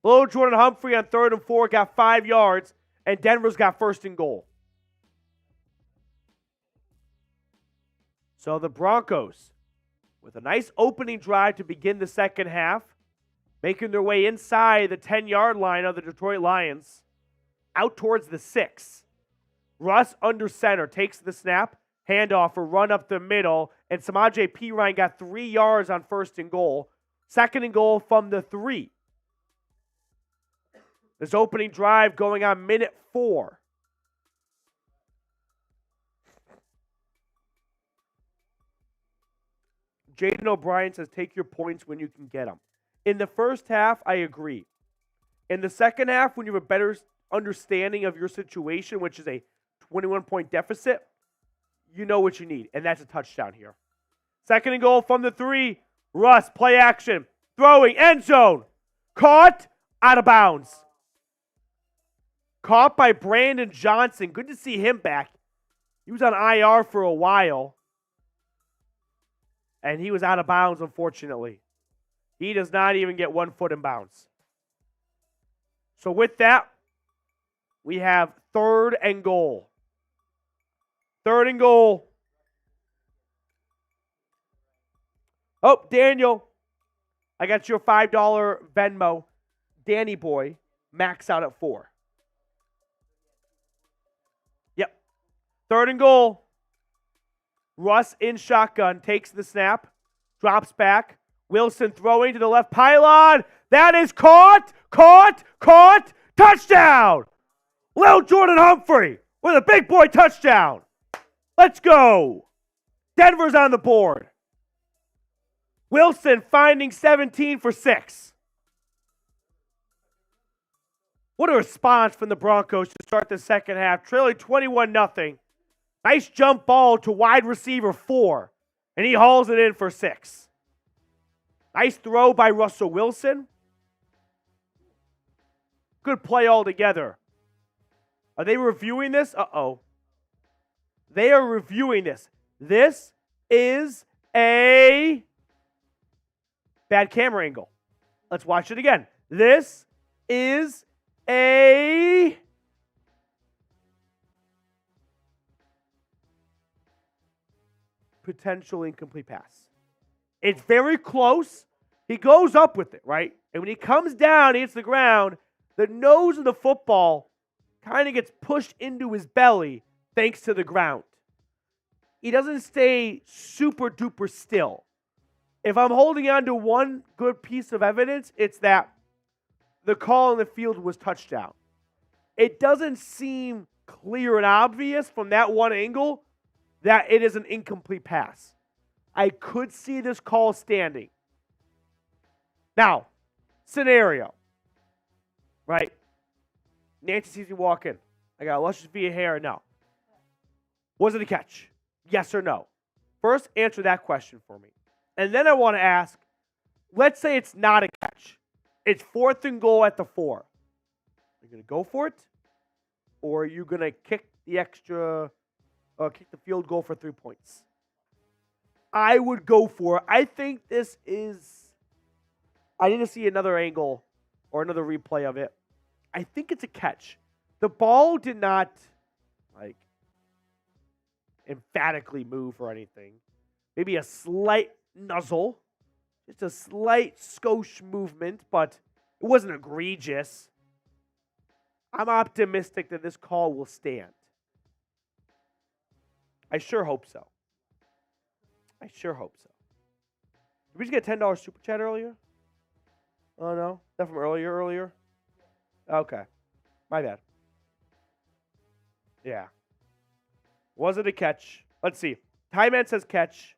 Lil Jordan Humphrey on 3rd and 4 got 5 yards, and Denver's got first and goal. So the Broncos, with a nice opening drive to begin the second half, making their way inside the 10-yard line of the Detroit Lions, out towards the 6. Russ under center, takes the snap, handoff, a run up the middle, and Samaje Perine got 3 yards on first and goal. Second and goal from the 3. This opening drive going on minute 4. Jaden O'Brien says, take your points when you can get them. In the first half, I agree. In the second half, when you have a better understanding of your situation, which is a 21-point deficit, you know what you need, and that's a touchdown here. Second and goal from the 3. Russ, play action. Throwing, end zone. Caught, out of bounds. Caught by Brandon Johnson. Good to see him back. He was on IR for a while. And he was out of bounds, unfortunately. He does not even get 1 foot in bounds. So with that, we have 3rd and goal. 3rd and goal. Oh, Daniel, I got your $5 Venmo. Danny Boy, max out at 4. Yep. 3rd and goal. Russ in shotgun, takes the snap, drops back. Wilson throwing to the left pylon. That is caught. Touchdown! Lil Jordan Humphrey with a big boy touchdown. Let's go. Denver's on the board. Wilson finding 17 for 6. What a response from the Broncos to start the second half, trailing 21-0. Nice jump ball to wide receiver 4, and he hauls it in for 6. Nice throw by Russell Wilson. Good play altogether. Are they reviewing this? Uh-oh. They are reviewing this. This is a bad camera angle. Let's watch it again. This is a potential incomplete pass. It's very close. He goes up with it, right? And when he comes down, he hits the ground, the nose of the football kind of gets pushed into his belly thanks to the ground. He doesn't stay super duper still. If I'm holding on to one good piece of evidence, it's that the call in the field was touchdown. It doesn't seem clear and obvious from that one angle that it is an incomplete pass. I could see this call standing. Now, scenario, right? Nancy sees me walk in. I got luscious via hair. No. Was it a catch? Yes or no? First, answer that question for me. And then I want to ask, let's say it's not a catch. It's 4th and goal at the 4. Are you going to go for it? or are you going to kick the field goal for 3 points? I would go for it. I think this is, I need to see another angle or another replay of it. I think it's a catch. The ball did not, emphatically move or anything. Maybe a slight nuzzle, just a slight skosh movement, but it wasn't egregious. I'm optimistic that this call will stand. I sure hope so. Did we just get a $10 super chat earlier? Oh, no? Is that from earlier? Okay. My bad. Yeah. Was it a catch? Let's see. Ty Man says catch.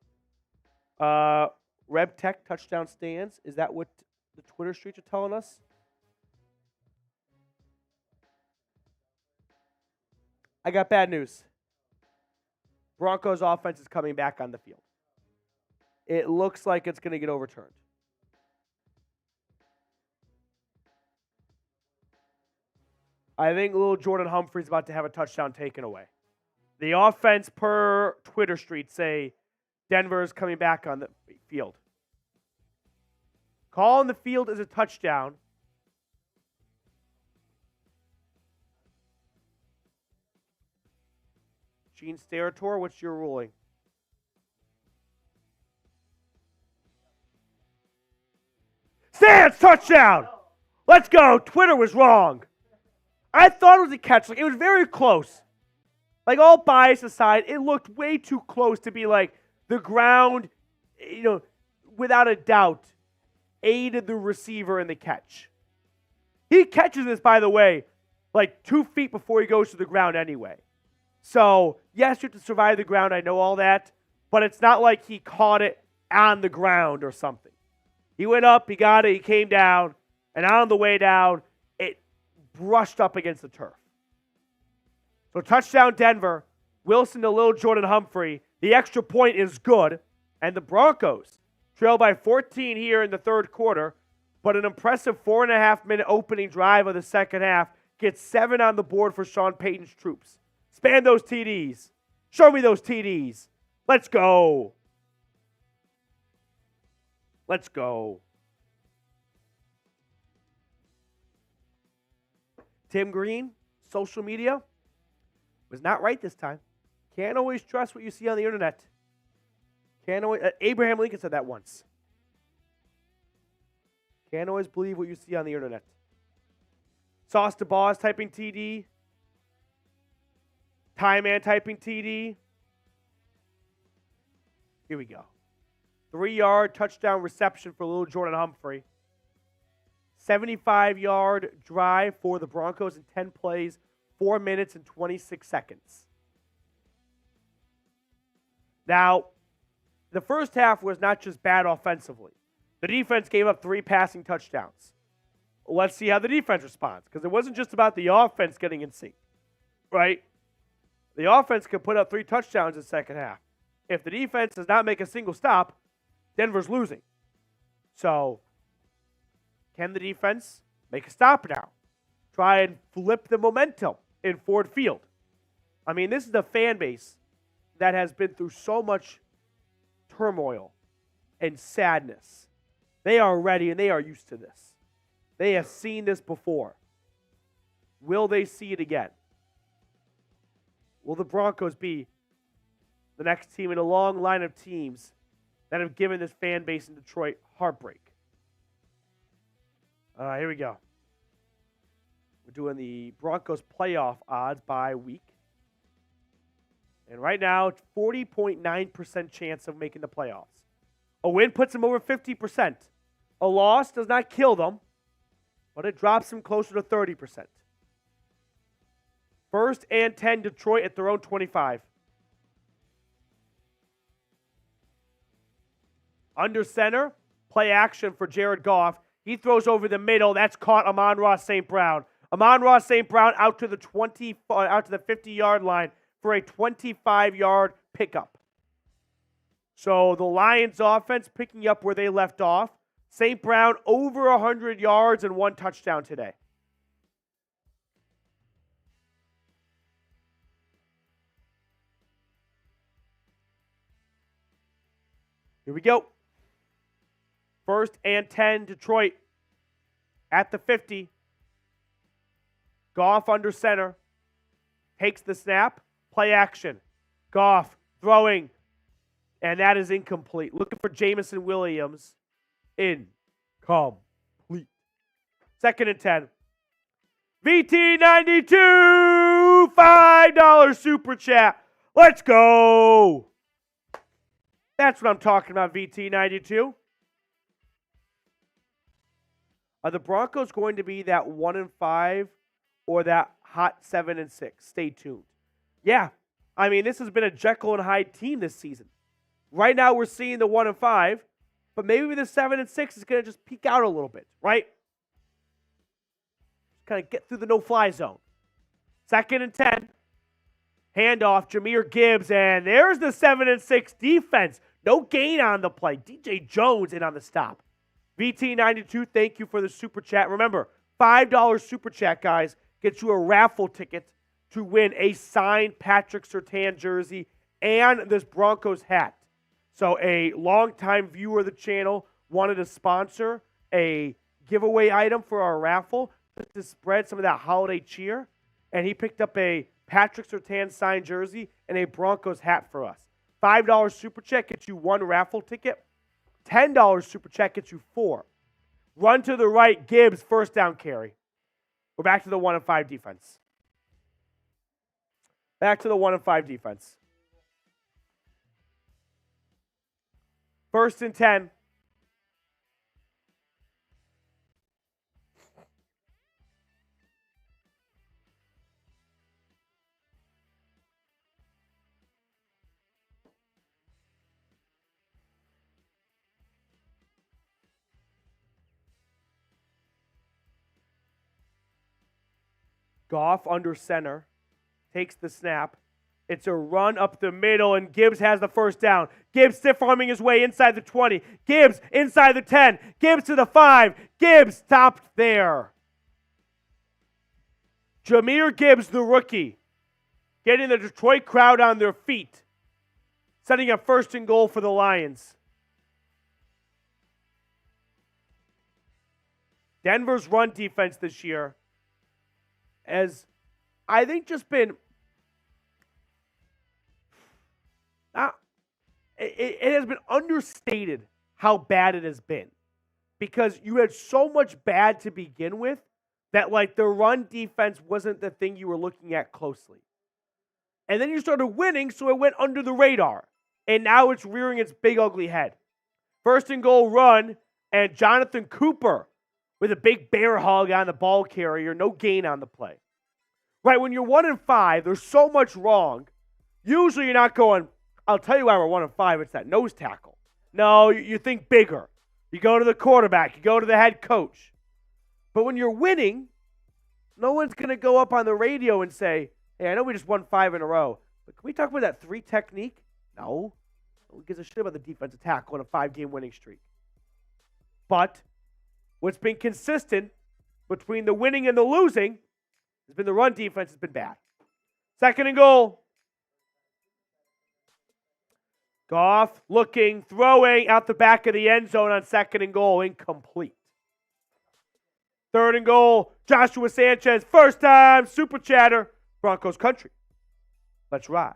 Reb Tech touchdown stands. Is that what the Twitter streets are telling us? I got bad news. Broncos offense is coming back on the field. It looks like it's going to get overturned. I think little Jordan Humphrey's about to have a touchdown taken away. The offense per Twitter street say Denver is coming back on the field. Call on the field is a touchdown. Gene Sterator, what's your ruling? Stands, touchdown! Let's go. Twitter was wrong. I thought it was a catch. It was very close. All bias aside, it looked way too close to be the ground, without a doubt, aided the receiver in the catch. He catches this, by the way, 2 feet before he goes to the ground anyway. So, yes, you have to survive the ground. I know all that. But it's not like he caught it on the ground or something. He went up, he got it, he came down, and on the way down, it brushed up against the turf. So touchdown Denver, Wilson to Lil Jordan Humphrey. The extra point is good, and the Broncos trail by 14 here in the third quarter, but an impressive 4.5-minute opening drive of the second half gets 7 on the board for Sean Payton's troops. Span those TDs. Show me those TDs. Let's go. Let's go. Tim Green, social media, was not right this time. Can't always trust what you see on the internet. Can't always. Abraham Lincoln said that once. Can't always believe what you see on the internet. Sauce to Boss typing TD. Ty Man typing TD. Here we go. 3-yard touchdown reception for little Jordan Humphrey. 75-yard drive for the Broncos in 10 plays, 4 minutes and 26 seconds. Now, the first half was not just bad offensively. The defense gave up 3 passing touchdowns. Let's see how the defense responds, because it wasn't just about the offense getting in sync, right? The offense could put up 3 touchdowns in the second half. If the defense does not make a single stop, Denver's losing. So, can the defense make a stop now? Try and flip the momentum in Ford Field. I mean, this is a fan base that has been through so much turmoil and sadness. They are ready and they are used to this. They have seen this before. Will they see it again? Will the Broncos be the next team in a long line of teams that have given this fan base in Detroit heartbreak? Here we go. We're doing the Broncos playoff odds by week. And right now, it's 40.9% chance of making the playoffs. A win puts them over 50%. A loss does not kill them, but it drops them closer to 30%. First and 10, Detroit at their own 25. Under center, play action for Jared Goff. He throws over the middle. That's caught Amon-Ra St. Brown. Amon-Ra St. Brown out to the 50-yard line for a 25-yard pickup. So the Lions offense picking up where they left off. St. Brown over 100 yards and 1 touchdown today. Here we go. 1st and 10, Detroit at the 50. Goff under center. Takes the snap. Play action. Goff throwing. And that is incomplete. Looking for Jamison Williams. Incomplete. 2nd and 10. VT92, $5 super chat. Let's go. That's what I'm talking about, VT92. Are the Broncos going to be that 1-5 or that hot 7-6? Stay tuned. Yeah, I mean, this has been a Jekyll and Hyde team this season. Right now, we're seeing the 1-5, but maybe the 7-6 is going to just peak out a little bit, right? Kind of get through the no-fly zone. 2nd and 10. Handoff, Jahmyr Gibbs, and there's the 7-6 defense. No gain on the play. DJ Jones in on the stop. VT92, thank you for the super chat. Remember, $5 super chat, guys, gets you a raffle ticket to win a signed Patrick Surtain jersey and this Broncos hat. So a longtime viewer of the channel wanted to sponsor a giveaway item for our raffle to spread some of that holiday cheer, and he picked up a Patrick Surtain signed jersey and a Broncos hat for us. $5 super chat gets you 1 raffle ticket. $10 super chat gets you 4. Run to the right, Gibbs, 1st down carry. We're back to the 1-5 defense. Back to the 1-5 defense. 1st and 10. Goff under center, takes the snap. It's a run up the middle, and Gibbs has the 1st down. Gibbs stiff-arming his way inside the 20. Gibbs inside the 10. Gibbs to the 5. Gibbs stopped there. Jahmyr Gibbs, the rookie, getting the Detroit crowd on their feet, setting up 1st and goal for the Lions. Denver's run defense this year has, I think, just been it has been understated how bad it has been, because you had so much bad to begin with that, like, the run defense wasn't the thing you were looking at closely. And then you started winning, so it went under the radar. And now it's rearing its big ugly head. 1st and goal run, and Jonathan Cooper with a big bear hug on the ball carrier, no gain on the play. Right, when you're 1-5, there's so much wrong. Usually you're not going, I'll tell you why we're 1-5, it's that nose tackle. No, you think bigger. You go to the quarterback, you go to the head coach. But when you're winning, no one's going to go up on the radio and say, hey, I know we just won 5 in a row, but can we talk about that 3 technique? No. No one gives a shit about the defensive tackle on a 5-game winning streak. But what's been consistent between the winning and the losing has been the run defense has been bad. 2nd and goal. Goff looking, throwing out the back of the end zone on 2nd and goal, incomplete. 3rd and goal, Joshua Sanchez, 1st time, super chatter, Broncos country. Let's ride.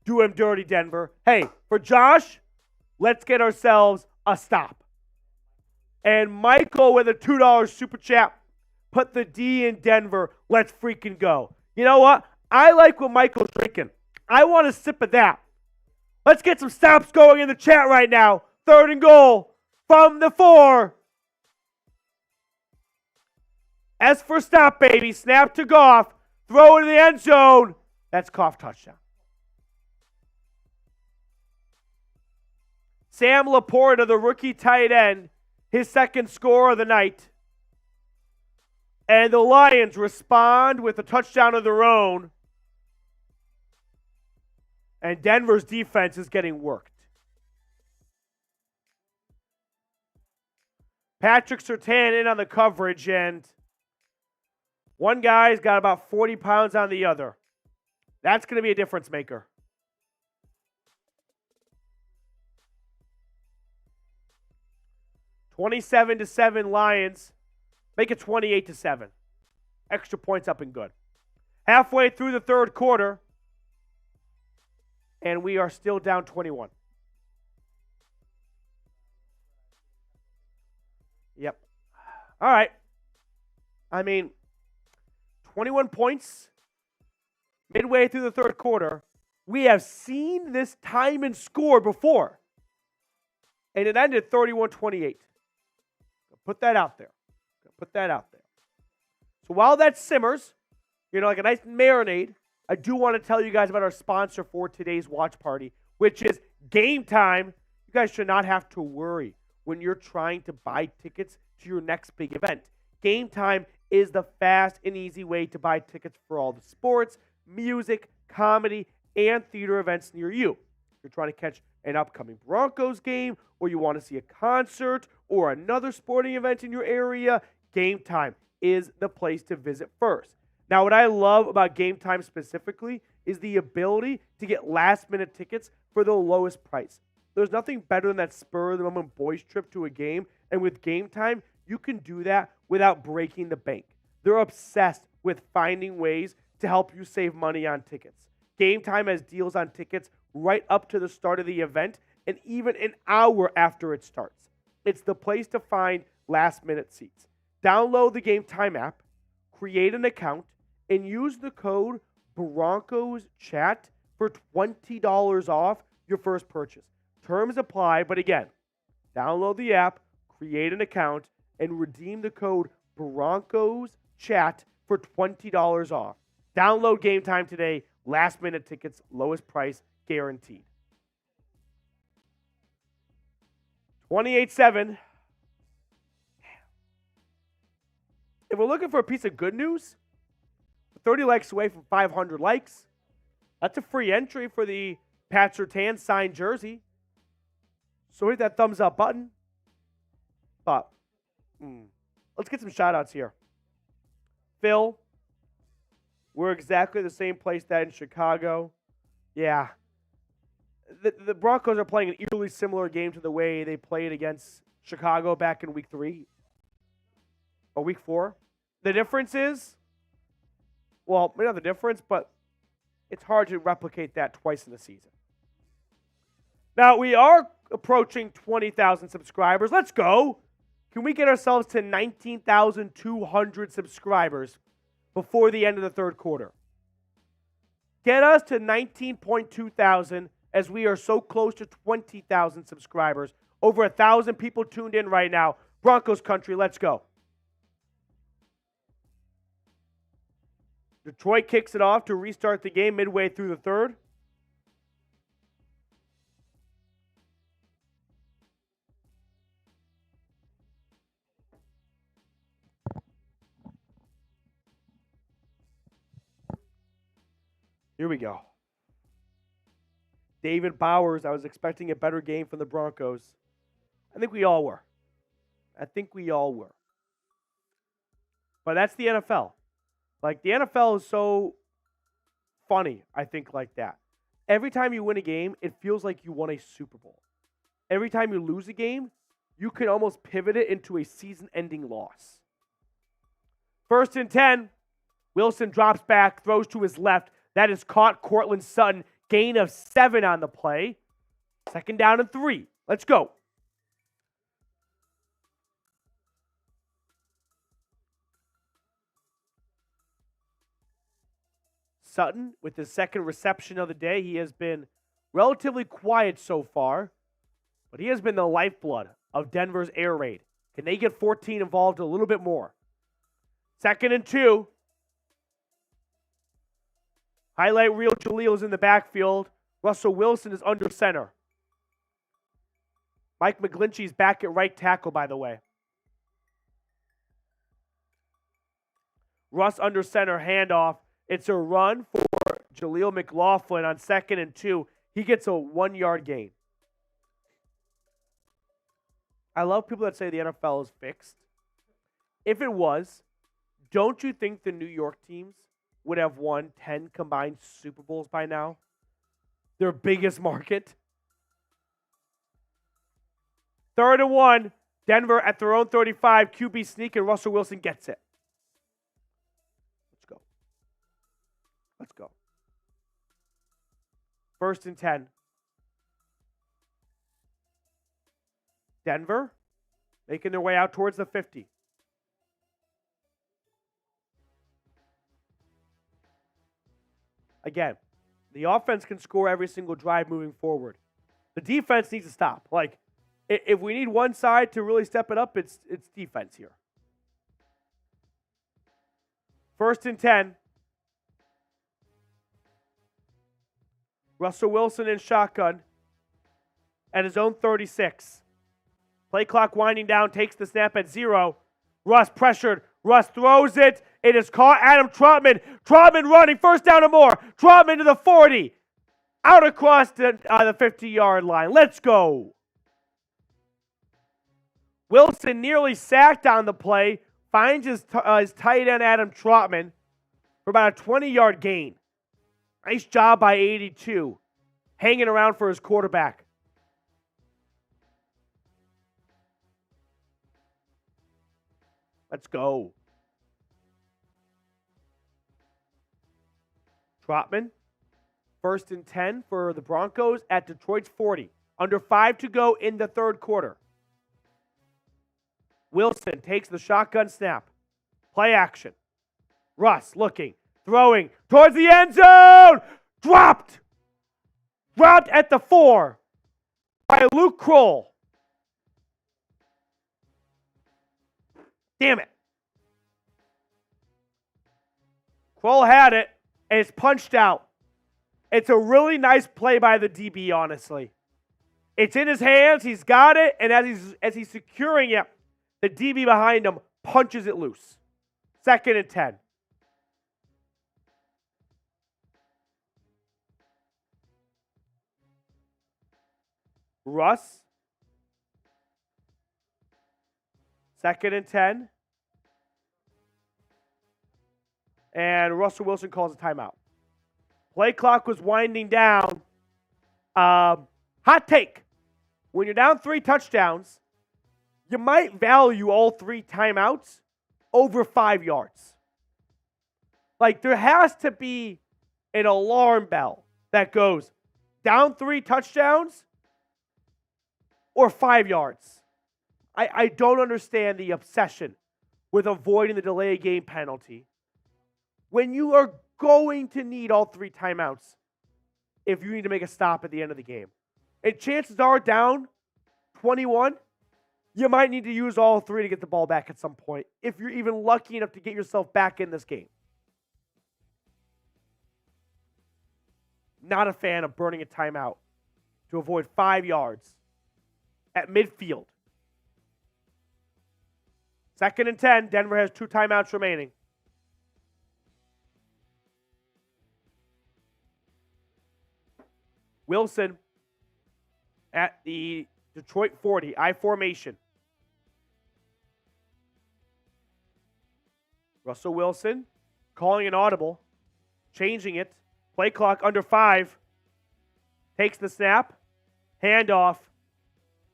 Do him dirty, Denver. Hey, for Josh, let's get ourselves a stop. And Michael with a $2 super chat, put the D in Denver, let's freaking go. You know what? I like what Michael's drinking. I want a sip of that. Let's get some stops going in the chat right now. 3rd and goal from the 4. S for stop, baby. Snap to Goff. Throw into the end zone. That's Goff touchdown. Sam Laporta, the rookie tight end, his 2nd score of the night. And the Lions respond with a touchdown of their own. And Denver's defense is getting worked. Patrick Surtain in on the coverage, and one guy's got about 40 pounds on the other. That's going to be a difference maker. 27-7 Lions. Make it 28-7. Extra points up and good. Halfway through the third quarter, and we are still down 21. Yep. All right. I mean, 21 points midway through the third quarter. We have seen this time and score before. And it ended 31-28. Put that out there. Put that out there. So while that simmers, like a nice marinade, I do want to tell you guys about our sponsor for today's watch party, which is Game Time. You guys should not have to worry when you're trying to buy tickets to your next big event. Game Time is the fast and easy way to buy tickets for all the sports, music, comedy, and theater events near you. If you're trying to catch an upcoming Broncos game, or you want to see a concert or another sporting event in your area, Game Time is the place to visit first. Now, what I love about Game Time specifically is the ability to get last-minute tickets for the lowest price. There's nothing better than that spur-of-the-moment boys trip to a game, and with Game Time, you can do that without breaking the bank. They're obsessed with finding ways to help you save money on tickets. Game Time has deals on tickets right up to the start of the event and even an hour after it starts. It's the place to find last-minute seats. Download the Game Time app, create an account, and use the code BroncosChat for $20 off your first purchase. Terms apply, but again, download the app, create an account, and redeem the code BroncosChat for $20 off. Download Game Time today. Last-minute tickets, lowest price, guaranteed. 28-7. If we're looking for a piece of good news, 30 likes away from 500 likes. That's a free entry for the Pat Surtain signed jersey. So hit that thumbs up button. But let's get some shout outs here. Phil, we're exactly the same place that in Chicago. Yeah. The Broncos are playing an eerily similar game to the way they played against Chicago back in week 3 or week 4. The difference is, well, maybe not the difference, but it's hard to replicate that twice in a season. Now, we are approaching 20,000 subscribers. Let's go. Can we get ourselves to 19,200 subscribers before the end of the third quarter? Get us to 19.2 thousand as we are so close to 20,000 subscribers. Over 1,000 people tuned in right now. Broncos country, let's go. Detroit kicks it off to restart the game midway through the third. Here we go. David Bowers, I was expecting a better game from the Broncos. I think we all were. But that's the NFL. Like, the NFL is so funny, I think, like that. Every time you win a game, it feels like you won a Super Bowl. Every time you lose a game, you can almost pivot it into a season-ending loss. 1st and 10. Wilson drops back, throws to his left. That is caught. Cortland Sutton, gain of 7 on the play. 2nd down and 3. Let's go. Sutton with his second reception of the day. He has been relatively quiet so far, but he has been the lifeblood of Denver's air raid. Can they get 14 involved a little bit more? 2nd and 2. Highlight reel, Jaleel is in the backfield. Russell Wilson is under center. Mike McGlinchey's back at right tackle, by the way. Russ under center, handoff. It's a run for Jaleel McLaughlin on 2nd and 2. He gets a 1-yard gain. I love people that say the NFL is fixed. If it was, don't you think the New York teams would have won 10 combined Super Bowls by now? Their biggest market. 3rd and 1. Denver at their own 35, QB sneak, and Russell Wilson gets it. Let's go. Let's go. 1st and 10. Denver making their way out towards the 50. Again, the offense can score every single drive moving forward. The defense needs to stop. Like, if we need one side to really step it up, it's defense here. 1st and 10. Russell Wilson in shotgun at his own 36. Play clock winding down, takes the snap at 0. Russ pressured. Russ throws it. It is caught. Adam Trotman. Trotman running. 1st down and more. Trotman to the 40. Out across the 50-yard line. Let's go. Wilson nearly sacked on the play. Finds his tight end, Adam Trotman, for about a 20-yard gain. Nice job by 82. Hanging around for his quarterback. Let's go. Trotman, 1st and 10 for the Broncos at Detroit's 40. Under 5 to go in the 3rd quarter. Wilson takes the shotgun snap. Play action. Russ looking, throwing towards the end zone. Dropped. Dropped at the 4 by Luke Kroll. Damn it. Kroll had it, and it's punched out. It's a really nice play by the DB, honestly. It's in his hands. He's got it, and as he's securing it, the DB behind him punches it loose. 2nd and 10. Russ. 2nd and 10. And Russell Wilson calls a timeout. Play clock was winding down. Hot take. When you're down 3 touchdowns, you might value all 3 timeouts over 5 yards. Like, there has to be an alarm bell that goes down 3 touchdowns or 5 yards. I don't understand the obsession with avoiding the delay of game penalty when you are going to need all 3 timeouts if you need to make a stop at the end of the game. And chances are down 21, you might need to use all 3 to get the ball back at some point if you're even lucky enough to get yourself back in this game. Not a fan of burning a timeout to avoid 5 yards at midfield. 2nd and 10. Denver has 2 timeouts remaining. Wilson at the Detroit 40, I formation. Russell Wilson calling an audible, changing it. Play clock under 5. Takes the snap, handoff,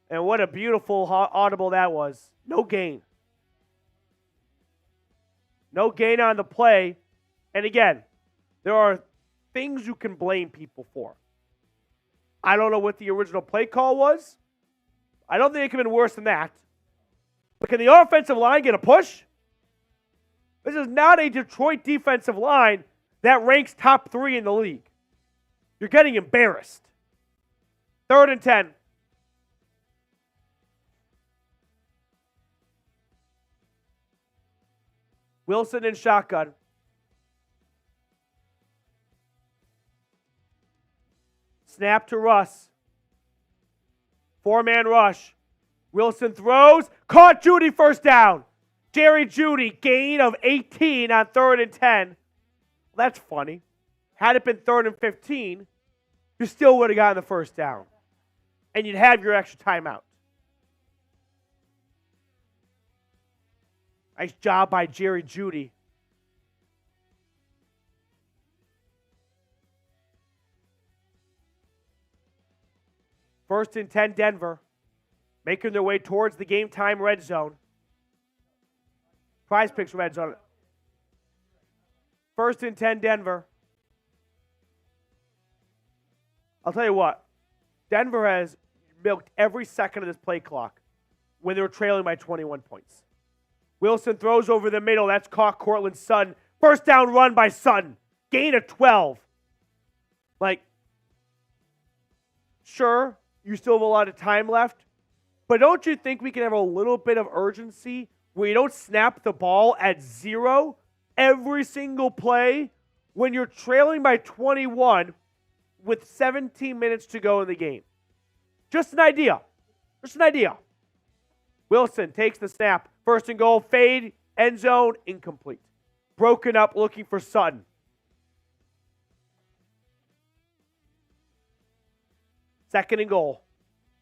and what a beautiful audible that was. No gain. No gain on the play. And again, there are things you can blame people for. I don't know what the original play call was. I don't think it could have been worse than that. But can the offensive line get a push? This is not a Detroit defensive line that ranks top 3 in the league. You're getting embarrassed. 3rd and 10. Wilson in shotgun. Snap to Russ. 4-man rush. Wilson throws. Caught Jeudy, 1st down. Jerry Jeudy, gain of 18 on 3rd and 10. Well, that's funny. Had it been 3rd and 15, you still would have gotten the 1st down. And you'd have your extra timeout. Nice job by Jerry Jeudy. First and 10, Denver. making their way towards the game time red zone. Prize Picks red zone. 1st and 10, Denver. I'll tell you what. Denver has milked every second of this play clock when they were trailing by 21 points. Wilson throws over the middle. That's caught Cortland Sutton. First down run by Sutton. Gain of 12. Sure, you still have a lot of time left, but don't you think we can have a little bit of urgency where you don't snap the ball at 0 every single play when you're trailing by 21 with 17 minutes to go in the game? Just an idea. Wilson takes the snap. 1st and goal, fade, end zone, incomplete. Broken up, looking for Sutton. Second and goal.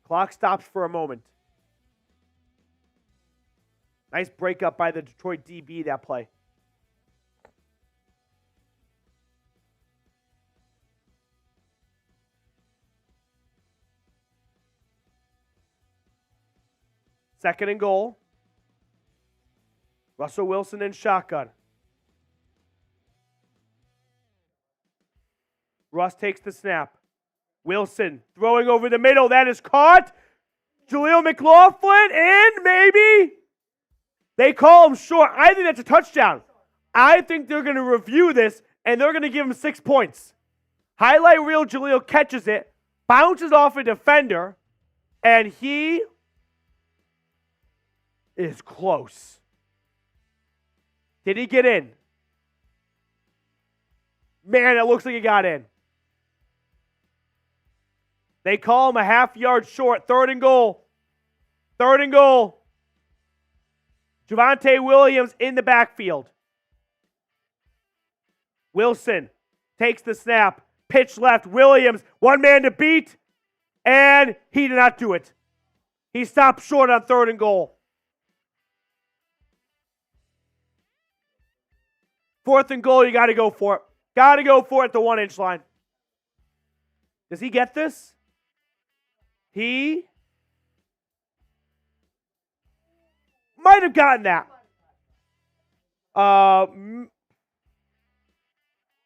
Clock stops for a moment. Nice breakup by the Detroit DB that play. Second and goal. Russell Wilson in shotgun. Russ takes the snap. Wilson throwing over the middle. That is caught. Jaleel McLaughlin, and maybe they call him short. I think that's a touchdown. I think they're going to review this, and they're going to give him 6 points. Highlight reel, Jaleel catches it, bounces off a defender, and he is close. Did he get in? Man, it looks like he got in. They call him a half-yard short. 3rd and goal. 3rd and goal. Javonte Williams in the backfield. Wilson takes the snap. Pitch left. Williams, one man to beat, and he did not do it. He stopped short on 3rd and goal. 4th and goal, you got to go for it. Got to go for it at the 1-inch line. Does he get this? He might have gotten that.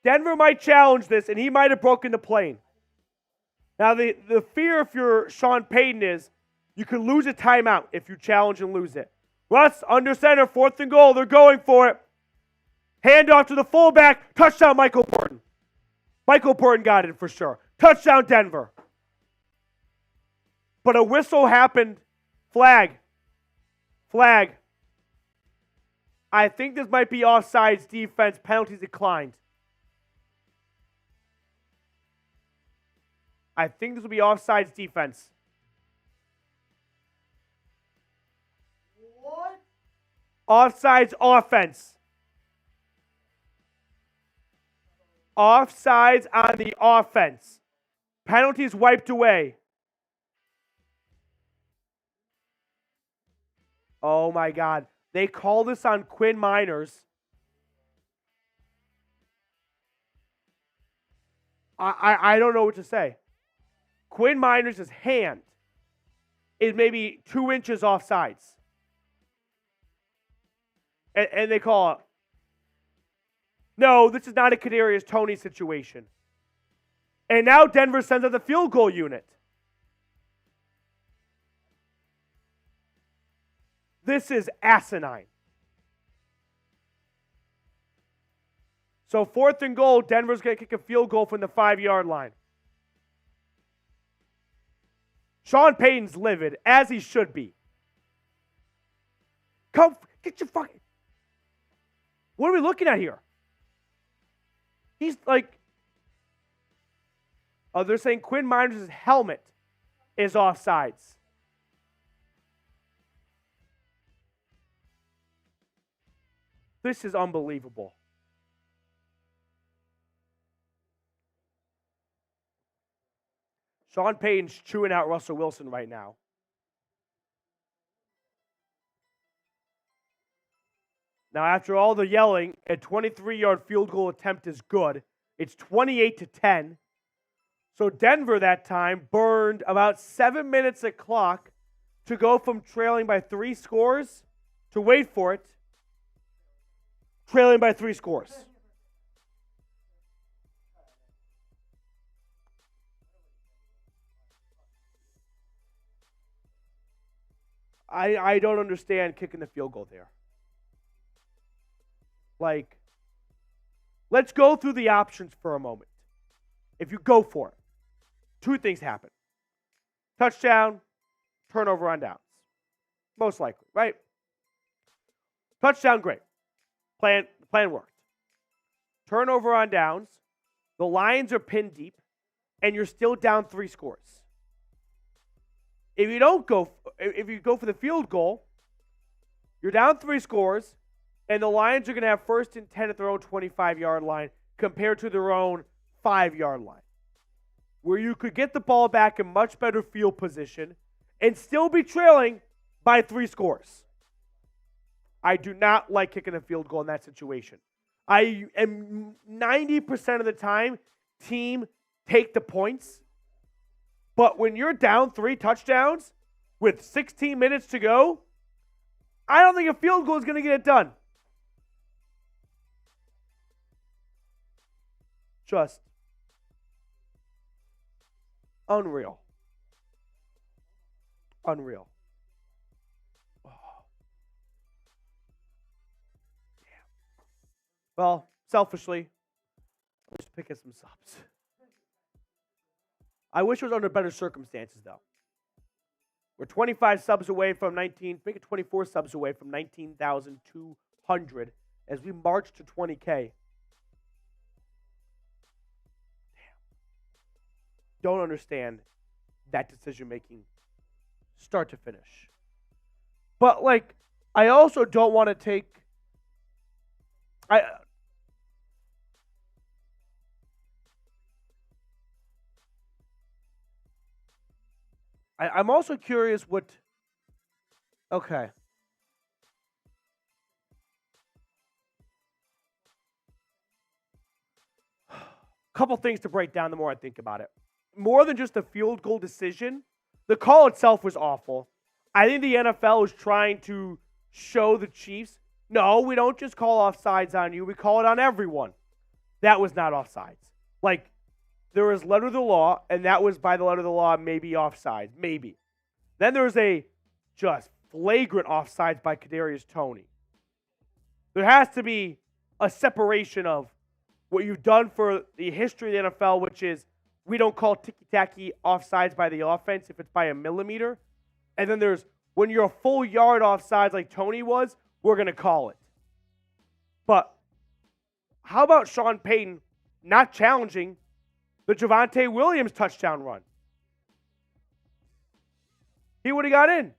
Denver might challenge this, and he might have broken the plane. Now, the fear if you're Sean Payton is you could lose a timeout if you challenge and lose it. Russ, under center, 4th and goal. They're going for it. Handoff to the fullback. Touchdown, Michael Burton. Michael Burton got it for sure. Touchdown, Denver. But a whistle happened. Flag. I think this might be offsides defense. Penalties declined. I think this will be offsides defense. What? Offsides offense. Offsides on the offense. Penalties wiped away. Oh my God. They call this on Quinn Miners. I don't know what to say. Quinn Miners' hand is maybe 2 inches offsides. And they call it. No, this is not a Kadarius Toney situation. And now Denver sends out the field goal unit. This is asinine. So 4th and goal, Denver's going to kick a field goal from the 5-yard line. Sean Payton's livid, as he should be. Come, get your fucking... What are we looking at here? He's like... Oh, they're saying Quinn Miners' helmet is offsides. This is unbelievable. Sean Payton's chewing out Russell Wilson right now. Now, after all the yelling, a 23-yard field goal attempt is good. It's 28-10. So Denver that time burned about 7 minutes of clock to go from trailing by 3 scores to, wait for it, trailing by 3 scores. I don't understand kicking the field goal there. Like, let's go through the options for a moment. If you go for it, 2 things happen. Touchdown, turnover on downs. Most likely, right? Touchdown, great. Plan worked. Turnover on downs, the Lions are pinned deep, and you're still down 3 scores. If you go for the field goal, you're down 3 scores, and the Lions are going to have 1st and 10 at their own 25-yard line compared to their own 5-yard line, where you could get the ball back in much better field position and still be trailing by 3 scores. I do not like kicking a field goal in that situation. I am 90% of the time, team take the points. But when you're down 3 touchdowns with 16 minutes to go, I don't think a field goal is going to get it done. Just unreal. Unreal. Oh. Yeah. Well, selfishly, I'm just picking some subs. I wish it was under better circumstances, though. We're 25 subs away from 19, make it 24 subs away from 19,200 as we march to 20K. Damn. Don't understand that decision-making start to finish. But, like, I also don't want to take... I'm also curious what... Okay. Couple things to break down the more I think about it. More than just the field goal decision, the call itself was awful. I think the NFL is trying to show the Chiefs, no, we don't just call offsides on you, we call it on everyone. That was not offsides. Like, there was letter of the law, and that was by the letter of the law, maybe offsides, maybe. Then there was a just flagrant offsides by Kadarius Toney. There has to be a separation of what you've done for the history of the NFL, which is we don't call ticky-tacky offsides by the offense if it's by a millimeter. And then there's when you're a full yard offsides like Toney was, we're going to call it. But how about Sean Payton not challenging the Javonte Williams touchdown run? He would have got in.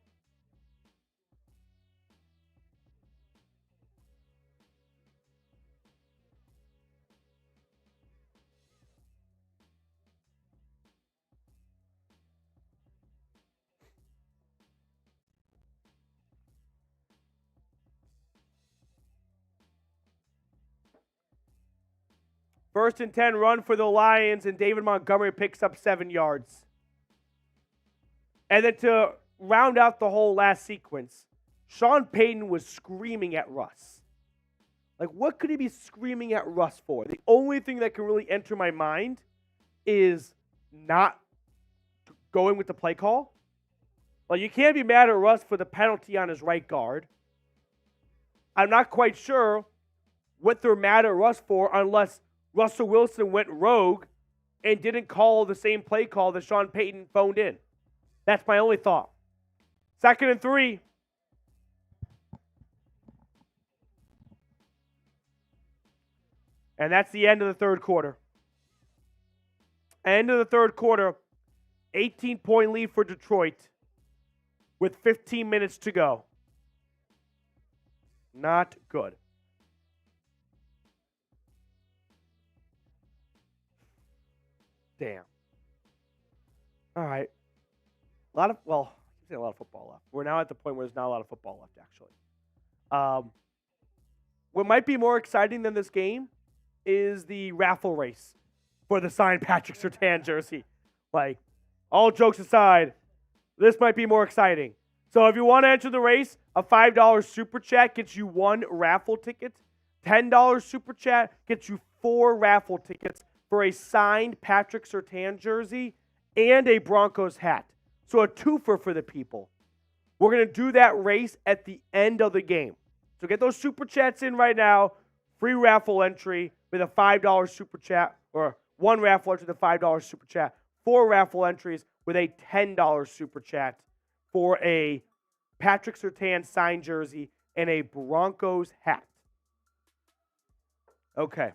First and 10 run for the Lions, and David Montgomery picks up 7 yards. And then to round out the whole last sequence, Sean Payton was screaming at Russ. Like, what could he be screaming at Russ for? The only thing that can really enter my mind is not going with the play call. Like, you can't be mad at Russ for the penalty on his right guard. I'm not quite sure what they're mad at Russ for unless Russell Wilson went rogue and didn't call the same play call that Sean Payton phoned in. That's my only thought. 2nd and 3. And that's the end of the third quarter. End of the third quarter. 18-point lead for Detroit with 15 minutes to go. Not good. Damn. All right. A lot of football left. We're now at the point where there's not a lot of football left, actually. What might be more exciting than this game is the raffle race for the signed Patrick Surtain jersey. Like, all jokes aside, this might be more exciting. So if you want to enter the race, a $5 super chat gets you 1 raffle ticket. $10 super chat gets you 4 raffle tickets for a signed Patrick Surtain jersey and a Broncos hat. So a twofer for the people. We're going to do that race at the end of the game. So get those super chats in right now. Free raffle entry with a $5 super chat, or 1 raffle entry with a $5 super chat. 4 raffle entries with a $10 super chat for a Patrick Surtain signed jersey and a Broncos hat. Okay.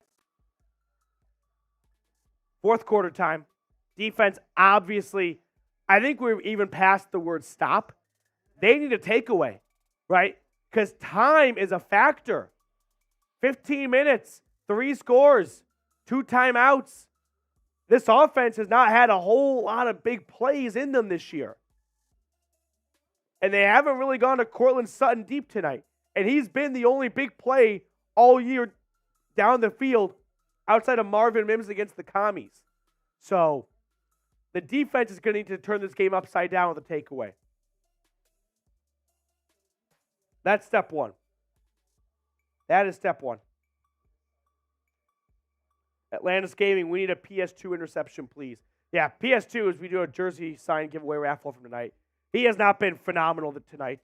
Fourth quarter time. Defense, obviously, I think we're even past the word stop. They need a takeaway, right? Because time is a factor. 15 minutes, 3 scores, 2 timeouts. This offense has not had a whole lot of big plays in them this year. And they haven't really gone to Cortland Sutton deep tonight. And he's been the only big play all year down the field outside of Marvin Mims against the Commies. So the defense is going to need to turn this game upside down with a takeaway. That's step 1. That is step 1. Atlantis Gaming, we need a PS2 interception, please. Yeah, PS2 is we do a jersey sign giveaway raffle from tonight. He has not been phenomenal tonight.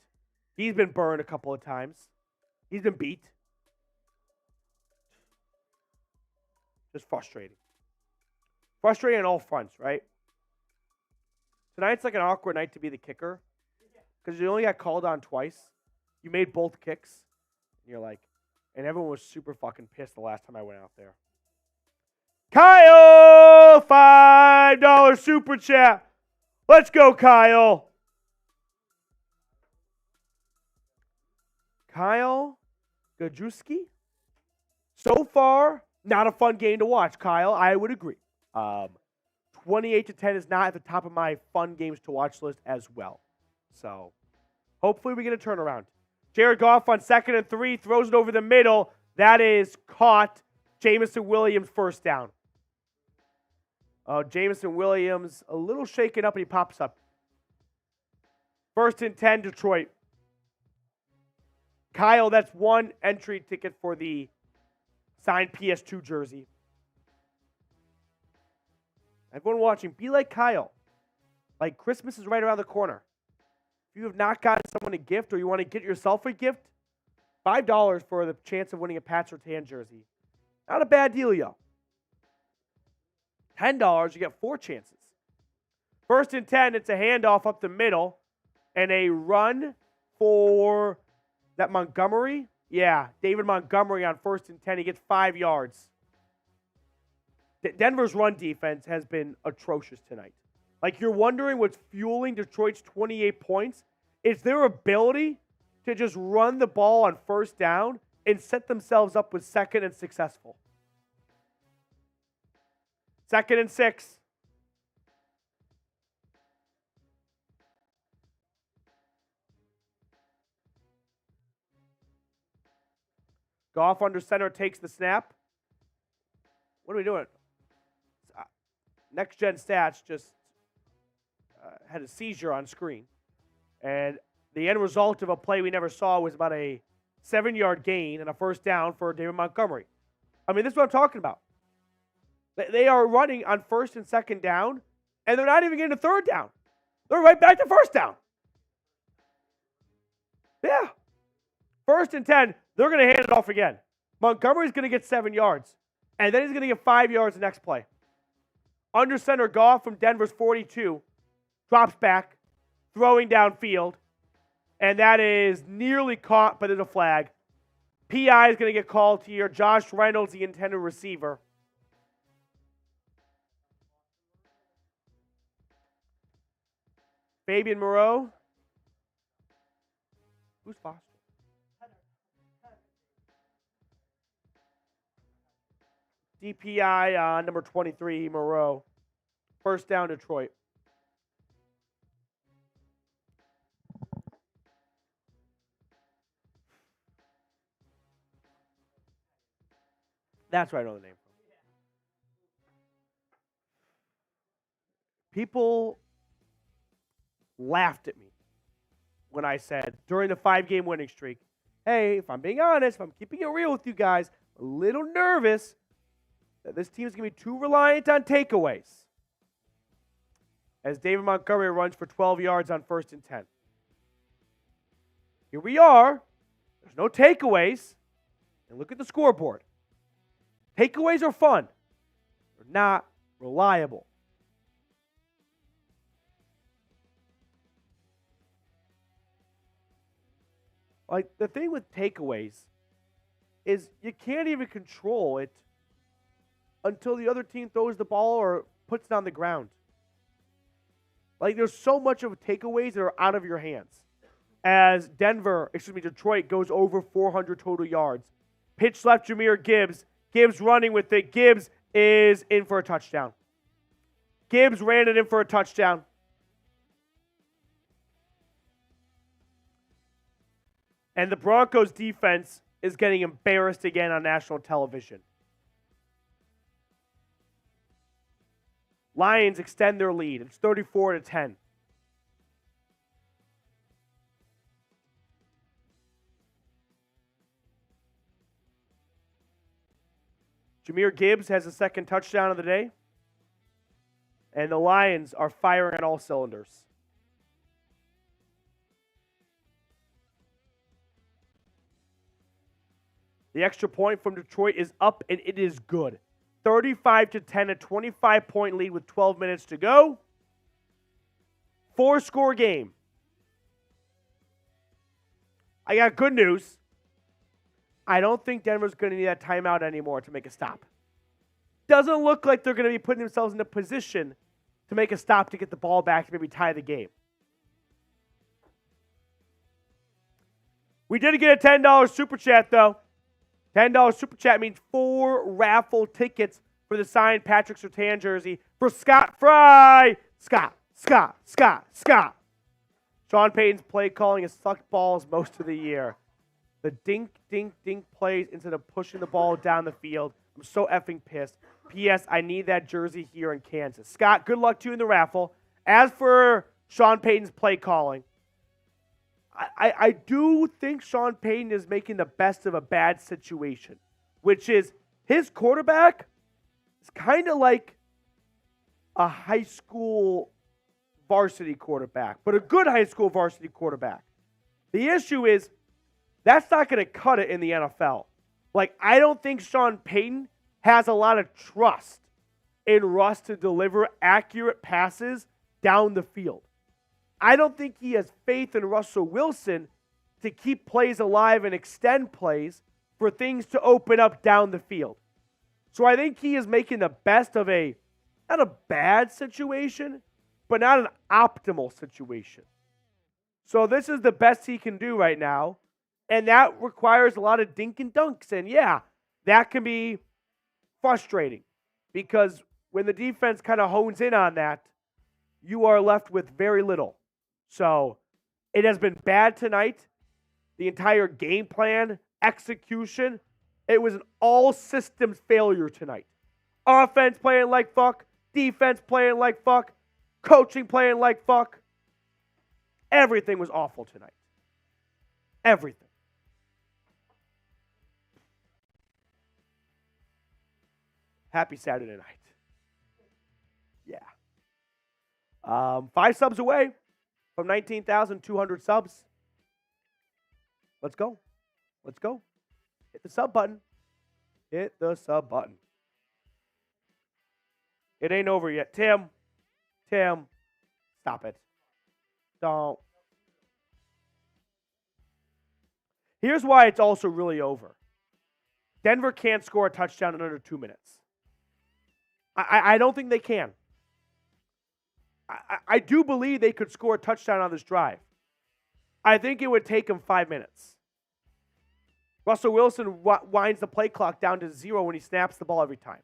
He's been burned a couple of times. He's been beat. Just frustrating. Frustrating on all fronts, right? Tonight's like an awkward night to be the kicker because you only got called on twice. You made both kicks. And you're like, and everyone was super fucking pissed the last time I went out there. Kyle, $5 super chat. Let's go, Kyle. Kyle Gajewski. So far, not a fun game to watch, Kyle. I would agree. 28-10 is not at the top of my fun games to watch list as well. So, hopefully we get a turnaround. Jared Goff on 2nd and 3, throws it over the middle. That is caught. Jamison Williams first down. Jamison Williams a little shaken up and he pops up. 1st and 10, Detroit. Kyle, that's 1 entry ticket for the signed PS2 jersey. Everyone watching, be like Kyle. Like, Christmas is right around the corner. If you have not gotten someone a gift or you want to get yourself a gift, $5 for the chance of winning a Pat Surtain jersey. Not a bad deal, yo. $10, you get 4 chances. 1st and 10, it's a handoff up the middle and a run for that Montgomery. Yeah, David Montgomery on 1st and 10. He gets 5 yards. Denver's run defense has been atrocious tonight. Like, you're wondering what's fueling Detroit's 28 points. It's their ability to just run the ball on 1st down and set themselves up with 2nd and successful. 2nd and 6. Goff under center takes the snap. What are we doing? Next Gen Stats just had a seizure on screen. And the end result of a play we never saw was about a 7-yard gain and a 1st down for David Montgomery. I mean, this is what I'm talking about. They are running on 1st and 2nd down, and they're not even getting a 3rd down. They're right back to 1st down. Yeah. 1st and 10, they're going to hand it off again. Montgomery's going to get 7 yards, and then he's going to get 5 yards the next play. Under center, Goff from Denver's 42 drops back, throwing downfield, and that is nearly caught, but there's a flag. PI is going to get called here. Josh Reynolds, the intended receiver. Fabian Moreau. Who's Foster? DPI number 23, Moreau. 1st down, Detroit. That's where I know the name from. People laughed at me when I said during the 5-game winning streak, hey, if I'm being honest, if I'm keeping it real with you guys, a little nervous that this team is going to be too reliant on takeaways. As David Montgomery runs for 12 yards on 1st and 10. Here we are. There's no takeaways. And look at the scoreboard. Takeaways are fun. They're not reliable. Like, the thing with takeaways is you can't even control it until the other team throws the ball or puts it on the ground. Like, there's so much of takeaways that are out of your hands. As Detroit goes over 400 total yards. Pitch left Jahmyr Gibbs. Gibbs running with it. Gibbs is in for a touchdown. Gibbs ran it in for a touchdown. And the Broncos defense is getting embarrassed again on national television. Lions extend their lead. It's 34-10. Jahmyr Gibbs has the second touchdown of the day. And the Lions are firing on all cylinders. The extra point from Detroit is up, and it is good. 35-10, a 25-point lead with 12 minutes to go. 4-score game. I got good news. I don't think Denver's going to need that timeout anymore to make a stop. Doesn't look like they're going to be putting themselves in a position to make a stop to get the ball back to maybe tie the game. We did get a $10 super chat, though. $10 super chat means 4 raffle tickets for the signed Patrick Surtain jersey for Scott Fry. Scott. Sean Payton's play calling has sucked balls most of the year. The dink plays instead of pushing the ball down the field. I'm so effing pissed. P.S. I need that jersey here in Kansas. Scott, good luck to you in the raffle. As for Sean Payton's play calling, I do think Sean Payton is making the best of a bad situation, which is his quarterback is kind of like a high school varsity quarterback, but a good high school varsity quarterback. The issue is that's not going to cut it in the NFL. Like, I don't think Sean Payton has a lot of trust in Russ to deliver accurate passes down the field. I don't think he has faith in Russell Wilson to keep plays alive and extend plays for things to open up down the field. So I think he is making the best of not a bad situation, but not an optimal situation. So this is the best he can do right now, and that requires a lot of dink and dunks. And yeah, that can be frustrating because when the defense kind of hones in on that, you are left with very little. So it has been bad tonight. The entire game plan, execution, it was an all-systems failure tonight. Offense playing like fuck, defense playing like fuck, coaching playing like fuck. Everything was awful tonight. Everything. Happy Saturday night. Yeah. 5 subs away from 19,200 subs. Let's go. Hit the sub button. It ain't over yet. Tim, stop it. Don't. Here's why it's also really over. Denver can't score a touchdown in under 2 minutes. I don't think they can. I do believe they could score a touchdown on this drive. I think it would take them 5 minutes. Russell Wilson winds the play clock down to 0 when he snaps the ball every time.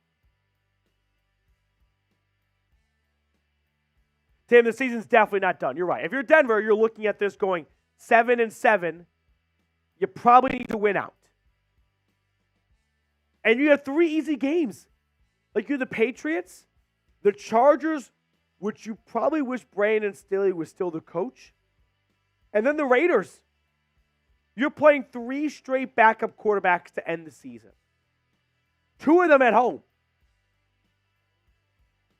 Tim, the season's definitely not done. You're right. If you're Denver, you're looking at this going 7-7. You probably need to win out. And you have 3 easy games. Like you're the Patriots, the Chargers, which you probably wish Brandon Staley was still the coach, And then the Raiders. You're playing 3 straight backup quarterbacks to end the season. 2 of them at home.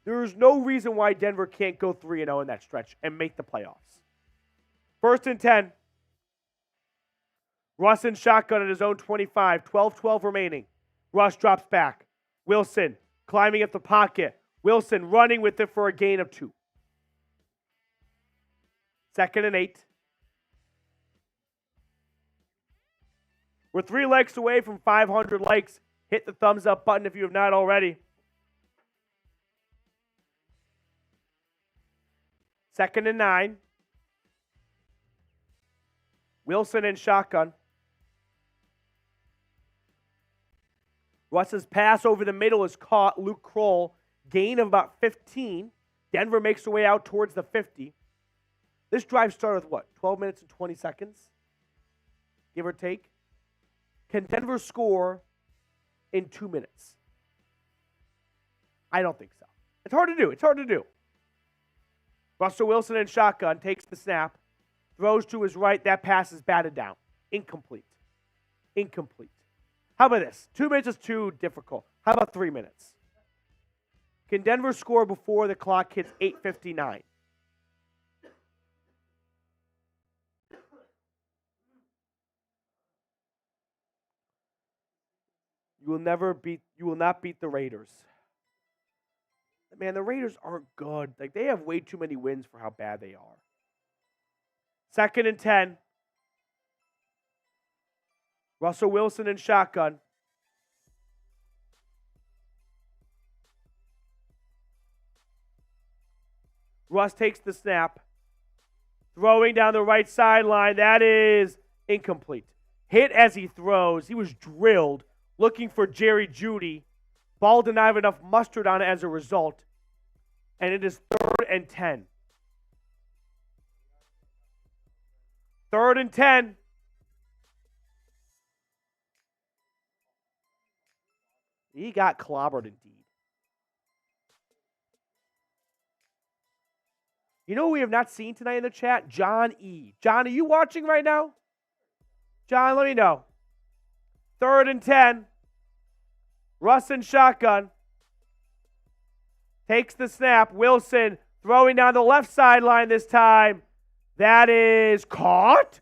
There's no reason why Denver can't go 3-0 in that stretch and make the playoffs. 1st and 10. Russ in shotgun at his own 25. 12-12 remaining. Russ drops back. Wilson climbing at the pocket. Wilson running with it for a gain of 2. 2nd and 8. We're 3 likes away from 500 likes. Hit the thumbs up button if you have not already. 2nd and 9. Wilson in shotgun. Russ's pass over the middle is caught. Luke Kroll, gain of about 15. Denver makes their way out towards the 50. This drive started with what? 12 minutes and 20 seconds? Give or take. Can Denver score in 2 minutes? I don't think so. It's hard to do. Russell Wilson in shotgun takes the snap, throws to his right. That pass is batted down. Incomplete. How about this? 2 minutes is too difficult. How about 3 minutes? Can Denver score before the clock hits 8:59? You will not beat the Raiders. Man, the Raiders aren't good. Like, they have way too many wins for how bad they are. 2nd and 10. Russell Wilson in shotgun. Russ takes the snap. Throwing down the right sideline. That is incomplete. Hit as he throws. He was drilled. Looking for Jerry Jeudy. Ball did not have enough mustard on it as a result. And it is 3rd and 10. 3rd and 10. He got clobbered indeed. You know who we have not seen tonight in the chat? John E. John, are you watching right now? John, let me know. 3rd and 10. Russ in shotgun. Takes the snap. Wilson throwing down the left sideline this time. That is caught.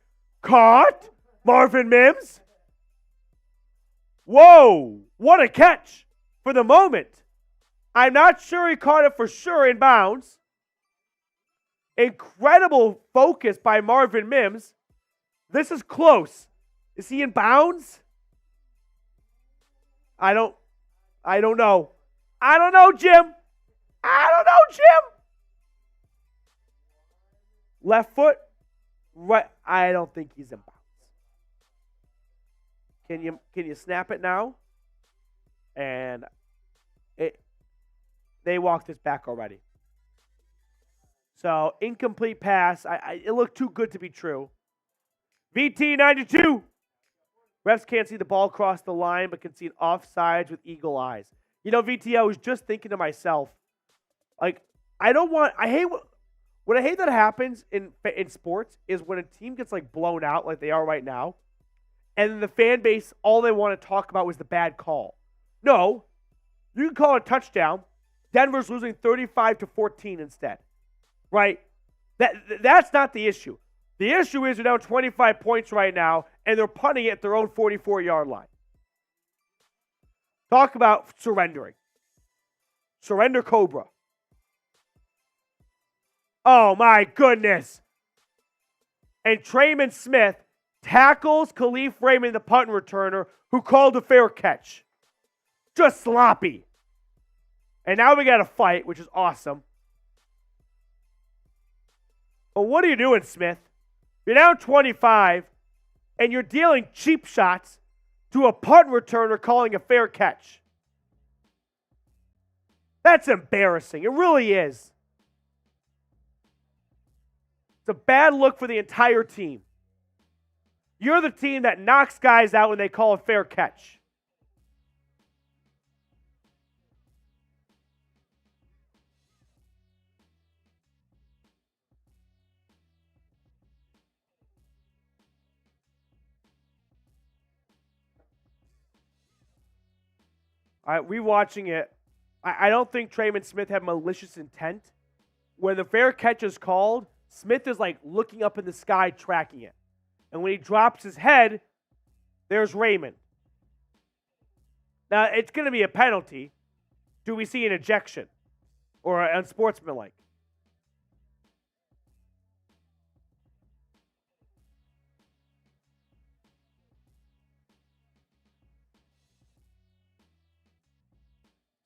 Marvin Mims. Whoa, what a catch for the moment. I'm not sure he caught it for sure in bounds. Incredible focus by Marvin Mims. This is close. Is he in bounds? I don't know. Jim. Left foot. Right. I don't think he's in bounds. Can you snap it now? And they walked this back already. So incomplete pass. It looked too good to be true. VT92. Refs can't see the ball cross the line, but can see it offsides with eagle eyes. You know, VT, I was just thinking to myself, like, what I hate that happens in sports is when a team gets like blown out like they are right now, and then the fan base, all they want to talk about was the bad call. No, you can call it a touchdown. Denver's losing 35-14 instead, right? That's not the issue. The issue is they're down 25 points right now, and they're punting it at their own 44-yard line. Talk about surrendering. Surrender Cobra. Oh, my goodness. And Trayman Smith tackles Khalif Raymond, the punt returner, who called a fair catch. Just sloppy. And now we got a fight, which is awesome. But what are you doing, Smith? You're down 25, and you're dealing cheap shots to a punt returner calling a fair catch. That's embarrassing. It really is. It's a bad look for the entire team. You're the team that knocks guys out when they call a fair catch. All right, rewatching it, I don't think Trayvon Smith had malicious intent. When the fair catch is called, Smith is like looking up in the sky, tracking it. And when he drops his head, there's Raymond. Now, it's going to be a penalty. Do we see an ejection or an unsportsmanlike?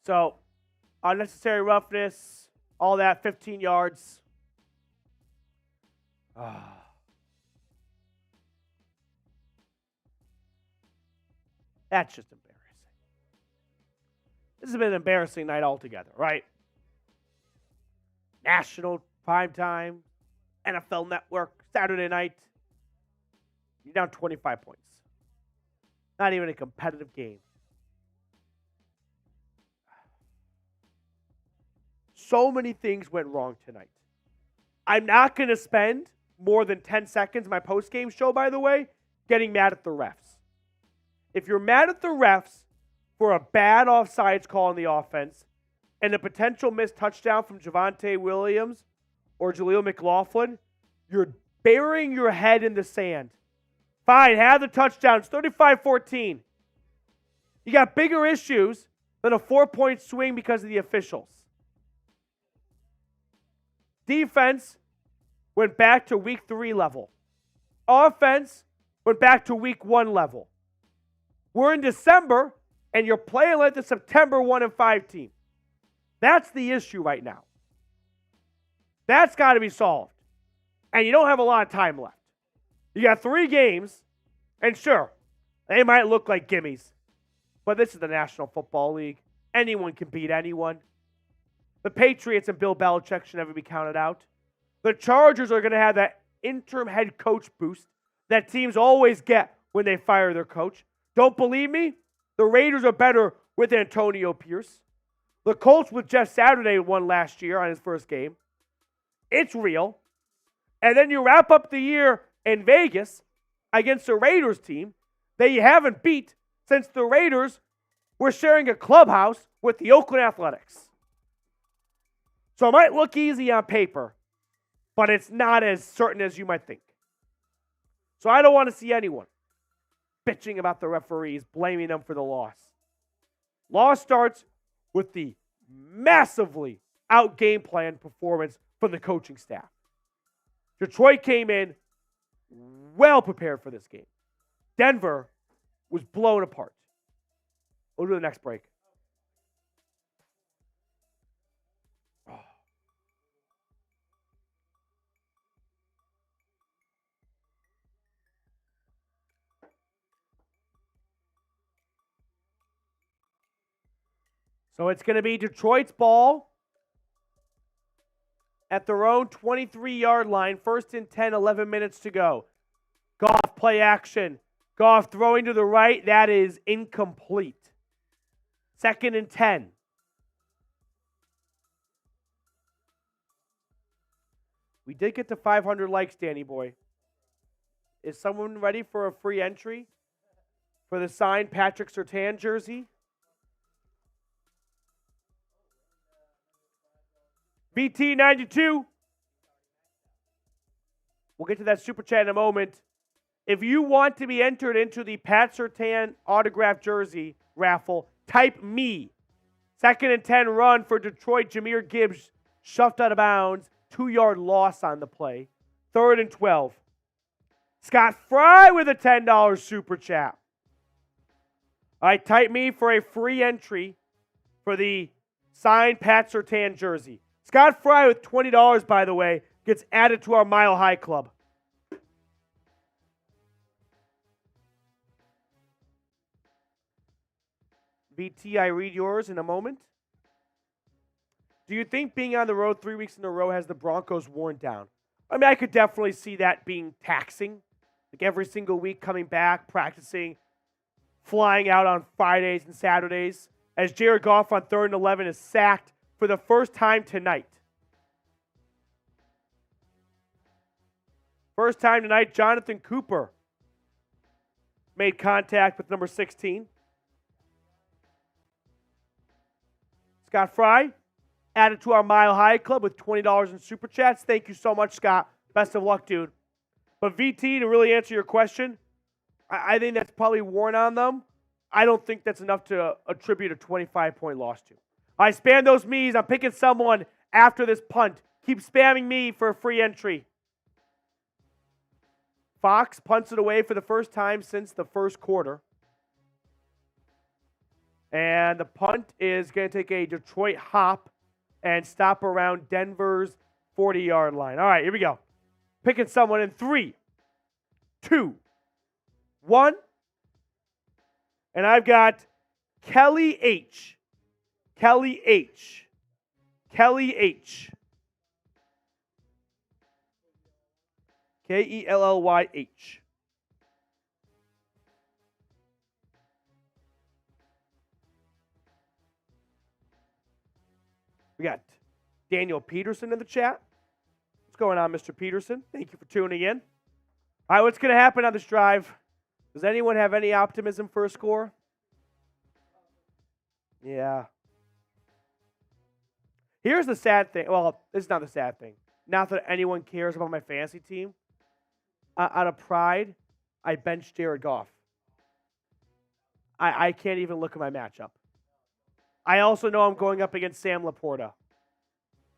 So, unnecessary roughness, all that, 15 yards. That's just embarrassing. This has been an embarrassing night altogether, right? National primetime, NFL Network, Saturday night. You're down 25 points. Not even a competitive game. So many things went wrong tonight. I'm not going to spend more than 10 seconds in my post-game show, by the way, getting mad at the refs. If you're mad at the refs for a bad offsides call on the offense and a potential missed touchdown from Javonte Williams or Jaleel McLaughlin, you're burying your head in the sand. Fine, have the touchdown. It's 35-14. You got bigger issues than a 4-point swing because of the officials. Defense went back to week 3 level. Offense went back to week 1 level. We're in December, and you're playing like the September 1-5 team. That's the issue right now. That's got to be solved. And you don't have a lot of time left. You got 3 games, and sure, they might look like gimmies, but this is the National Football League. Anyone can beat anyone. The Patriots and Bill Belichick should never be counted out. The Chargers are going to have that interim head coach boost that teams always get when they fire their coach. Don't believe me? The Raiders are better with Antonio Pierce. The Colts with Jeff Saturday won last year on his first game. It's real. And then you wrap up the year in Vegas against the Raiders team that you haven't beat since the Raiders were sharing a clubhouse with the Oakland Athletics. So it might look easy on paper, but it's not as certain as you might think. So I don't want to see anyone bitching about the referees, blaming them for the loss. Loss starts with the massively out-game plan performance from the coaching staff. Detroit came in well prepared for this game. Denver was blown apart. We'll do the next break. So it's going to be Detroit's ball at their own 23-yard line. 1st and 10, 11 minutes to go. Goff play action. Goff throwing to the right. That is incomplete. 2nd and 10. We did get to 500 likes, Danny boy. Is someone ready for a free entry for the signed Patrick Surtain jersey? BT92. We'll get to that super chat in a moment. If you want to be entered into the Pat Surtain autographed jersey raffle, type me. 2nd and 10 run for Detroit. Jahmyr Gibbs shoved out of bounds. 2-yard loss on the play. 3rd and 12. Scott Fry with a $10 super chat. All right, type me for a free entry for the signed Pat Surtain jersey. Scott Fry with $20, by the way, gets added to our Mile High Club. BT, I read yours in a moment. Do you think being on the road 3 weeks in a row has the Broncos worn down? I mean, I could definitely see that being taxing. Like every single week coming back, practicing, flying out on Fridays and Saturdays. As Jared Goff on 3rd and 11 is sacked for the first time tonight. First time tonight, Jonathan Cooper made contact with number 16. Scott Fry, added to our Mile High Club with $20 in Super Chats. Thank you so much, Scott. Best of luck, dude. But VT, to really answer your question, I think that's probably worn on them. I don't think that's enough to attribute a 25-point loss to. I spam those me's. I'm picking someone after this punt. Keep spamming me for a free entry. Fox punts it away for the first time since the first quarter. And the punt is going to take a Detroit hop and stop around Denver's 40-yard line. All right, here we go. Picking someone in 3, 2, 1. And I've got Kelly H. Kelly H. Kelly H. Kellyh. We got Daniel Peterson in the chat. What's going on, Mr. Peterson? Thank you for tuning in. All right, what's going to happen on this drive? Does anyone have any optimism for a score? Yeah. Here's the sad thing. Well, it's not the sad thing. Not that anyone cares about my fantasy team. Out of pride, I benched Jared Goff. I can't even look at my matchup. I also know I'm going up against Sam Laporta,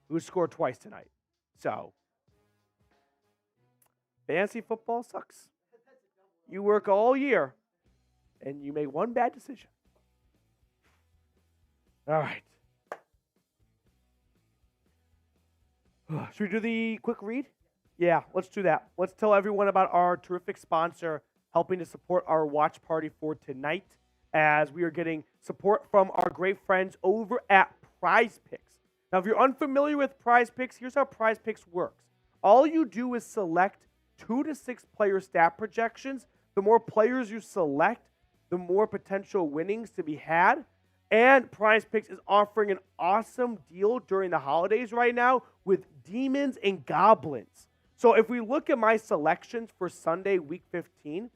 who scored twice tonight. So, fantasy football sucks. You work all year, and you make one bad decision. All right. Should we do the quick read? Yeah, let's do that. Let's tell everyone about our terrific sponsor helping to support our watch party for tonight, as we are getting support from our great friends over at Prize Picks. Now, if you're unfamiliar with Prize Picks, here's how Prize Picks works. All you do is select 2 to 6 player stat projections. The more players you select, the more potential winnings to be had. And Prize Picks is offering an awesome deal during the holidays right now with Demons and Goblins. So if we look at my selections for Sunday, Week 15,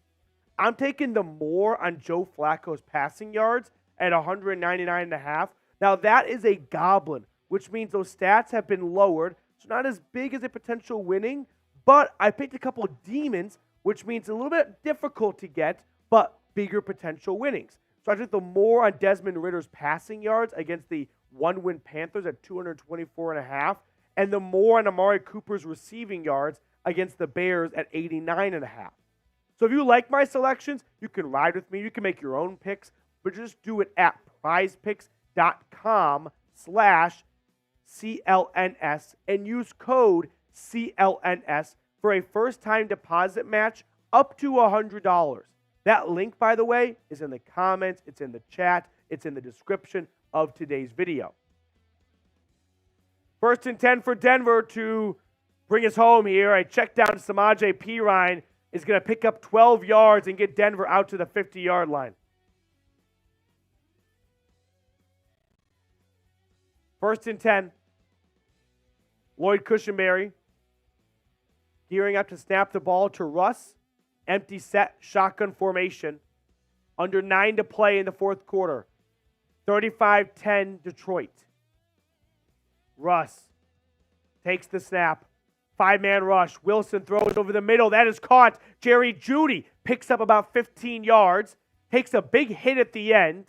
I'm taking the more on Joe Flacco's passing yards at 199.5. Now, that is a Goblin, which means those stats have been lowered. So not as big as a potential winning, but I picked a couple of Demons, which means a little bit difficult to get, but bigger potential winnings. So I took the more on Desmond Ritter's passing yards against the one-win Panthers at 224.5, and the more on Amari Cooper's receiving yards against the Bears at 89.5. So if you like my selections, you can ride with me. You can make your own picks, but just do it at prizepicks.com/CLNS and use code CLNS for a first-time deposit match up to $100. That link, by the way, is in the comments, it's in the chat, it's in the description of today's video. 1st and 10 for Denver to bring us home here. I checked down Samaje Perine is going to pick up 12 yards and get Denver out to the 50-yard line. 1st and 10. Lloyd Cushenberry gearing up to snap the ball to Russ. Empty set, shotgun formation. Under 9 to play in the 4th quarter. 35-10 Detroit. Russ takes the snap. 5-man rush. Wilson throws over the middle. That is caught. Jerry Jeudy picks up about 15 yards. Takes a big hit at the end.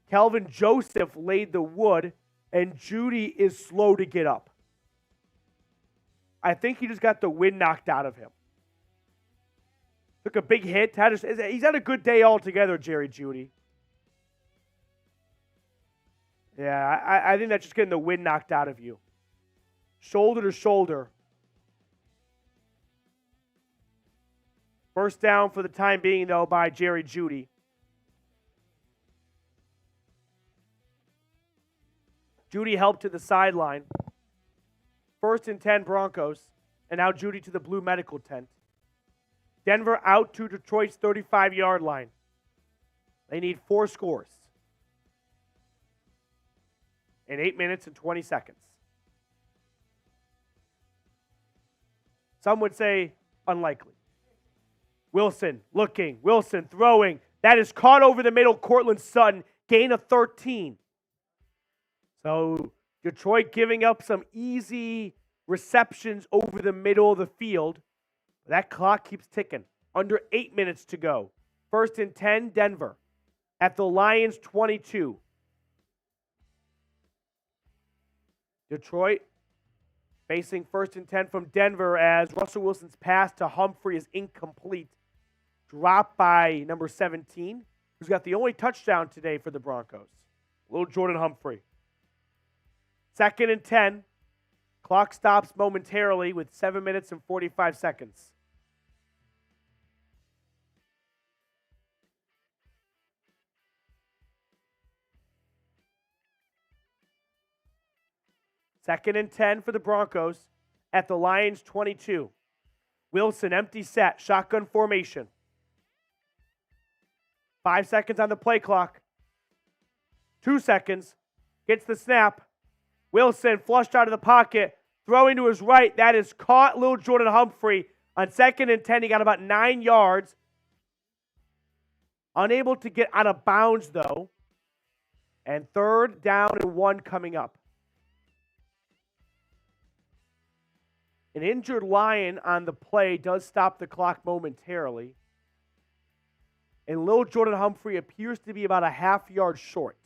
Kelvin Joseph laid the wood, and Jeudy is slow to get up. I think he just got the wind knocked out of him. Took a big hit. He's had a good day altogether, Jerry Jeudy. Yeah, I think that's just getting the wind knocked out of you. Shoulder to shoulder. 1st down for the time being, though, by Jerry Jeudy. Jeudy helped to the sideline. 1st and 10 Broncos. And now Jeudy to the blue medical tent. Denver out to Detroit's 35-yard line. They need 4 scores in 8 minutes and 20 seconds. Some would say unlikely. Wilson looking. Wilson throwing. That is caught over the middle. Cortland Sutton. Gain of 13. So Detroit giving up some easy receptions over the middle of the field. That clock keeps ticking. Under 8 minutes to go. 1st and 10, Denver. At the Lions 22. Detroit facing 1st and 10 from Denver as Russell Wilson's pass to Humphrey is incomplete. Dropped by number 17, who's got the only touchdown today for the Broncos. Little Jordan Humphrey. 2nd and 10. Clock stops momentarily with 7 minutes and 45 seconds. Second and 10 for the Broncos at the Lions 22. Wilson, empty set, shotgun formation. 5 seconds on the play clock. 2 seconds. Gets the snap. Wilson flushed out of the pocket. Throwing to his right. That is caught. Little Jordan Humphrey on 2nd and 10. He got about 9 yards. Unable to get out of bounds, though. And 3rd down and 1 coming up. An injured Lion on the play does stop the clock momentarily. And Lil Jordan Humphrey appears to be about a half yard short.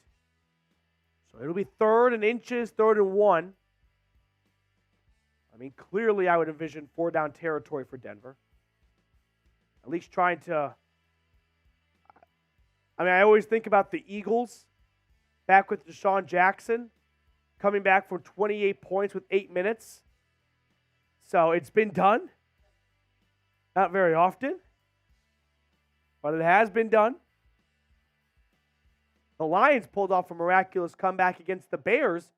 So it'll be 3rd and inches, 3rd and 1. I mean, clearly I would envision 4 down territory for Denver. At least trying to... I always think about the Eagles back with Deshaun Jackson coming back from 28 points with 8 minutes. So it's been done. Not very often, but it has been done. The Lions pulled off a miraculous comeback against the Bears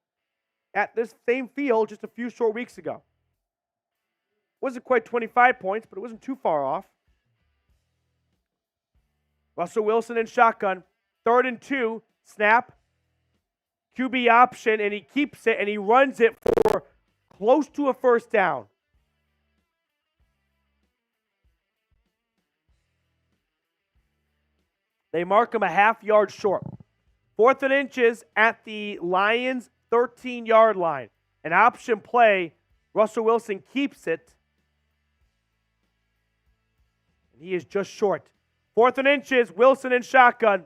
at this same field just a few short weeks ago. Wasn't quite 25 points, but it wasn't too far off. Russell Wilson in shotgun. 3rd and 2. Snap. QB option, and he keeps it, and he runs it for close to a 1st down. They mark him a half yard short. 4th and inches at the Lions' 13-yard line. An option play. Russell Wilson keeps it. And he is just short. 4th and inches. Wilson in shotgun.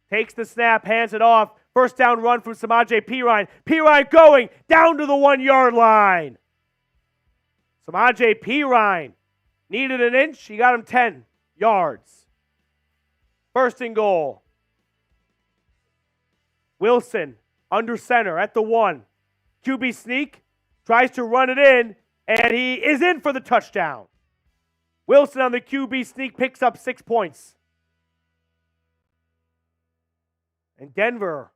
Takes the snap, hands it off. 1st down run from Samaje Perine. Perine going down to the 1-yard line. Samaje Perine needed an inch. He got him 10 yards. 1st and goal. Wilson under center at the 1. QB sneak. Tries to run it in. And he is in for the touchdown. Wilson on the QB sneak picks up 6 points. And Denver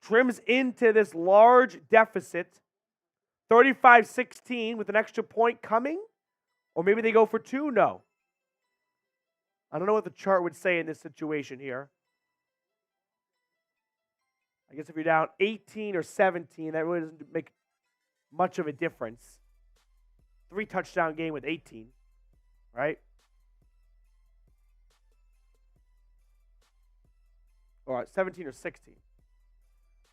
trims into this large deficit. 35-16 with an extra point coming. Or maybe they go for 2? No. I don't know what the chart would say in this situation here. I guess if you're down 18 or 17, that really doesn't make much of a difference. 3 touchdown game with 18, right? Or 17 or 16.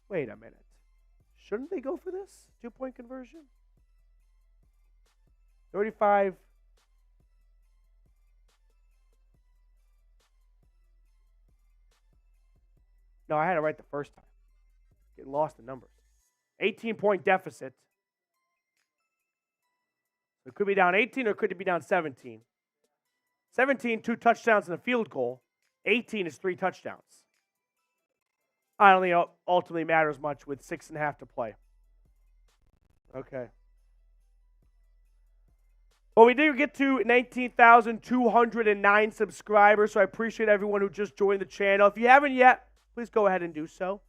Wait a minute. Shouldn't they go for this 2-point conversion? 35. No, I had it right the first time. Getting lost in numbers. 18-point deficit. It could be down 18 or could it be down 17? 17, 2 touchdowns and a field goal. 18 is 3 touchdowns. I don't think it ultimately matters much with 6.5 to play. Okay. Well, we did get to 19,209 subscribers, so I appreciate everyone who just joined the channel. If you haven't yet, please go ahead and do so.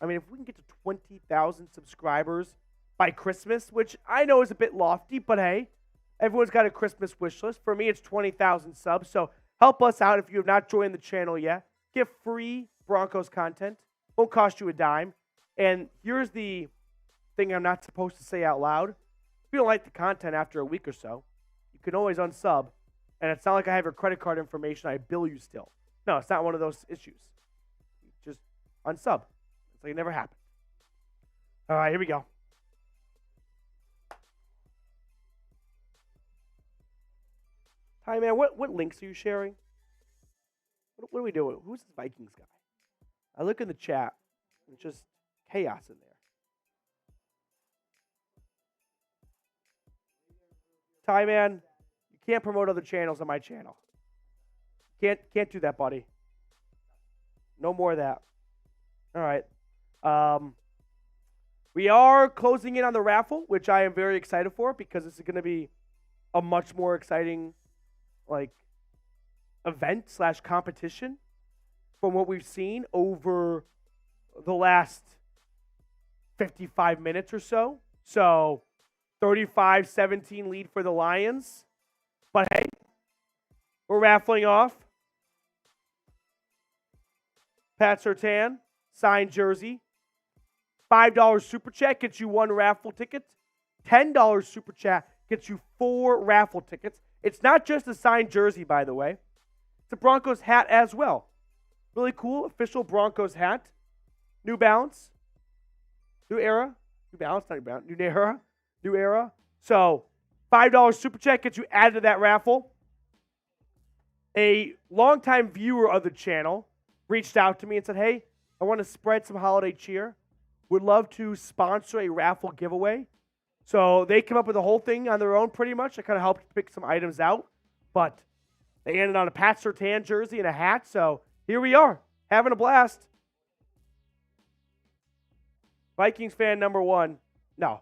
I mean, if we can get to 20,000 subscribers by Christmas, which I know is a bit lofty, but hey, everyone's got a Christmas wish list. For me, it's 20,000 subs, so help us out if you have not joined the channel yet. Get free Broncos content. Won't cost you a dime. And here's the thing I'm not supposed to say out loud. If you don't like the content after a week or so, you can always unsub. And it's not like I have your credit card information. I bill you still. No, it's not one of those issues. Just unsub. It's like it never happened. All right, here we go. Hi, man. What links are you sharing? What are we doing? Who's this Vikings guy? I look in the chat. It's just chaos in there. Ty, man, you can't promote other channels on my channel. Can't do that, buddy. No more of that. All right. We are closing in on the raffle, which I am very excited for because this is going to be a much more exciting, event / competition from what we've seen over the last 55 minutes or so. So 35-17 lead for the Lions. But hey, we're raffling off Pat Surtain, signed jersey. $5 super chat gets you 1 raffle ticket. $10 super chat gets you 4 raffle tickets. It's not just a signed jersey, by the way. It's a Broncos hat as well. Really cool, official Broncos hat. New Balance. New era. New Balance, not New Balance. New era. New era. So, $5 super chat gets you added to that raffle. A longtime viewer of the channel reached out to me and said, hey, I want to spread some holiday cheer. Would love to sponsor a raffle giveaway. So they came up with the whole thing on their own pretty much. I kind of helped pick some items out. But they ended on a Pat Surtain jersey and a hat. So here we are, having a blast. Vikings fan number 1. No,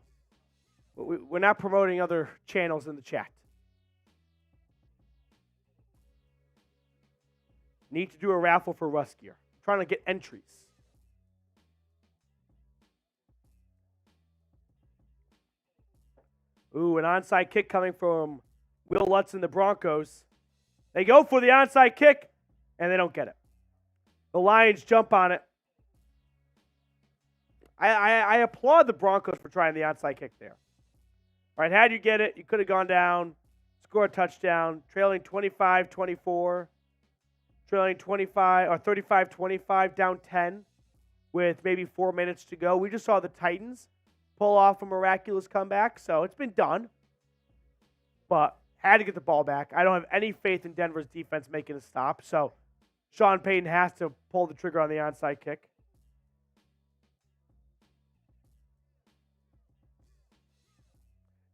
we're not promoting other channels in the chat. Need to do a raffle for Russ gear. Trying to get entries. Ooh, an onside kick coming from Will Lutz and the Broncos. They go for the onside kick, and they don't get it. The Lions jump on it. I applaud the Broncos for trying the onside kick there. All right, how'd you get it? You could have gone down, scored a touchdown, trailing 25-24, trailing 35-25, down 10 with maybe 4 minutes to go. We just saw the Titans pull off a miraculous comeback, so it's been done. But had to get the ball back. I don't have any faith in Denver's defense making a stop, so Sean Payton has to pull the trigger on the onside kick.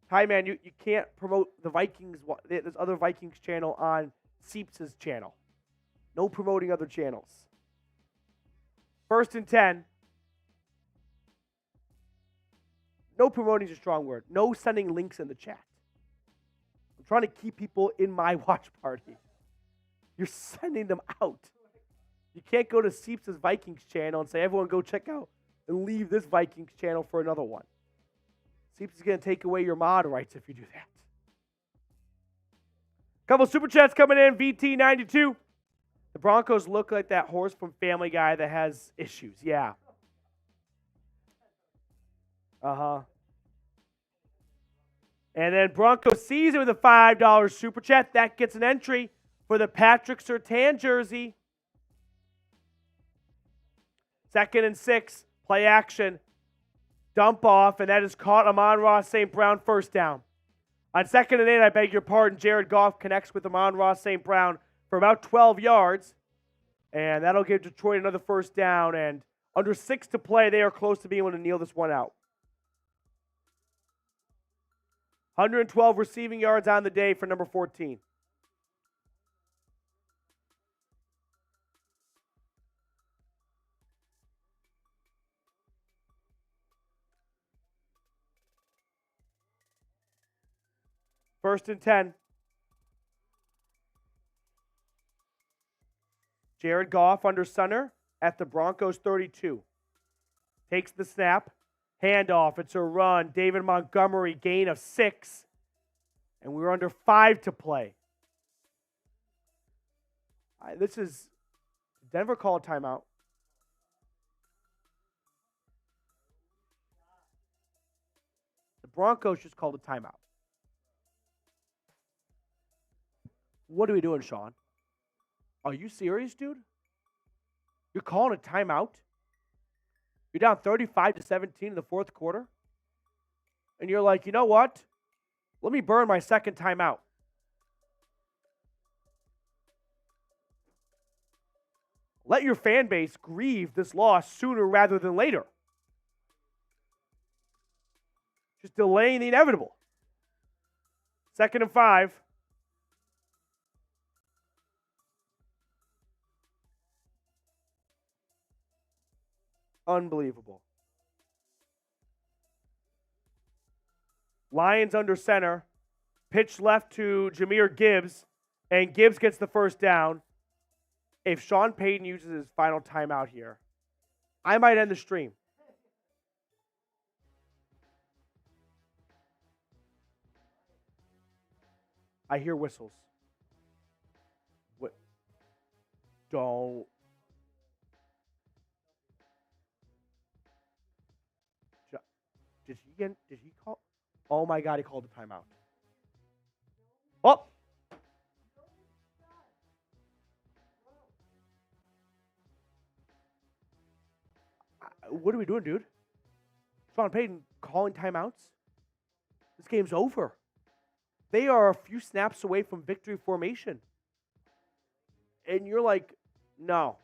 Hi, man, you can't promote the Vikings. There's other Vikings channel on Seeps' channel. No promoting other channels. 1st and 10. No promoting is a strong word. No sending links in the chat. I'm trying to keep people in my watch party. You're sending them out. You can't go to Seeps' Vikings channel and say, everyone go check out, and leave this Vikings channel for another one. Seeps is going to take away your mod rights if you do that. Couple super chats coming in. VT92. The Broncos look like that horse from Family Guy that has issues. Yeah. Uh-huh. And then Broncos sees it with a $5 super chat. That gets an entry for the Patrick Surtain jersey. 2nd and 6. Play action. Dump off, and that is caught. Amon-Ra St. Brown, first down. On 2nd and 8, I beg your pardon, Jared Goff connects with Amon-Ra St. Brown for about 12 yards. And that'll give Detroit another first down. And under 6 to play, they are close to being able to kneel this one out. 112 receiving yards on the day for number 14. First and 10. Jared Goff under center at the Broncos 32. Takes the snap. Handoff. It's a run. David Montgomery, gain of 6. And we're under 5 to play. This is Denver call a timeout. The Broncos just called a timeout. What are we doing, Sean? Are you serious, dude? You're calling a timeout? You're down 35-17 in the fourth quarter. And you're like, you know what? Let me burn my second timeout. Let your fan base grieve this loss sooner rather than later. Just delaying the inevitable. 2nd and 5. Unbelievable. Lions under center. Pitch left to Jahmyr Gibbs, and Gibbs gets the first down. If Sean Payton uses his final timeout here, I might end the stream. I hear whistles. What? Don't. Did he call? Oh my God, he called the timeout. Oh! What are we doing, dude? Sean Payton calling timeouts? This game's over. They are a few snaps away from victory formation. And you're like, no.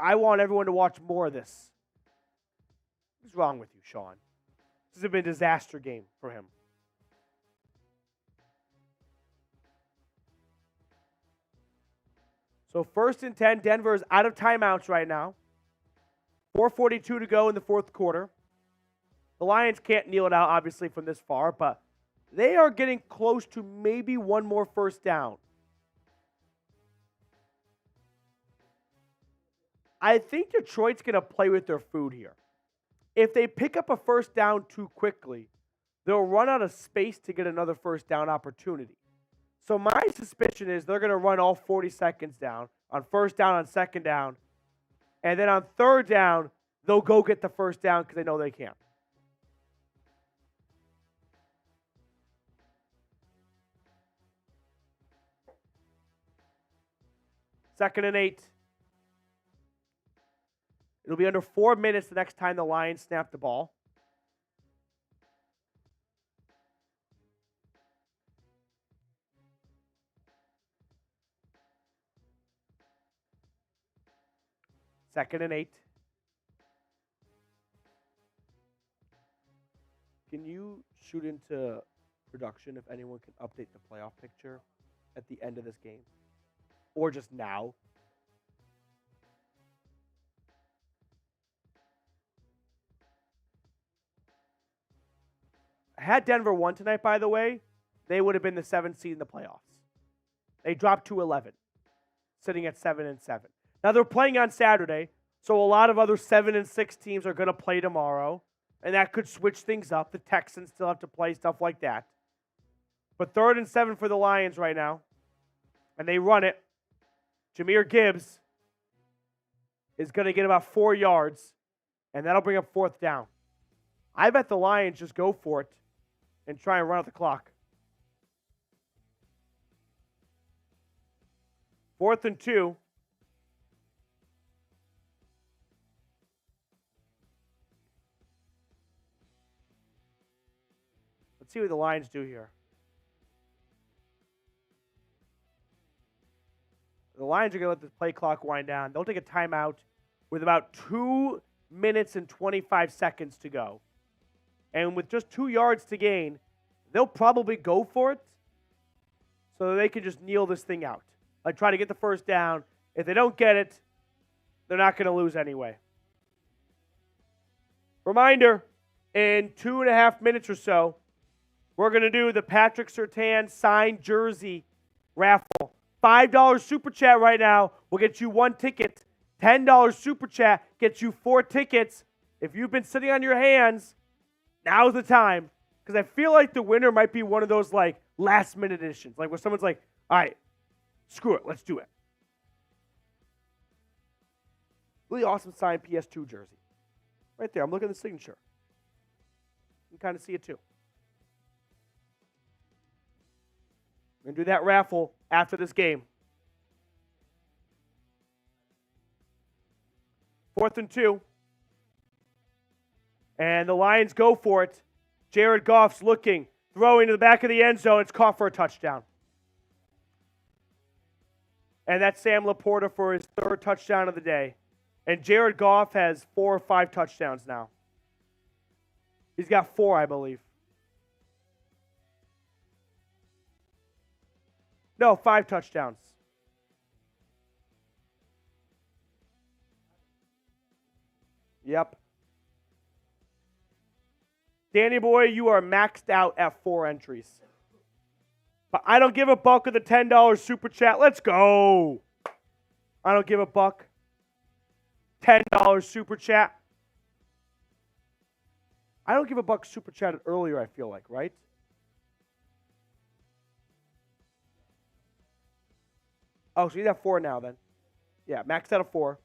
I want everyone to watch more of this. What's wrong with you, Sean? This has been a disaster game for him. So 1st and 10, Denver is out of timeouts right now. 4:42 to go in the fourth quarter. The Lions can't kneel it out, obviously, from this far, but they are getting close to maybe one more first down. I think Detroit's going to play with their food here. If they pick up a first down too quickly, they'll run out of space to get another first down opportunity. So my suspicion is they're going to run all 40 seconds down on first down, on second down, and then on third down, they'll go get the first down because they know they can. Second and 8. It'll be under 4 minutes the next time the Lions snap the ball. Second and 8. Can you shoot into production if anyone can update the playoff picture at the end of this game? Or just now? Had Denver won tonight, by the way, they would have been the 7th seed in the playoffs. They dropped to 11, sitting at 7-7. Now they're playing on Saturday, so a lot of other 7-6 teams are going to play tomorrow, and that could switch things up. The Texans still have to play, stuff like that. But 3rd and 7 for the Lions right now, and they run it. Jahmyr Gibbs is going to get about 4 yards, and that'll bring up 4th down. I bet the Lions just go for it and try and run out the clock. 4th and 2. Let's see what the Lions do here. The Lions are going to let the play clock wind down. They'll take a timeout with about 2 minutes and 25 seconds to go. And with just 2 yards to gain, they'll probably go for it so that they can just kneel this thing out. Like try to get the first down. If they don't get it, they're not going to lose anyway. Reminder, in 2.5 minutes or so, we're going to do the Patrick Surtain signed jersey raffle. $5 super chat right now will get you 1 ticket. $10 super chat gets you 4 tickets. If you've been sitting on your hands, now's the time. Because I feel like the winner might be one of those like last minute editions. Like where someone's like, all right, screw it, let's do it. Really awesome signed PS2 jersey. Right there, I'm looking at the signature. You can kind of see it too. We're going to do that raffle after this game. 4th and 2. And the Lions go for it. Jared Goff's looking, throwing to the back of the end zone. It's caught for a touchdown. And that's Sam Laporta for his third touchdown of the day. And Jared Goff has 4 or 5 touchdowns now. He's got 4, I believe. No, 5 touchdowns. Yep. Danny boy, you are maxed out at 4 entries. But I don't give a buck with the $10 super chat. Let's go. I don't give a buck. $10 super chat. I don't give a buck super chatted earlier, I feel like, right? Oh, so he's at 4 now then. Yeah, maxed out of 4.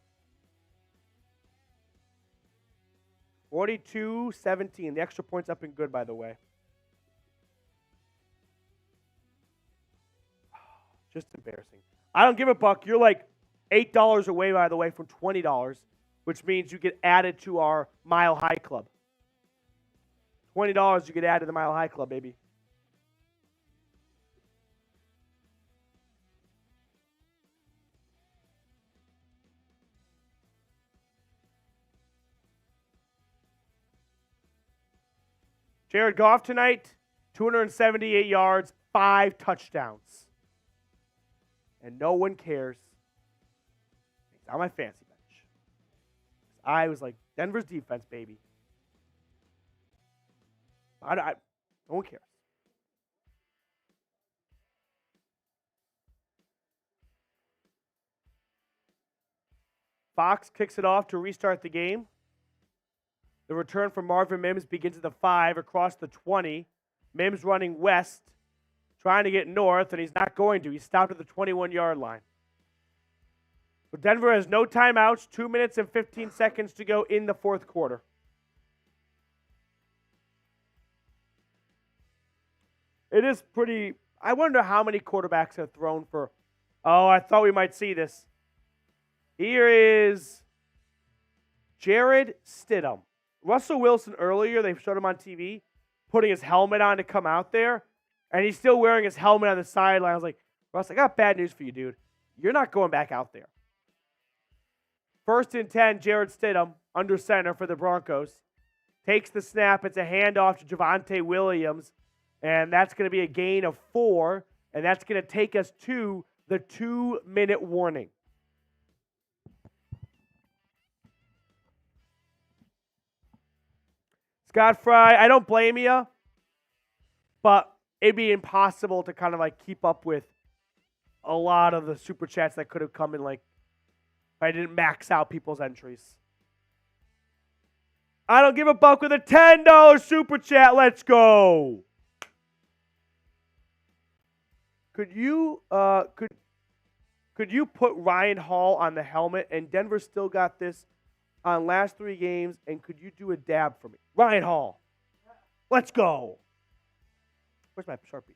42-17. The extra point's up and good, by the way. Just embarrassing. I don't give a buck. You're like $8 away, by the way, from $20, which means you get added to our Mile High Club. $20 you get added to the Mile High Club, baby. Jared Goff tonight, 278 yards, 5 touchdowns. And no one cares. He's on my fancy bench. I was like, Denver's defense, baby. No one cares. Fox kicks it off to restart the game. The return from Marvin Mims begins at the 5 across the 20. Mims running west, trying to get north, and he's not going to. He's stopped at the 21-yard line. But Denver has no timeouts, 2 minutes and 15 seconds to go in the fourth quarter. It is pretty, I wonder how many quarterbacks have thrown for, oh, I thought we might see this. Here is Jared Stidham. Russell Wilson earlier, they showed him on TV, putting his helmet on to come out there, and he's still wearing his helmet on the sideline. I was like, Russ, I got bad news for you, dude. You're not going back out there. 1st and 10, Jared Stidham, under center for the Broncos. Takes the snap. It's a handoff to Javonte Williams, and that's going to be a gain of 4, and that's going to take us to the 2-minute warning. Scott Fry, I don't blame you, but it'd be impossible to kind of like keep up with a lot of the super chats that could have come in, like, if I didn't max out people's entries. I don't give a buck with a $10 super chat. Let's go. Could you put Ryan Hall on the helmet? And Denver still got this on last 3 games. And could you do a dab for me? Ryan Hall. Let's go. Where's my Sharpie?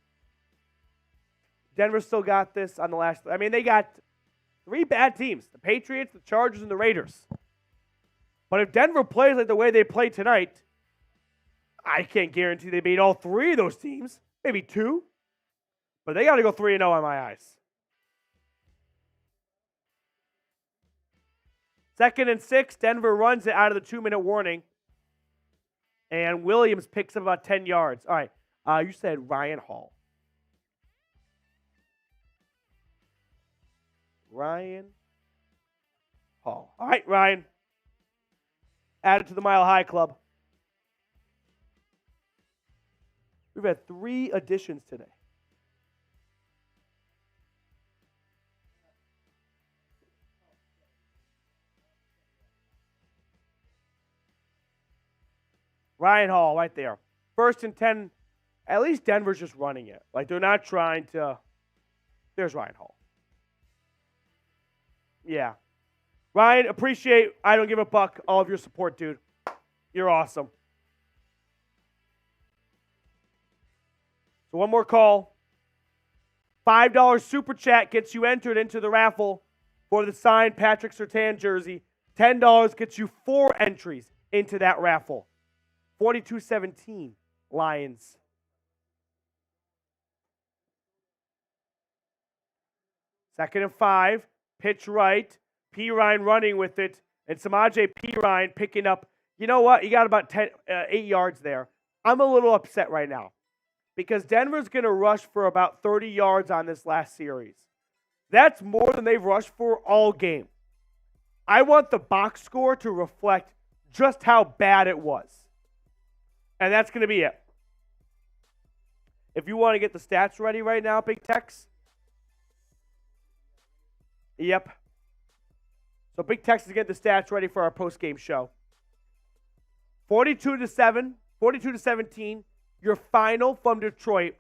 Denver still got this on the last. I mean, they got 3 bad teams. The Patriots, the Chargers, and the Raiders. But if Denver plays like the way they play tonight, I can't guarantee they beat all 3 of those teams. Maybe 2. But they got to go 3-0 on my eyes. 2nd and 6, Denver runs it out of the 2-minute warning. And Williams picks up about 10 yards. All right, you said Ryan Hall. Ryan Hall. All right, Ryan. Added to the Mile High Club. We've had 3 additions today. Ryan Hall right there. 1st and 10. At least Denver's just running it. Like, they're not trying to. There's Ryan Hall. Yeah. Ryan, appreciate, I don't give a buck, all of your support, dude. You're awesome. So one more call. $5 super chat gets you entered into the raffle for the signed Patrick Surtain jersey. $10 gets you 4 entries into that raffle. 42-17, Lions. Second and 5, pitch right. Pirine running with it, and Samaje Pirine picking up. You know what? You got about 8 yards there. I'm a little upset right now because Denver's going to rush for about 30 yards on this last series. That's more than they've rushed for all game. I want the box score to reflect just how bad it was. And that's going to be it. If you want to get the stats ready right now, Big Tex. Yep. So Big Tex is getting the stats ready for our post-game show. 42-17, your final from Detroit.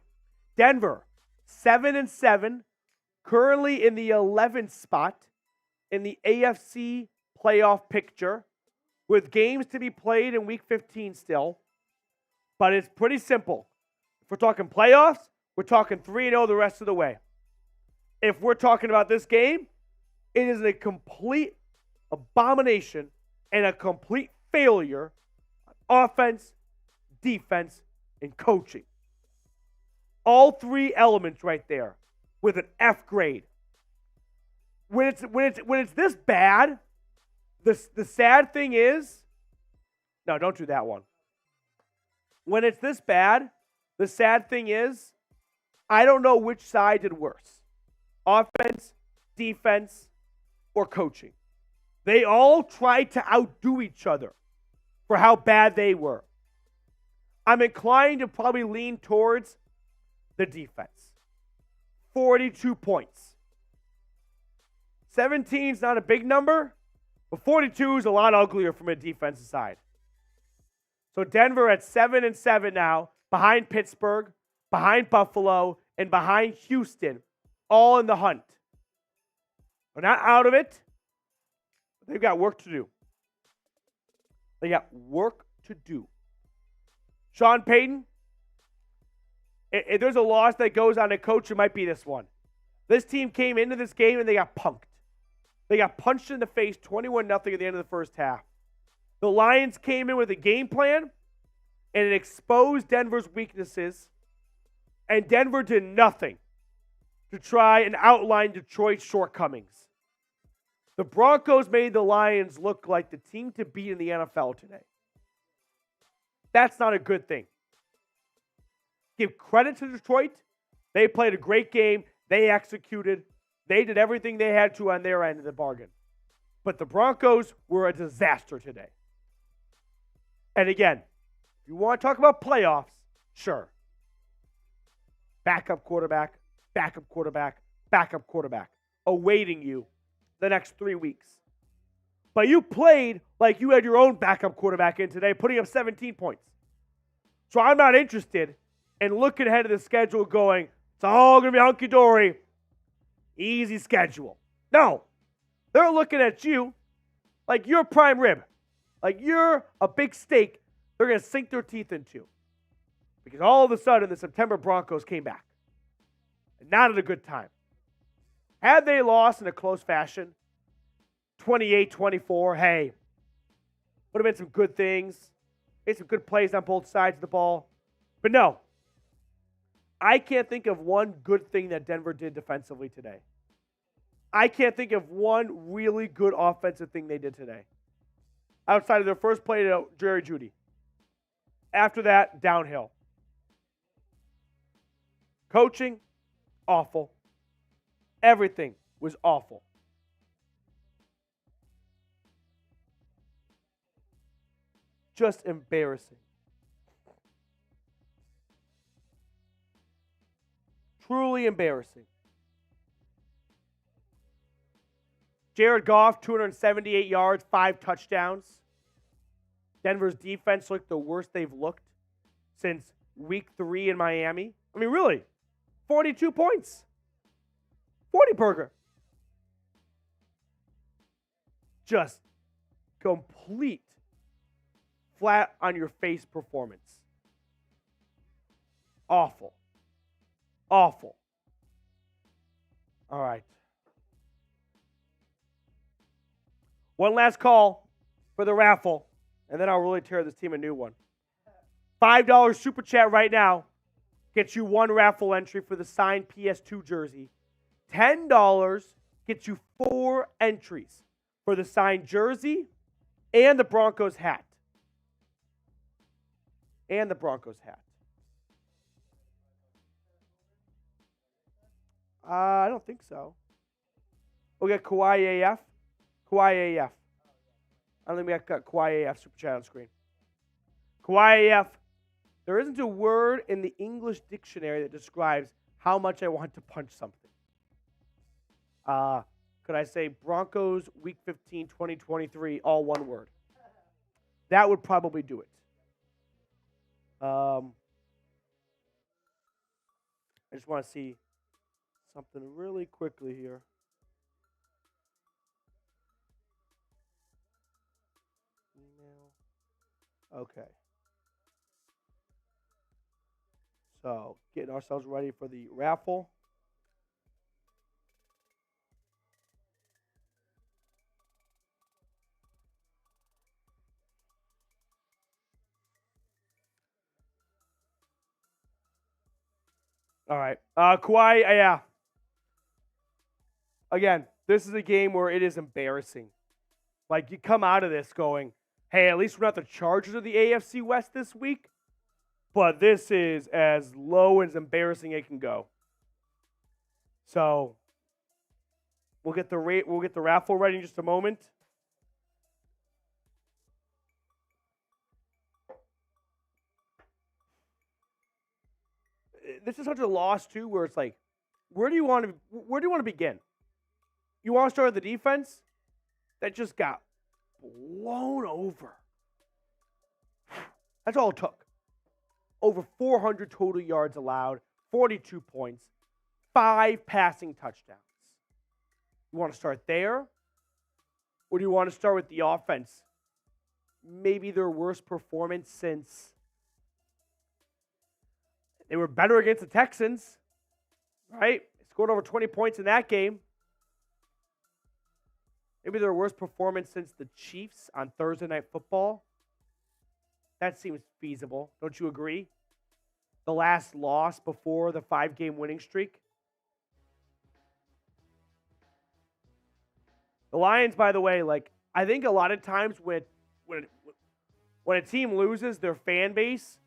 Denver, 7-7, currently in the 11th spot in the AFC playoff picture, with games to be played in Week 15 still. But it's pretty simple. If we're talking playoffs, we're talking 3-0 the rest of the way. If we're talking about this game, it is a complete abomination and a complete failure on offense, defense, and coaching. All three elements right there with an F grade. When it's this bad, the sad thing is, no, don't do that one. When it's this bad, the sad thing is, I don't know which side did worse. Offense, defense, or coaching. They all tried to outdo each other for how bad they were. I'm inclined to probably lean towards the defense. 42 points. 17 is not a big number, but 42 is a lot uglier from a defensive side. So Denver at 7-7 now, behind Pittsburgh, behind Buffalo, and behind Houston, all in the hunt. They're not out of it. They've got work to do. They got work to do. Sean Payton, if there's a loss that goes on a coach, it might be this one. This team came into this game and they got punked. They got punched in the face 21-0 at the end of the first half. The Lions came in with a game plan, and it exposed Denver's weaknesses, and Denver did nothing to try and outline Detroit's shortcomings. The Broncos made the Lions look like the team to beat in the NFL today. That's not a good thing. Give credit to Detroit. They played a great game. They executed. They did everything they had to on their end of the bargain. But the Broncos were a disaster today. And again, if you want to talk about playoffs, sure. Backup quarterback, backup quarterback, backup quarterback, awaiting you the next 3 weeks. But you played like you had your own backup quarterback in today, putting up 17 points. So I'm not interested in looking ahead of the schedule going, it's all going to be hunky-dory, easy schedule. No. They're looking at you like you're prime rib. Like you're a big steak they're going to sink their teeth into. Because all of a sudden, the September Broncos came back. And not at a good time. Had they lost in a close fashion, 28-24, hey, would have been some good things. Made some good plays on both sides of the ball. But no, I can't think of one good thing that Denver did defensively today. I can't think of one really good offensive thing they did today. Outside of their first play to Jerry Jeudy. After that, downhill. Coaching, awful. Everything was awful. Just embarrassing. Truly embarrassing. Jared Goff, 278 yards, 5 touchdowns. Denver's defense looked the worst they've looked since week 3 in Miami. I mean, really, 42 points. 40 burger. Just complete flat on your face performance. Awful. Awful. All right. One last call for the raffle, and then I'll really tear this team a new one. $5 super chat right now gets you 1 raffle entry for the signed PS2 jersey. $10 gets you 4 entries for the signed jersey and the Broncos hat. I don't think so. We'll get Kawhi AF. I don't think we got Kawhi AF super chat on screen. Kawhi AF. There isn't a word in the English dictionary that describes how much I want to punch something. Could I say Broncos Week 15, 2023, all one word? That would probably do it. I just want to see something really quickly here. Email. Okay. So, getting ourselves ready for the raffle. All right. Kawhi, yeah. Again, this is a game where it is embarrassing. Like, you come out of this going, hey, at least we're not the Chargers of the AFC West this week. But this is as low and as embarrassing it can go. So, we'll get the raffle ready in just a moment. This is such a loss too, where it's like, where do you want to begin? You want to start with the defense that just got blown over. That's all it took. Over 400 total yards allowed, 42 points, 5 passing touchdowns. You want to start there? Or do you want to start with the offense? Maybe their worst performance since they were better against the Texans, right? They scored over 20 points in that game. Maybe their worst performance since the Chiefs on Thursday Night Football. That seems feasible. Don't you agree? The last loss before the 5-game winning streak. The Lions, by the way, like, I think a lot of times when a team loses, their fan base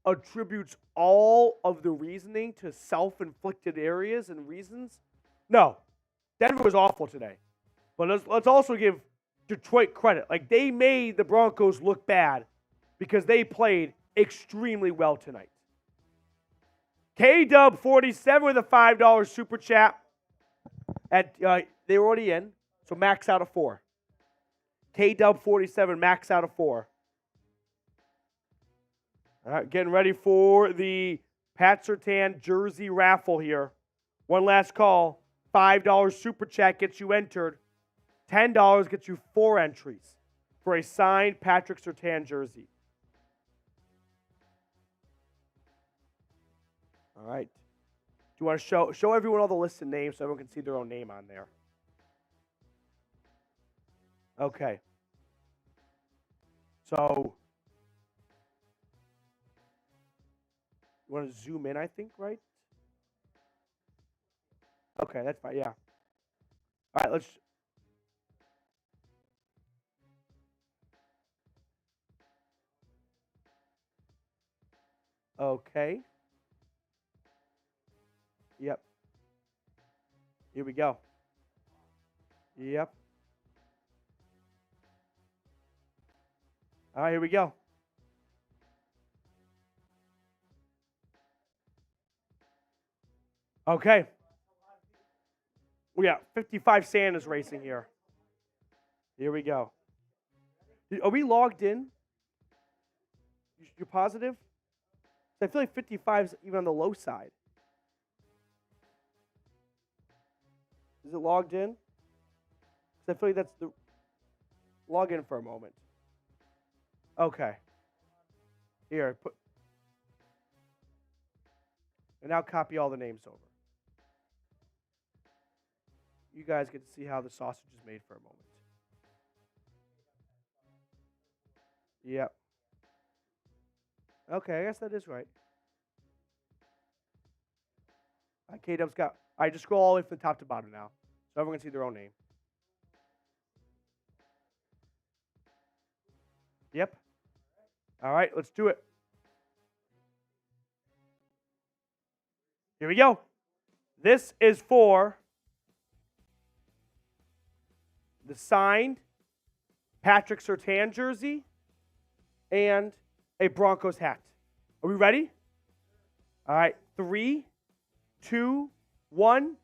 attributes all of the reasoning to self-inflicted areas and reasons. No, Denver was awful today. But let's also give Detroit credit. Like, they made the Broncos look bad because they played extremely well tonight. KW47 with a $5 super chat. They were already in, so max out of 4. KW47, max out of 4. All right, getting ready for the Pat Surtain jersey raffle here. One last call. $5 super chat gets you entered. $10 gets you 4 entries for a signed Patrick Surtain jersey. All right. Do you want to show everyone all the listed names so everyone can see their own name on there? Okay. So, you want to zoom in, I think, right? Okay, that's fine, yeah. All right, let's... Okay. Yep. Here we go. Yep. All right, here we go. Okay. We got 55 Santas racing here. Here we go. Are we logged in? You're positive? I feel like 55 is even on the low side. Is it logged in? Because I feel like that's the... Log in for a moment. Okay. Here, put... And now copy all the names over. You guys get to see how the sausage is made for a moment. Yep. Okay, I guess that is right. K-Dub's got... All right, just scroll all the way from the top to bottom now. So everyone can see their own name. Yep. All right, let's do it. Here we go. This is for the signed Patrick Surtain jersey and a Broncos hat. Are we ready? All right, 3, 2, 1.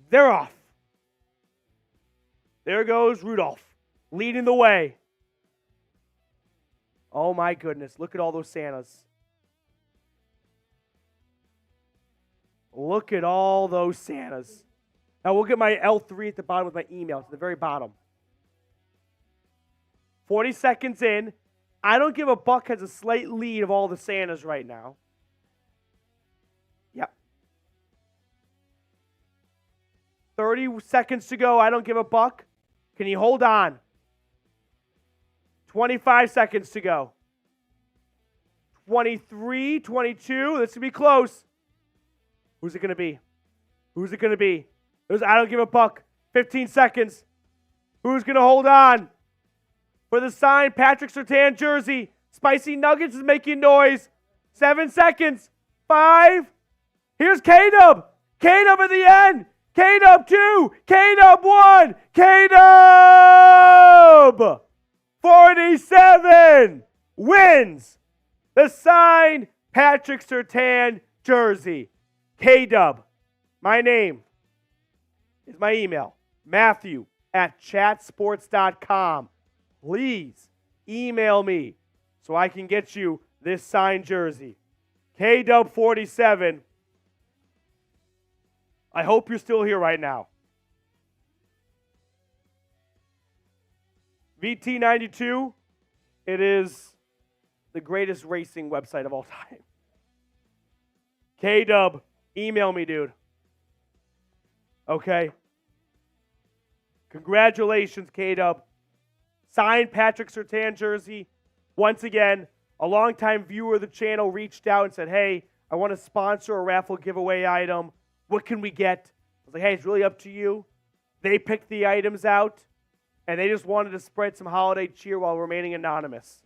They're off. There goes Rudolph, leading the way. Oh my goodness, look at all those Santas. Look at all those Santas. Now we'll get my L3 at the bottom with my email. It's at the very bottom. 40 seconds in. I don't give a buck has a slight lead of all the Santas right now. Yep. 30 seconds to go. I don't give a buck. Can you hold on? 25 seconds to go. 23, 22. This will be close. Who's it going to be? Who's it going to be? I don't give a buck. 15 seconds. Who's going to hold on? For the signed Patrick Surtain jersey, Spicy Nuggets is making noise. 7 seconds. 5. Here's K-Dub. K-Dub at the end. K-Dub 2. K-Dub 1. K-Dub 47 wins the signed Patrick Surtain jersey. K-Dub. My name is my email. Matthew@chatsports.com. Please email me so I can get you this signed jersey. K-Dub 47. I hope you're still here right now. VT92, it is the greatest racing website of all time. K-Dub, email me, dude. Okay. Congratulations, K-Dub. Signed Patrick Surtain jersey. Once again, a longtime viewer of the channel reached out and said, hey, I want to sponsor a raffle giveaway item. What can we get? I was like, hey, it's really up to you. They picked the items out, and they just wanted to spread some holiday cheer while remaining anonymous.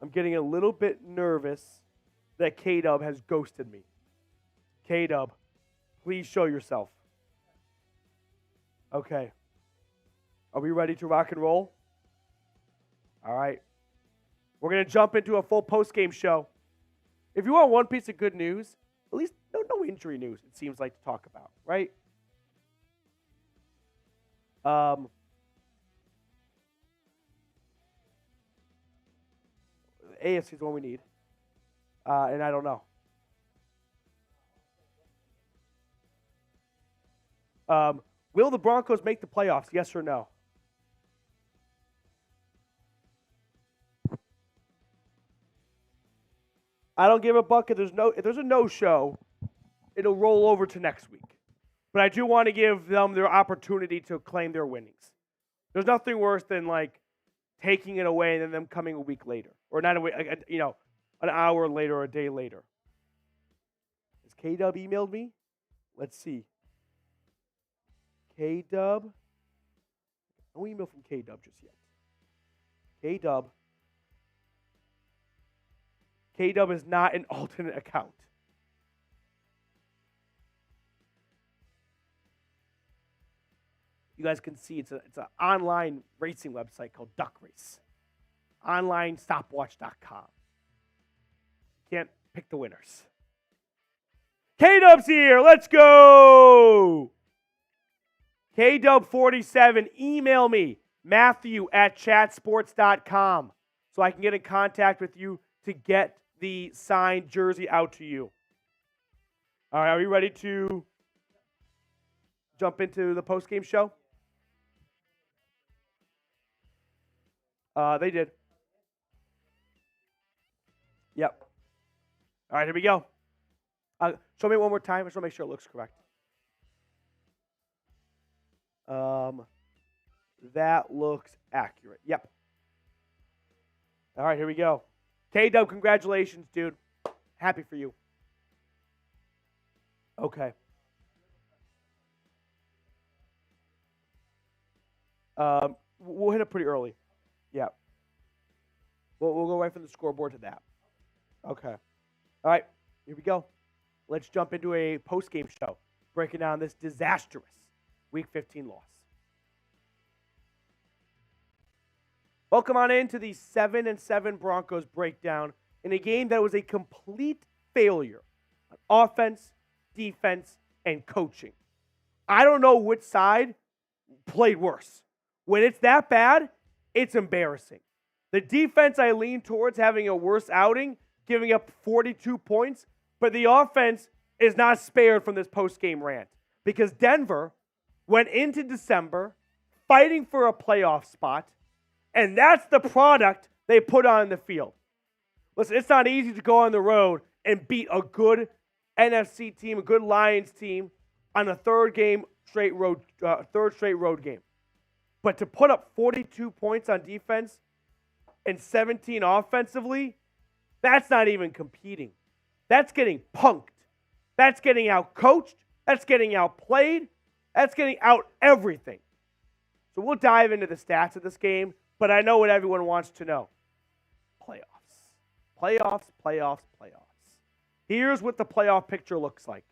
I'm getting a little bit nervous that K-Dub has ghosted me. K-Dub, please show yourself. Okay. Are we ready to rock and roll? All right. We're going to jump into a full post-game show. If you want one piece of good news, at least no injury news, it seems like, to talk about, right? AFC is the one we need. And I don't know. Will the Broncos make the playoffs? Yes or no? I don't give a buck if there's a no-show, it'll roll over to next week. But I do want to give them their opportunity to claim their winnings. There's nothing worse than taking it away and then them coming a week later, or not a week, an hour later or a day later. Has K-Dub emailed me? Let's see. K-Dub. No email from K-Dub just yet. K-Dub. K-Dub is not an alternate account. You guys can see it's an online racing website called Duck Race. OnlineStopwatch.com. Can't pick the winners. K-Dub's here. Let's go. K-Dub 47. Email me, Matthew@chatsports.com, so I can get in contact with you to get the signed jersey out to you. All right, are we ready to jump into the post-game show? They did. Yep. All right, here we go. Show me one more time. I just want to make sure it looks correct. That looks accurate. Yep. All right, here we go. K-Dub, congratulations, dude. Happy for you. Okay. We'll hit it pretty early. Yeah. We'll go right from the scoreboard to that. Okay. All right, here we go. Let's jump into a post-game show, breaking down this disastrous Week 15 loss. Welcome on into the 7-7 Broncos breakdown in a game that was a complete failure on offense, defense, and coaching. I don't know which side played worse. When it's that bad, it's embarrassing. The defense I lean towards having a worse outing, giving up 42 points, but the offense is not spared from this post-game rant because Denver went into December fighting for a playoff spot, and that's the product they put on the field. Listen, it's not easy to go on the road and beat a good NFC team, a good Lions team, on a third straight road game. But to put up 42 points on defense and 17 offensively, that's not even competing. That's getting punked. That's getting out-coached. That's getting outplayed. That's getting out everything. So we'll dive into the stats of this game, but I know what everyone wants to know. Playoffs. Here's what the playoff picture looks like.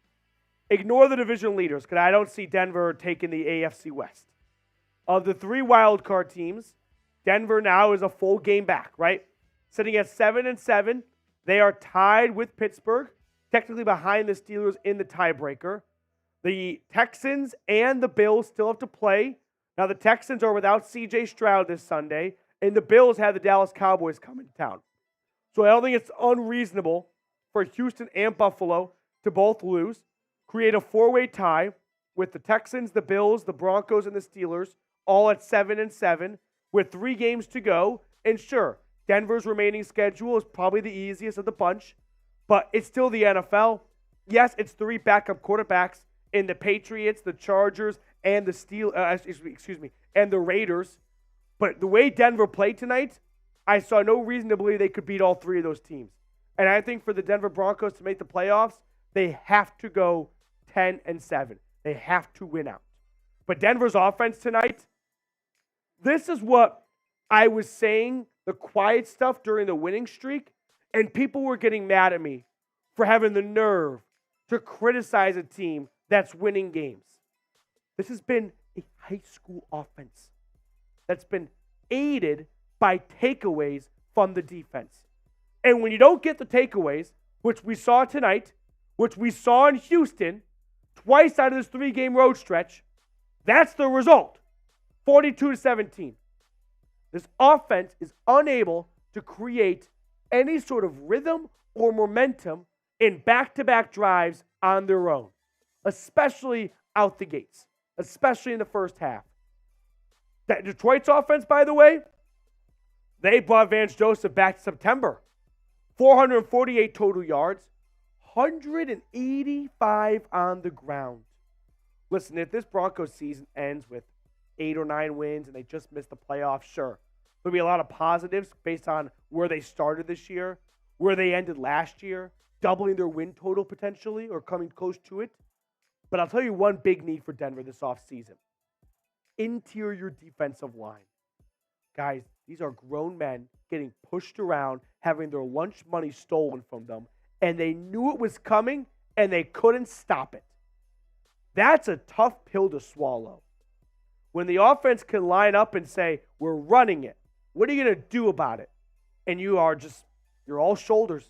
Ignore the division leaders, because I don't see Denver taking the AFC West. Of the 3 wildcard teams, Denver now is a full game back, right? Sitting at 7-7. They are tied with Pittsburgh, technically behind the Steelers in the tiebreaker. The Texans and the Bills still have to play. Now, the Texans are without C.J. Stroud this Sunday, and the Bills have the Dallas Cowboys coming to town. So I don't think it's unreasonable for Houston and Buffalo to both lose, create a 4-way tie with the Texans, the Bills, the Broncos, and the Steelers, all at 7-7 with 3 games to go. And sure, Denver's remaining schedule is probably the easiest of the bunch, but it's still the NFL. Yes, it's 3 backup quarterbacks in the Patriots, the Chargers, and and the Raiders. But the way Denver played tonight, I saw no reason to believe they could beat all 3 of those teams. And I think for the Denver Broncos to make the playoffs, they have to go 10-7. They have to win out. But Denver's offense tonight, this is what I was saying, the quiet stuff during the winning streak, and people were getting mad at me for having the nerve to criticize a team that's winning games. This has been a high school offense that's been aided by takeaways from the defense. And when you don't get the takeaways, which we saw tonight, which we saw in Houston, twice out of this 3-game road stretch, that's the result. 42-17. This offense is unable to create any sort of rhythm or momentum in back-to-back drives on their own, especially out the gates, especially in the first half. That Detroit's offense, by the way, they brought Vance Joseph back to September. 448 total yards, 185 on the ground. Listen, if this Broncos season ends with 8 or 9 wins and they just missed the playoffs, sure. There'll be a lot of positives based on where they started this year, where they ended last year, doubling their win total potentially or coming close to it. But I'll tell you one big need for Denver this offseason. Interior defensive line. Guys, these are grown men getting pushed around, having their lunch money stolen from them, and they knew it was coming, and they couldn't stop it. That's a tough pill to swallow. When the offense can line up and say, we're running it, what are you going to do about it? And you're all shoulders.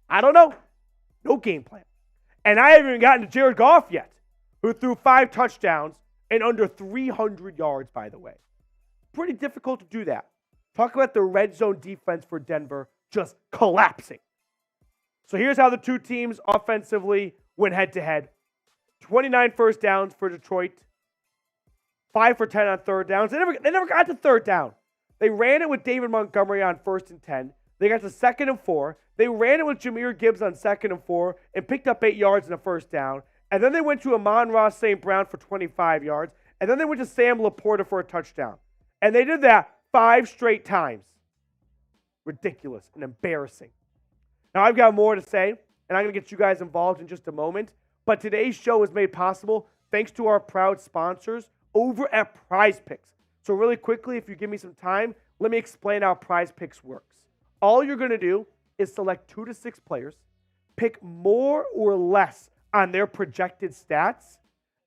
I don't know. No game plan. And I haven't even gotten to Jared Goff yet, who threw 5 touchdowns and under 300 yards, by the way. Pretty difficult to do that. Talk about the red zone defense for Denver just collapsing. So here's how the two teams offensively went head-to-head. 29 first downs for Detroit. 5 for 10 on third downs. They never got to third down. They ran it with David Montgomery on 1st and 10. They got to 2nd and 4. They ran it with Jahmyr Gibbs on 2nd and 4 and picked up 8 yards in a first down. And then they went to Amon-Ra St. Brown for 25 yards. And then they went to Sam Laporta for a touchdown. And they did that 5 straight times. ridiculous and embarrassing. Now, I've got more to say, and I'm going to get you guys involved in just a moment. But today's show is made possible thanks to our proud sponsors over at Prize Picks. So really quickly, if you give me some time, let me explain how Prize Picks works. All you're going to do is select 2 to 6 players, pick more or less on their projected stats,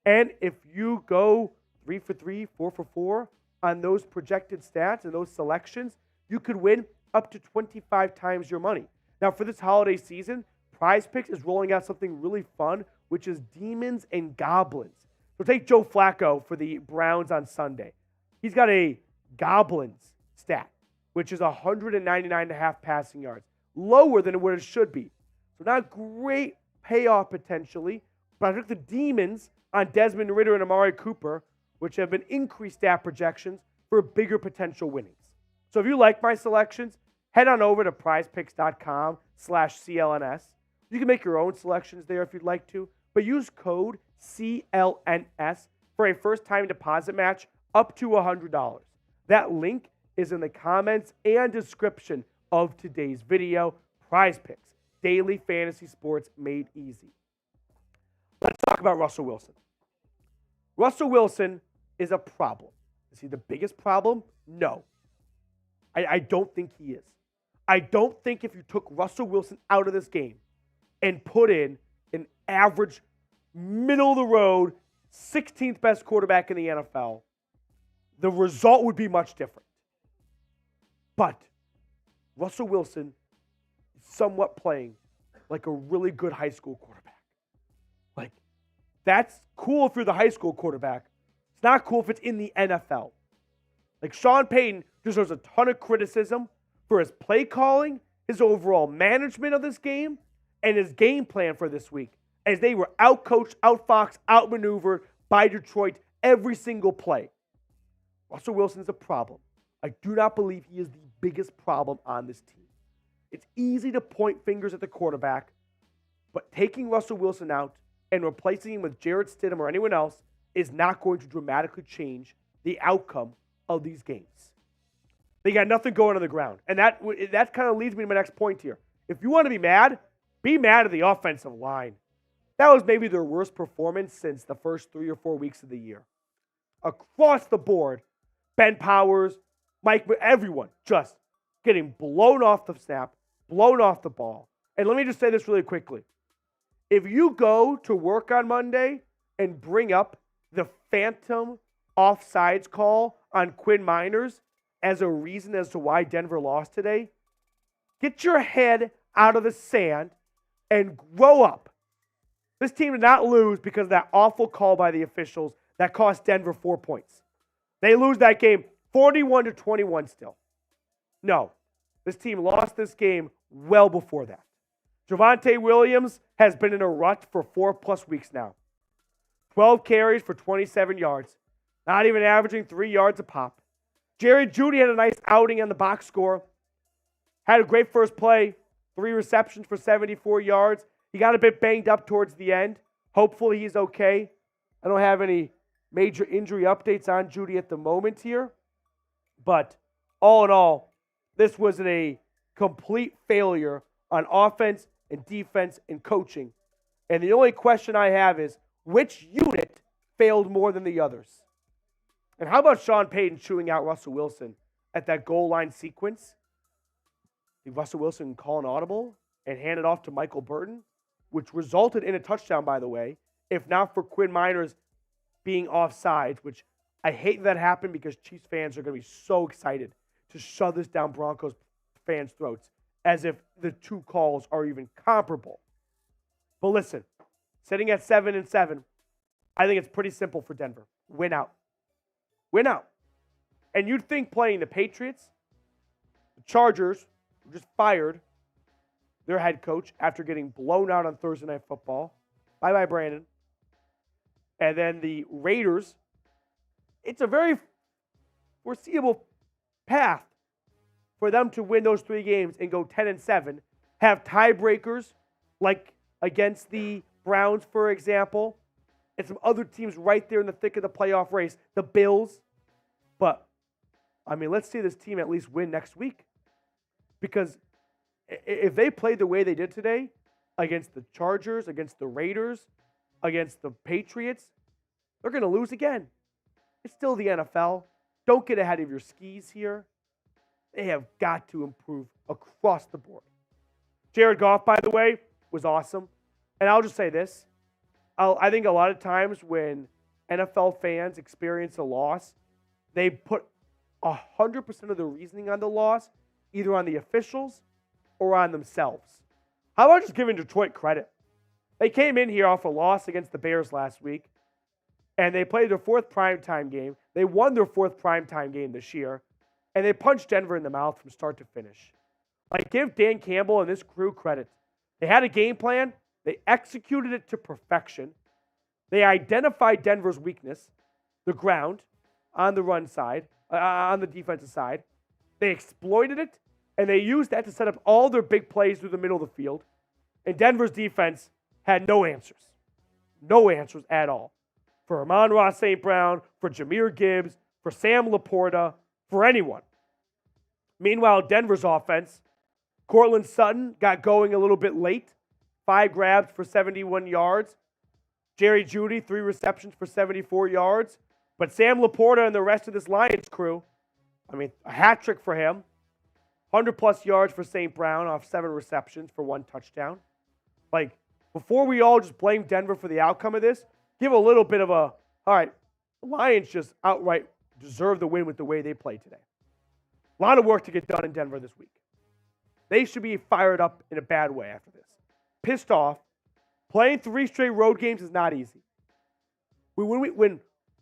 and if you go 3 for 3, 4 for 4 on those projected stats and those selections, you could win up to 25 times your money. Now, for this holiday season, Prize Picks is rolling out something really fun, which is Demons and Goblins. So take Joe Flacco for the Browns on Sunday. He's got a Goblins stat, which is 199.5 passing yards, lower than what it should be. So not great payoff potentially, but I took the Demons on Desmond Ridder and Amari Cooper, which have been increased stat projections for bigger potential winnings. So if you like my selections, head on over to prizepicks.com/CLNS. You can make your own selections there if you'd like to, but use code CLNS for a first-time deposit match up to $100. That link is in the comments and description of today's video. Prize Picks, daily fantasy sports made easy. Let's talk about Russell Wilson. Russell Wilson is a problem. Is he the biggest problem? No. I don't think he is. I don't think if you took Russell Wilson out of this game and put in an average, middle-of-the-road, 16th best quarterback in the NFL, the result would be much different. But Russell Wilson is somewhat playing like a really good high school quarterback. Like, that's cool if you're the high school quarterback. It's not cool if it's in the NFL. Like, Sean Payton deserves a ton of criticism for his play calling, his overall management of this game, and his game plan for this week, as they were outcoached, outfoxed, outmaneuvered by Detroit every single play. Russell Wilson's a problem. I do not believe he is the biggest problem on this team. It's easy to point fingers at the quarterback, but taking Russell Wilson out and replacing him with Jared Stidham or anyone else is not going to dramatically change the outcome of these games. They got nothing going on the ground. And that kind of leads me to my next point here. If you want to be mad at the offensive line. That was maybe their worst performance since the first 3 or 4 weeks of the year. Across the board, Ben Powers, Mike, everyone just getting blown off the snap, blown off the ball. And let me just say this really quickly. If you go to work on Monday and bring up the phantom offsides call on Quinn Miners as a reason as to why Denver lost today, get your head out of the sand and grow up. This team did not lose because of that awful call by the officials that cost Denver 4 points. They lose that game 41-21 still. No, this team lost this game well before that. Javonte Williams has been in a rut for 4+ weeks now. 12 carries for 27 yards, not even averaging 3 yards a pop. Jerry Jeudy had a nice outing on the box score. Had a great first play, 3 receptions for 74 yards. He got a bit banged up towards the end. Hopefully he's okay. I don't have any major injury updates on Jeudy at the moment here. But all in all, this was a complete failure on offense and defense and coaching. And the only question I have is, which unit failed more than the others? And how about Sean Payton chewing out Russell Wilson at that goal line sequence? Did Russell Wilson call an audible and hand it off to Michael Burton, which resulted in a touchdown, by the way, if not for Quinn Miners being offsides, which I hate that happened because Chiefs fans are going to be so excited to shove this down Broncos fans' throats as if the two calls are even comparable. But listen, sitting at 7-7, I think it's pretty simple for Denver. Win out. Win out. And you'd think playing the Patriots, the Chargers, who just fired their head coach after getting blown out on Thursday Night Football. Bye-bye, Brandon. And then the Raiders, it's a very foreseeable path for them to win those 3 games and go 10-7, have tiebreakers like against the Browns, for example, and some other teams right there in the thick of the playoff race, the Bills. But, I mean, let's see this team at least win next week. Because if they played the way they did today against the Chargers, against the Raiders, against the Patriots, they're going to lose again. It's still the NFL. Don't get ahead of your skis here. They have got to improve across the board. Jared Goff, by the way, was awesome. And I'll just say this. I think a lot of times when NFL fans experience a loss, they put 100% of the reasoning on the loss either on the officials or on themselves. How about just giving Detroit credit? They came in here off a loss against the Bears last week, and they played their fourth primetime game. They won their fourth primetime game this year, and they punched Denver in the mouth from start to finish. Like, give Dan Campbell and this crew credit. They had a game plan. They executed it to perfection. They identified Denver's weakness, the ground, on the run side, on the defensive side. They exploited it, and they used that to set up all their big plays through the middle of the field. And Denver's defense had no answers. No answers at all. For Amon-Ra St. Brown, for Jahmyr Gibbs, for Sam Laporta, for anyone. Meanwhile, Denver's offense, Cortland Sutton got going a little bit late. 5 grabs for 71 yards. Jerry Jeudy, 3 receptions for 74 yards. But Sam Laporta and the rest of this Lions crew, a hat trick for him. 100-plus yards for St. Brown off 7 receptions for 1 touchdown. Like, before we all just blame Denver for the outcome of this, give a little bit of all right, the Lions just outright deserve the win with the way they played today. A lot of work to get done in Denver this week. They should be fired up in a bad way after this. Pissed off. Playing 3 straight road games is not easy. When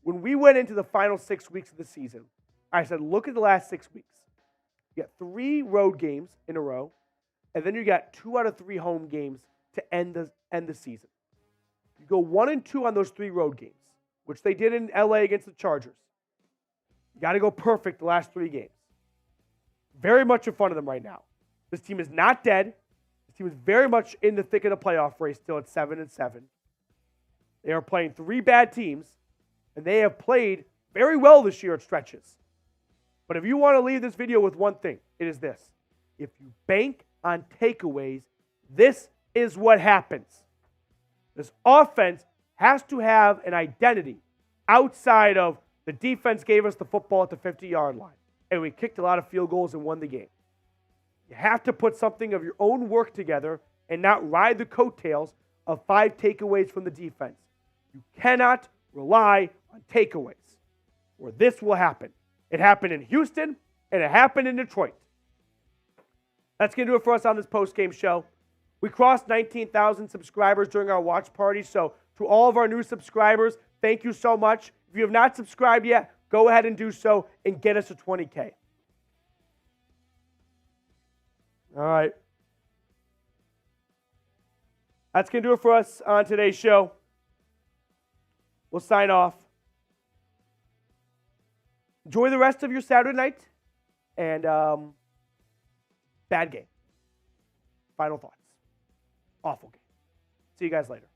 we went into the final 6 weeks of the season, I said, look at the last 6 weeks. You got 3 road games in a row, and then you got 2 out of 3 home games to end the season. You go 1-2 on those 3 road games, which they did in LA against the Chargers. You got to go perfect the last 3 games. Very much in front of them right now. This team is not dead. This team is very much in the thick of the playoff race still at 7-7. They are playing 3 bad teams, and they have played very well this year at stretches. But if you want to leave this video with one thing, it is this. If you bank on takeaways, this is what happens. This offense has to have an identity outside of the defense gave us the football at the 50-yard line, and we kicked a lot of field goals and won the game. You have to put something of your own work together and not ride the coattails of 5 takeaways from the defense. You cannot rely on takeaways, or this will happen. It happened in Houston, and it happened in Detroit. That's going to do it for us on this post-game show. We crossed 19,000 subscribers during our watch party, so to all of our new subscribers, thank you so much. If you have not subscribed yet, go ahead and do so and get us to 20K. All right. That's going to do it for us on today's show. We'll sign off. Enjoy the rest of your Saturday night. And bad game. Final thoughts. Awful game. See you guys later.